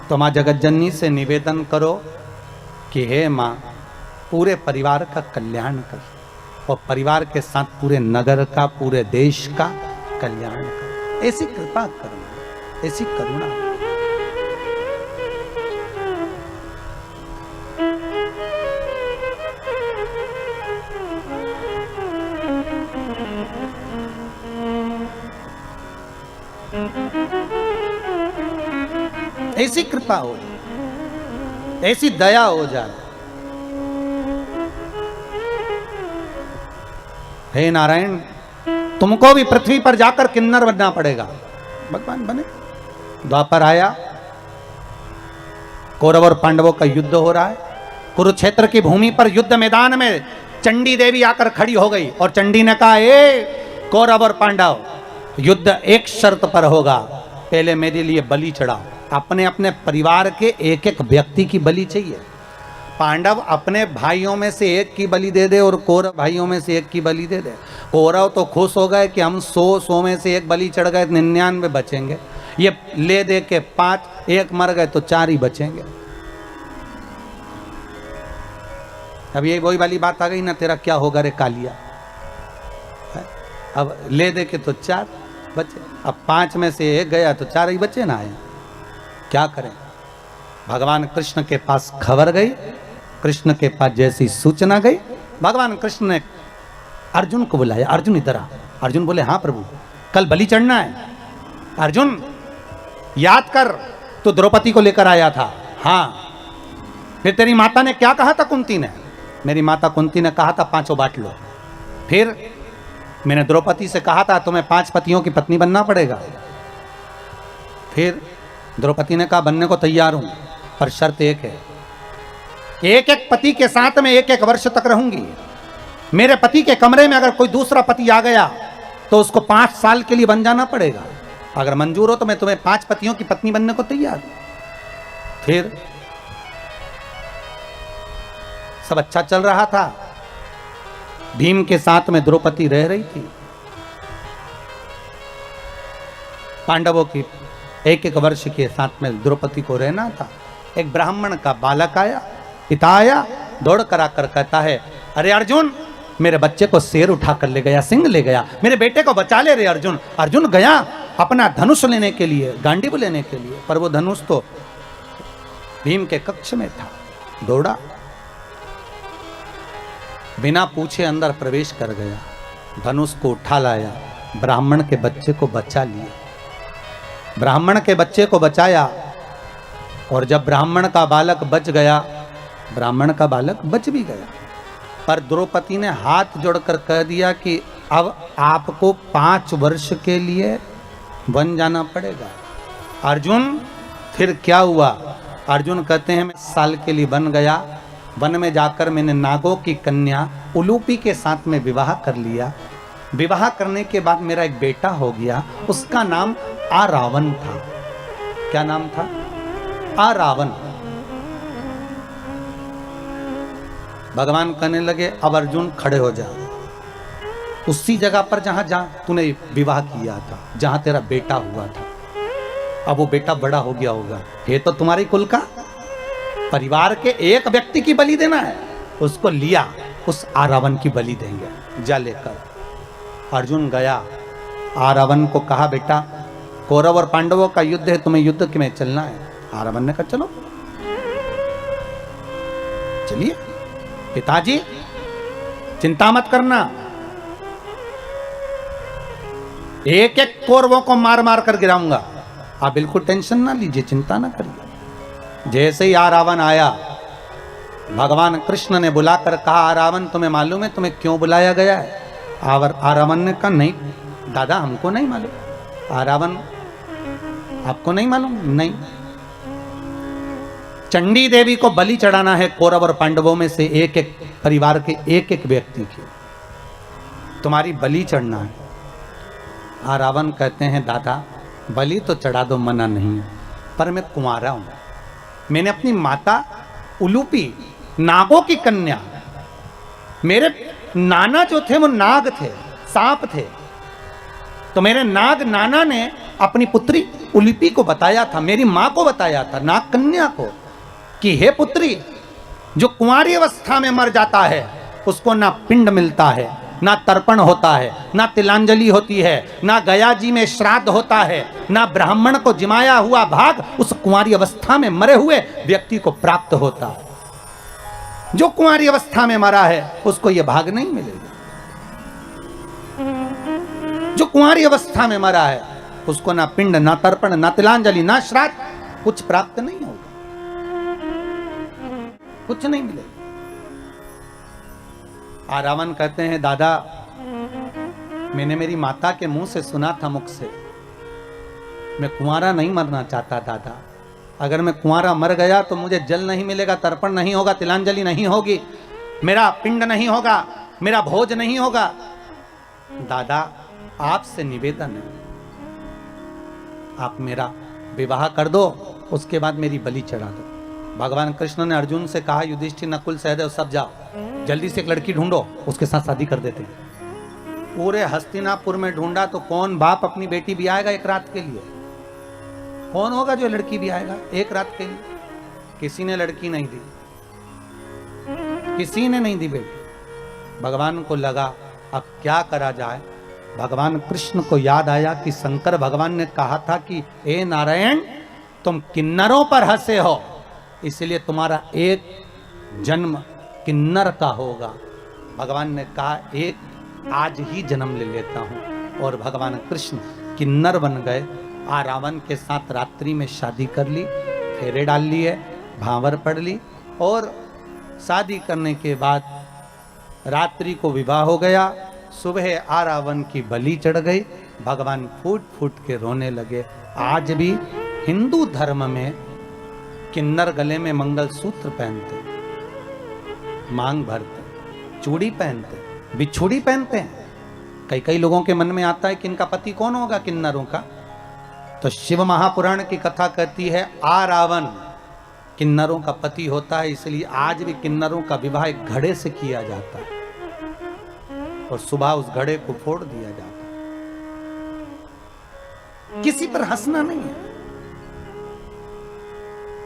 तो मां जगतजननी से निवेदन करो कि हे मां, पूरे परिवार का कल्याण कर, और परिवार के साथ पूरे नगर का, पूरे देश का कल्याण कर। ऐसी कृपा करना, ऐसी करुणा। ऐसी कृपा हो, ऐसी दया हो जाए। हे नारायण, तुमको भी पृथ्वी पर जाकर किन्नर बनना पड़ेगा। भगवान बने। द्वापर आया, कौरव और पांडवों का युद्ध हो रहा है। कुरुक्षेत्र की भूमि पर युद्ध मैदान में चंडी देवी आकर खड़ी हो गई, और चंडी ने कहा, ए कौरव और पांडव, युद्ध एक शर्त पर होगा, पहले मेरे लिए बलि चढ़ाओ। अपने अपने परिवार के एक एक व्यक्ति की बलि चाहिए। पांडव अपने भाइयों में से एक की बलि दे दे, और कौरव भाइयों में से एक की बलि दे दे। कौरव तो खुश हो गए कि हम 100 में से एक बलि चढ़ गए, 99 बचेंगे। ये ले दे के 5, एक मर गए तो 4 ही बचेंगे। अब ये वही वाली बात आ गई ना, तेरा क्या होगा रे कालिया। अब ले दे के तो 4 बचे, अब 5 में से एक गया तो 4 ही बचे ना। आए क्या करें? भगवान कृष्ण के पास खबर गई, कृष्ण के पास जैसी सूचना गई, भगवान कृष्ण ने अर्जुन को बुलाया। अर्जुन इधर आ। अर्जुन बोले, हाँ प्रभु, कल बलि चढ़ना है। अर्जुन याद कर, तू द्रौपदी को लेकर आया था। हाँ। फिर तेरी माता ने क्या कहा था कुंती ने? मेरी माता कुंती ने कहा था 5 बांट लो। फिर मैंने द्रौपदी से कहा था तुम्हें 5 पतियों की पत्नी बनना पड़ेगा। फिर द्रौपदी ने कहा बनने को तैयार हूं, पर शर्त एक है, एक एक पति के साथ में 1-1 वर्ष तक रहूंगी। मेरे पति के कमरे में अगर कोई दूसरा पति आ गया तो उसको 5 साल के लिए बन जाना पड़ेगा। अगर मंजूर हो तो मैं तुम्हें 5 पतियों की पत्नी बनने को तैयार हूं। फिर सब अच्छा चल रहा था। भीम के साथ में द्रौपदी रह रही थी। पांडवों की एक एक वर्ष के साथ में द्रौपदी को रहना था। एक ब्राह्मण का बालक आया, पिता आया, दौड़ कर आकर कहता है, अरे अर्जुन, मेरे बच्चे को शेर उठा कर ले गया, सिंह ले गया, मेरे बेटे को बचा ले रे अर्जुन। अर्जुन गया अपना धनुष लेने के लिए, गांडीव लेने के लिए, पर वो धनुष तो भीम के कक्ष में था। दौड़ा, बिना पूछे अंदर प्रवेश कर गया, धनुष को उठा लाया, ब्राह्मण के बच्चे को बचा लिया, ब्राह्मण के बच्चे को बचाया। और जब ब्राह्मण का बालक बच गया, ब्राह्मण का बालक बच भी गया, पर द्रौपदी ने हाथ जोड़कर कह दिया कि अब आपको 5 वर्ष के लिए वन जाना पड़ेगा। अर्जुन, फिर क्या हुआ? अर्जुन कहते हैं, मैं साल के लिए वन गया, वन में जाकर मैंने नागों की कन्या उलूपी के साथ में विवाह कर लिया। विवाह करने के बाद मेरा एक बेटा हो गया, उसका नाम आरावन था। क्या नाम था? आरावन। भगवान कहने लगे, अब अर्जुन खड़े हो जा, उसी जगह पर जहां तूने विवाह किया था, जहां तेरा बेटा हुआ था। अब वो बेटा बड़ा हो गया होगा, ये तो तुम्हारी कुल का, परिवार के एक व्यक्ति की बलि देना है, उसको लिया, उस आरावन की बलि देंगे, जा लेकर। अर्जुन गया, आरावन को कहा, बेटा कौरव और पांडवों का युद्ध है, तुम्हें युद्ध में चलना है। आरावन ने कहा, चलो चलिए पिताजी, चिंता मत करना, एक एक कौरवों को मार मार कर गिराऊंगा, आप बिल्कुल टेंशन ना लीजिए, चिंता ना करिए। जैसे ही आरावन आया, भगवान कृष्ण ने बुलाकर कहा, आरावन तुम्हें मालूम है तुम्हें क्यों बुलाया गया है? आरावन ने कहा, नहीं दादा, हमको नहीं मालूम। आरावन, आपको नहीं मालूम? नहीं, चंडी देवी को बलि चढ़ाना है कौरव और पांडवों में से एक एक परिवार के एक एक व्यक्ति की, तुम्हारी बलि चढ़ना है। आरावन कहते हैं, दादा बलि तो चढ़ा दो, मना नहीं है, पर मैं कुंवारा हूं, मैंने अपनी माता उलूपी नागों की कन्या, मेरे नाना जो थे वो नाग थे, सांप थे, तो मेरे नाग नाना ने अपनी पुत्री उलूपी को बताया था, मेरी मां को बताया था, नाग कन्या को, कि हे पुत्री, जो कुंवारी अवस्था में मर जाता है उसको ना पिंड मिलता है, ना तर्पण होता है, ना तिलांजलि होती है, ना गया जी में श्राद्ध होता है, ना ब्राह्मण को जिमाया हुआ भाग उस कुंवारी अवस्था में मरे हुए व्यक्ति को प्राप्त होता है। जो कुंवारी अवस्था में मरा है उसको यह भाग नहीं मिलेगा। जो कुंवारी अवस्था में मरा है उसको ना पिंड, ना तर्पण, ना तिलांजलि, ना श्राद्ध, कुछ प्राप्त नहीं होगा, कुछ नहीं मिलेगा। आरावन कहते हैं, दादा मैंने मेरी माता के मुंह से सुना था, मुख से, मैं कुंवारा नहीं मरना चाहता दादा, अगर मैं कुंवारा मर गया तो मुझे जल नहीं मिलेगा, तर्पण नहीं होगा, तिलांजलि नहीं होगी, मेरा पिंड नहीं होगा, मेरा भोज नहीं होगा। दादा आपसे निवेदन है, आप मेरा विवाह कर दो, उसके बाद मेरी बलि चढ़ा दो। भगवान कृष्ण ने अर्जुन से कहा, युधिष्ठिर, नकुल, सहदेव सब जाओ, जल्दी से एक लड़की ढूंढो, उसके साथ शादी कर देते हैं। पूरे हस्तिनापुर में ढूंढा तो कौन बाप अपनी बेटी भी आएगा एक रात के लिए? कौन होगा जो लड़की भी आएगा एक रात के लिए? किसी ने लड़की नहीं दी, किसी ने नहीं दी बेटी। भगवान को लगा अब क्या करा जाए। भगवान कृष्ण को याद आया कि शंकर भगवान ने कहा था कि ए नारायण, तुम किन्नरों पर हंसे हो, इसलिए तुम्हारा एक जन्म किन्नर का होगा। भगवान ने कहा, एक आज ही जन्म ले लेता हूं, और भगवान कृष्ण किन्नर बन गए। आरावन के साथ रात्रि में शादी कर ली, फेरे डाल लिए, भांवर पढ़ ली, और शादी करने के बाद रात्रि को विवाह हो गया। सुबह आरावन की बलि चढ़ गई। भगवान फूट फूट के रोने लगे। आज भी हिंदू धर्म में किन्नर गले में मंगलसूत्र पहनते, मांग भरते, चूड़ी पहनते, बिछुड़ी पहनते हैं। कई कई लोगों के मन में आता है कि इनका पति कौन होगा किन्नरों का, तो शिव महापुराण की कथा कहती है आरावन किन्नरों का पति होता है, इसलिए आज भी किन्नरों का विवाह एक घड़े से किया जाता है। और सुबह उस घड़े को फोड़ दिया जाता। किसी पर हंसना नहीं है।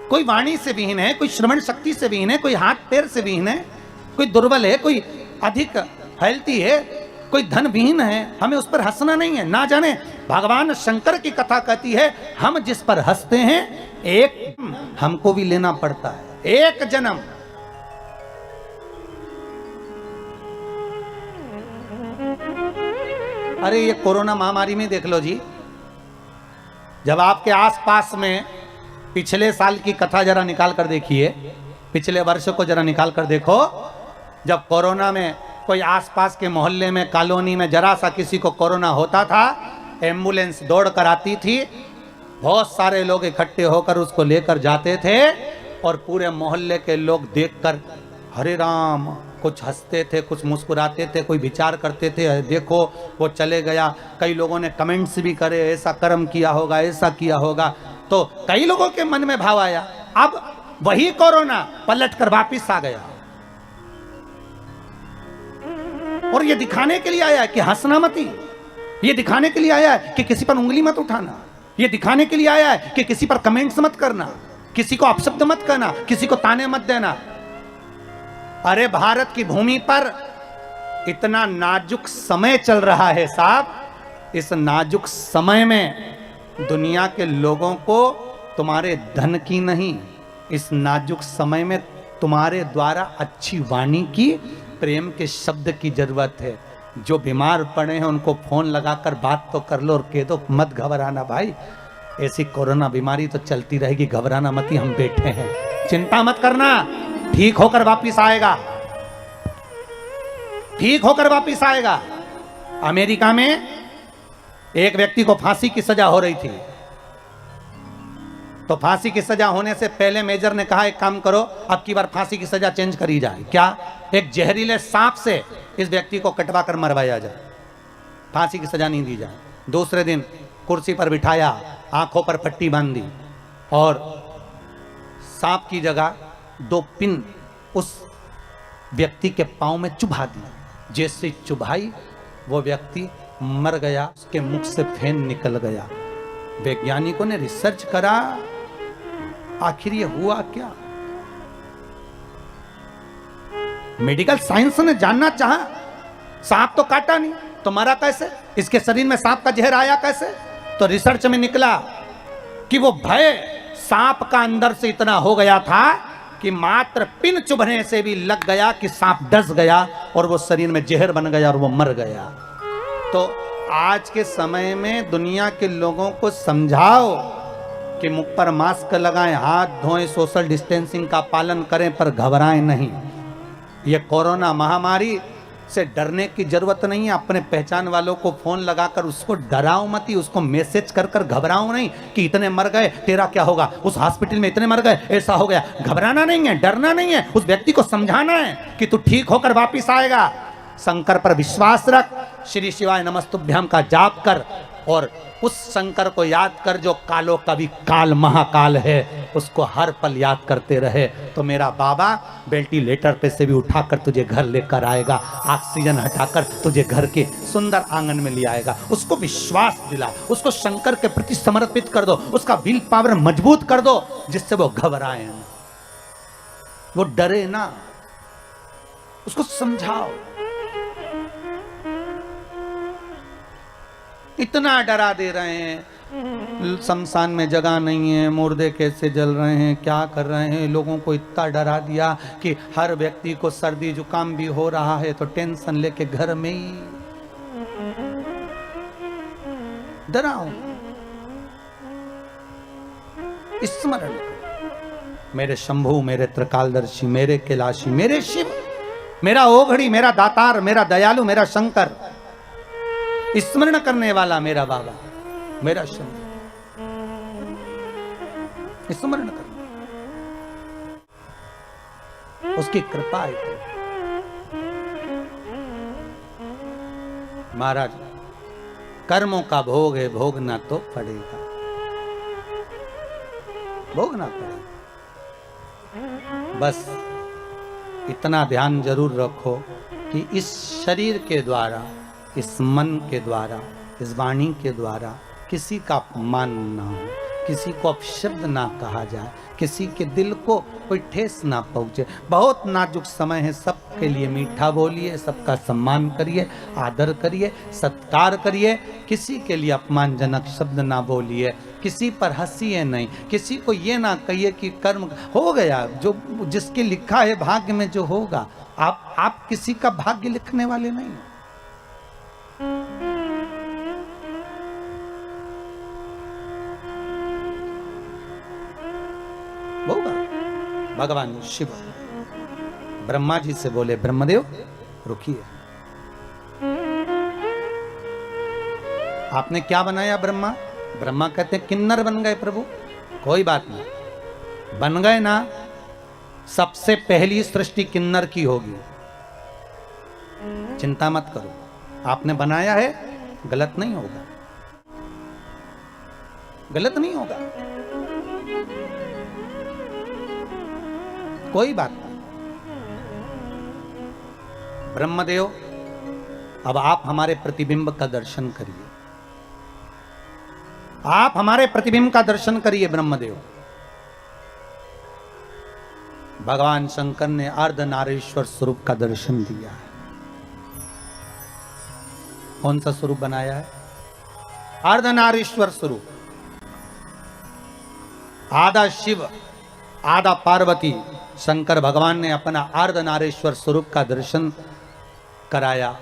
कोई वाणी से विहीन है, कोई श्रवण शक्ति से विहीन है, कोई हाथ पैर से विहीन है, कोई दुर्बल है, कोई अधिक हेल्थी है, कोई धन विहीन है, हमें उस पर हंसना नहीं है। ना जाने भगवान शंकर की कथा कहती है, हम जिस पर हंसते हैं एक हमको भी लेना पड़ता है, एक जन्म। अरे ये कोरोना महामारी में देख लो जी, जब आपके आसपास में पिछले साल की कथा जरा निकाल कर देखिए, पिछले वर्ष को जरा निकाल कर देखो। जब कोरोना में कोई आसपास के मोहल्ले में, कॉलोनी में जरा सा किसी को कोरोना होता था, एम्बुलेंस दौड़ कर आती थी, बहुत सारे लोग इकट्ठे होकर उसको लेकर जाते थे और पूरे मोहल्ले के लोग देखकर हरे राम कुछ हंसते थे, कुछ मुस्कुराते थे, कोई विचार करते थे, देखो वो चले गया। कई लोगों ने कमेंट्स भी करे, ऐसा कर्म किया होगा, ऐसा किया होगा। तो कई लोगों के मन में भाव आया। अब वही कोरोना पलट कर वापिस आ गया और ये दिखाने के लिए आया है कि हंसना मत ही, ये दिखाने के लिए आया है कि किसी पर उंगली मत उठाना, ये दिखाने के लिए आया है कि किसी पर कमेंट्स मत करना, किसी को अपशब्द मत करना, किसी को ताने मत देना। अरे भारत की भूमि पर इतना नाजुक समय चल रहा है साहब, इस नाजुक समय में दुनिया के लोगों को तुम्हारे धन की नहीं, इस नाजुक समय में तुम्हारे द्वारा अच्छी वाणी की, प्रेम के शब्द की जरूरत है। जो बीमार पड़े हैं उनको फोन लगाकर बात तो कर लो और कह दो मत घबराना भाई, ऐसी कोरोना बीमारी तो चलती रहेगी, घबराना मत ही, हम बैठे हैं, चिंता मत करना, ठीक होकर वापिस आएगा, ठीक होकर वापिस आएगा। अमेरिका में एक व्यक्ति को फांसी की सजा हो रही थी, तो फांसी की सजा होने से पहले मेजर ने कहा एक काम करो, अब की बार फांसी की सजा चेंज करी जाए। क्या? एक जहरीले सांप से इस व्यक्ति को कटवा कर मरवाया जाए, फांसी की सजा नहीं दी जाए। दूसरे दिन कुर्सी पर बिठाया, आंखों पर पट्टी बांध दी और सांप की जगह 2 पिन उस व्यक्ति के पांव में चुभा दी। जैसे चुभाई वो व्यक्ति मर गया, उसके मुख से फेन निकल गया। वैज्ञानिकों ने रिसर्च करा, आखिर ये हुआ क्या? मेडिकल साइंस ने जानना चाहा, सांप तो काटा नहीं तो मरा कैसे, इसके शरीर में सांप का जहर आया कैसे? तो रिसर्च में निकला कि वो भय सांप का अंदर से इतना हो गया था कि मात्र पिन चुभने से भी लग गया कि सांप डस गया और वो शरीर में जहर बन गया और वो मर गया। तो आज के समय में दुनिया के लोगों को समझाओ कि मुख पर मास्क लगाएं, हाथ धोएं, सोशल डिस्टेंसिंग का पालन करें, पर घबराएं नहीं। ये कोरोना महामारी से डरने की जरूरत नहीं है। अपने पहचान वालों को फोन लगाकर उसको डराओ मत ही, उसको मैसेज कर कर घबराओ नहीं कि इतने मर गए, तेरा क्या होगा, उस हॉस्पिटल में इतने मर गए, ऐसा हो गया। घबराना नहीं है, डरना नहीं है, उस व्यक्ति को समझाना है कि तू ठीक होकर वापिस आएगा। शंकर पर विश्वास रख, श्री शिवाय नमस्तुभ्याम का जाप कर और उस शंकर को याद कर जो कालो कवि काल महाकाल है, उसको हर पल याद करते रहे तो मेरा बाबा वेंटिलेटर पे से भी उठाकर तुझे घर लेकर आएगा, ऑक्सीजन हटाकर तुझे घर के सुंदर आंगन में ले आएगा। उसको विश्वास दिला, उसको शंकर के प्रति समर्पित कर दो, उसका विल पावर मजबूत कर दो जिससे वो घबराए ना, वो डरे ना, उसको समझाओ। इतना डरा दे रहे हैं, शमशान में जगह नहीं है, मुर्दे कैसे जल रहे हैं, क्या कर रहे हैं, लोगों को इतना डरा दिया कि हर व्यक्ति को सर्दी जुकाम भी हो रहा है तो टेंशन लेके घर में ही डराओ। स्मरण मेरे शंभु, मेरे त्रिकालदर्शी, मेरे कैलाशी, मेरे शिव, मेरा ओघड़ी, मेरा दातार, मेरा दयालु, मेरा शंकर, स्मरण करने वाला मेरा बाबा, मेरा शंकर, स्मरण कर, उसकी कृपा है। महाराज, कर्मों का भोग है, भोगना तो पड़ेगा, भोगना पड़ेगा। बस इतना ध्यान जरूर रखो कि इस शरीर के द्वारा, इस मन के द्वारा, इस वाणी के द्वारा किसी का अपमान ना हो, किसी को अपशब्द ना कहा जाए, किसी के दिल को कोई ठेस ना पहुंचे। बहुत नाजुक समय है, सबके लिए मीठा बोलिए, सबका सम्मान करिए, आदर करिए, सत्कार करिए, किसी के लिए अपमानजनक शब्द ना बोलिए, किसी पर हंसिए नहीं, किसी को ये ना कहिए कि कर्म हो गया, जो जिसके लिखा है भाग्य में जो होगा। आप किसी का भाग्य लिखने वाले नहीं हो। होगा। भगवान शिव ब्रह्मा जी से बोले, ब्रह्मदेव रुकिए, आपने क्या बनाया ब्रह्मा? ब्रह्मा कहते हैं किन्नर बन गए प्रभु। कोई बात नहीं, बन गए ना, सबसे पहली सृष्टि किन्नर की होगी, चिंता मत करो। आपने बनाया है, गलत नहीं होगा, गलत नहीं होगा, कोई बात नहीं। ब्रह्मदेव, अब आप हमारे प्रतिबिंब का दर्शन करिए, आप हमारे प्रतिबिंब का दर्शन करिए ब्रह्मदेव। भगवान शंकर ने अर्धनारीश्वर स्वरूप का दर्शन दिया है। कौन सा स्वरूप बनाया है? अर्धनारीश्वर स्वरूप। आधा शिव आधा पार्वती, शंकर भगवान ने अपना अर्धनारीश्वर स्वरूप का दर्शन कराया।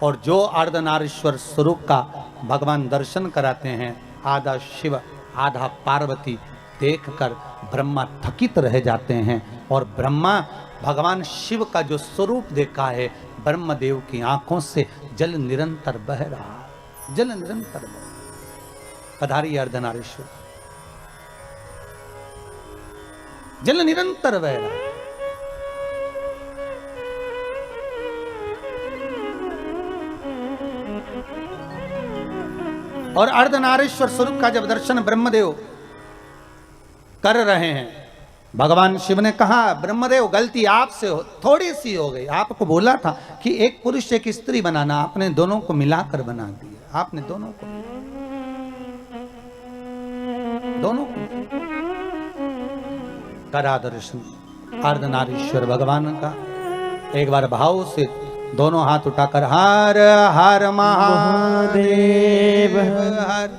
और जो अर्धनारीश्वर स्वरूप का भगवान दर्शन कराते हैं, आधा शिव आधा पार्वती देखकर ब्रह्मा थकित रह जाते हैं। और ब्रह्मा भगवान शिव का जो स्वरूप देखा है, ब्रह्मदेव की आंखों से जल निरंतर बह रहा है, जल निरंतर बह। पधारी अर्धनारीश्वर, जल निरंतर बह रहा है। और अर्धनारीश्वर स्वरूप का जब दर्शन ब्रह्मदेव कर रहे हैं, भगवान शिव ने कहा, ब्रह्मदेव गलती आपसे थोड़ी सी हो गई। आपको बोला था कि एक पुरुष एक स्त्री बनाना, आपने दोनों को मिलाकर बना दिया। आपने दोनों को करा दर्शन अर्धनारीश्वर भगवान का। एक बार भाव से दोनों हाथ उठाकर हर हर महादेव हर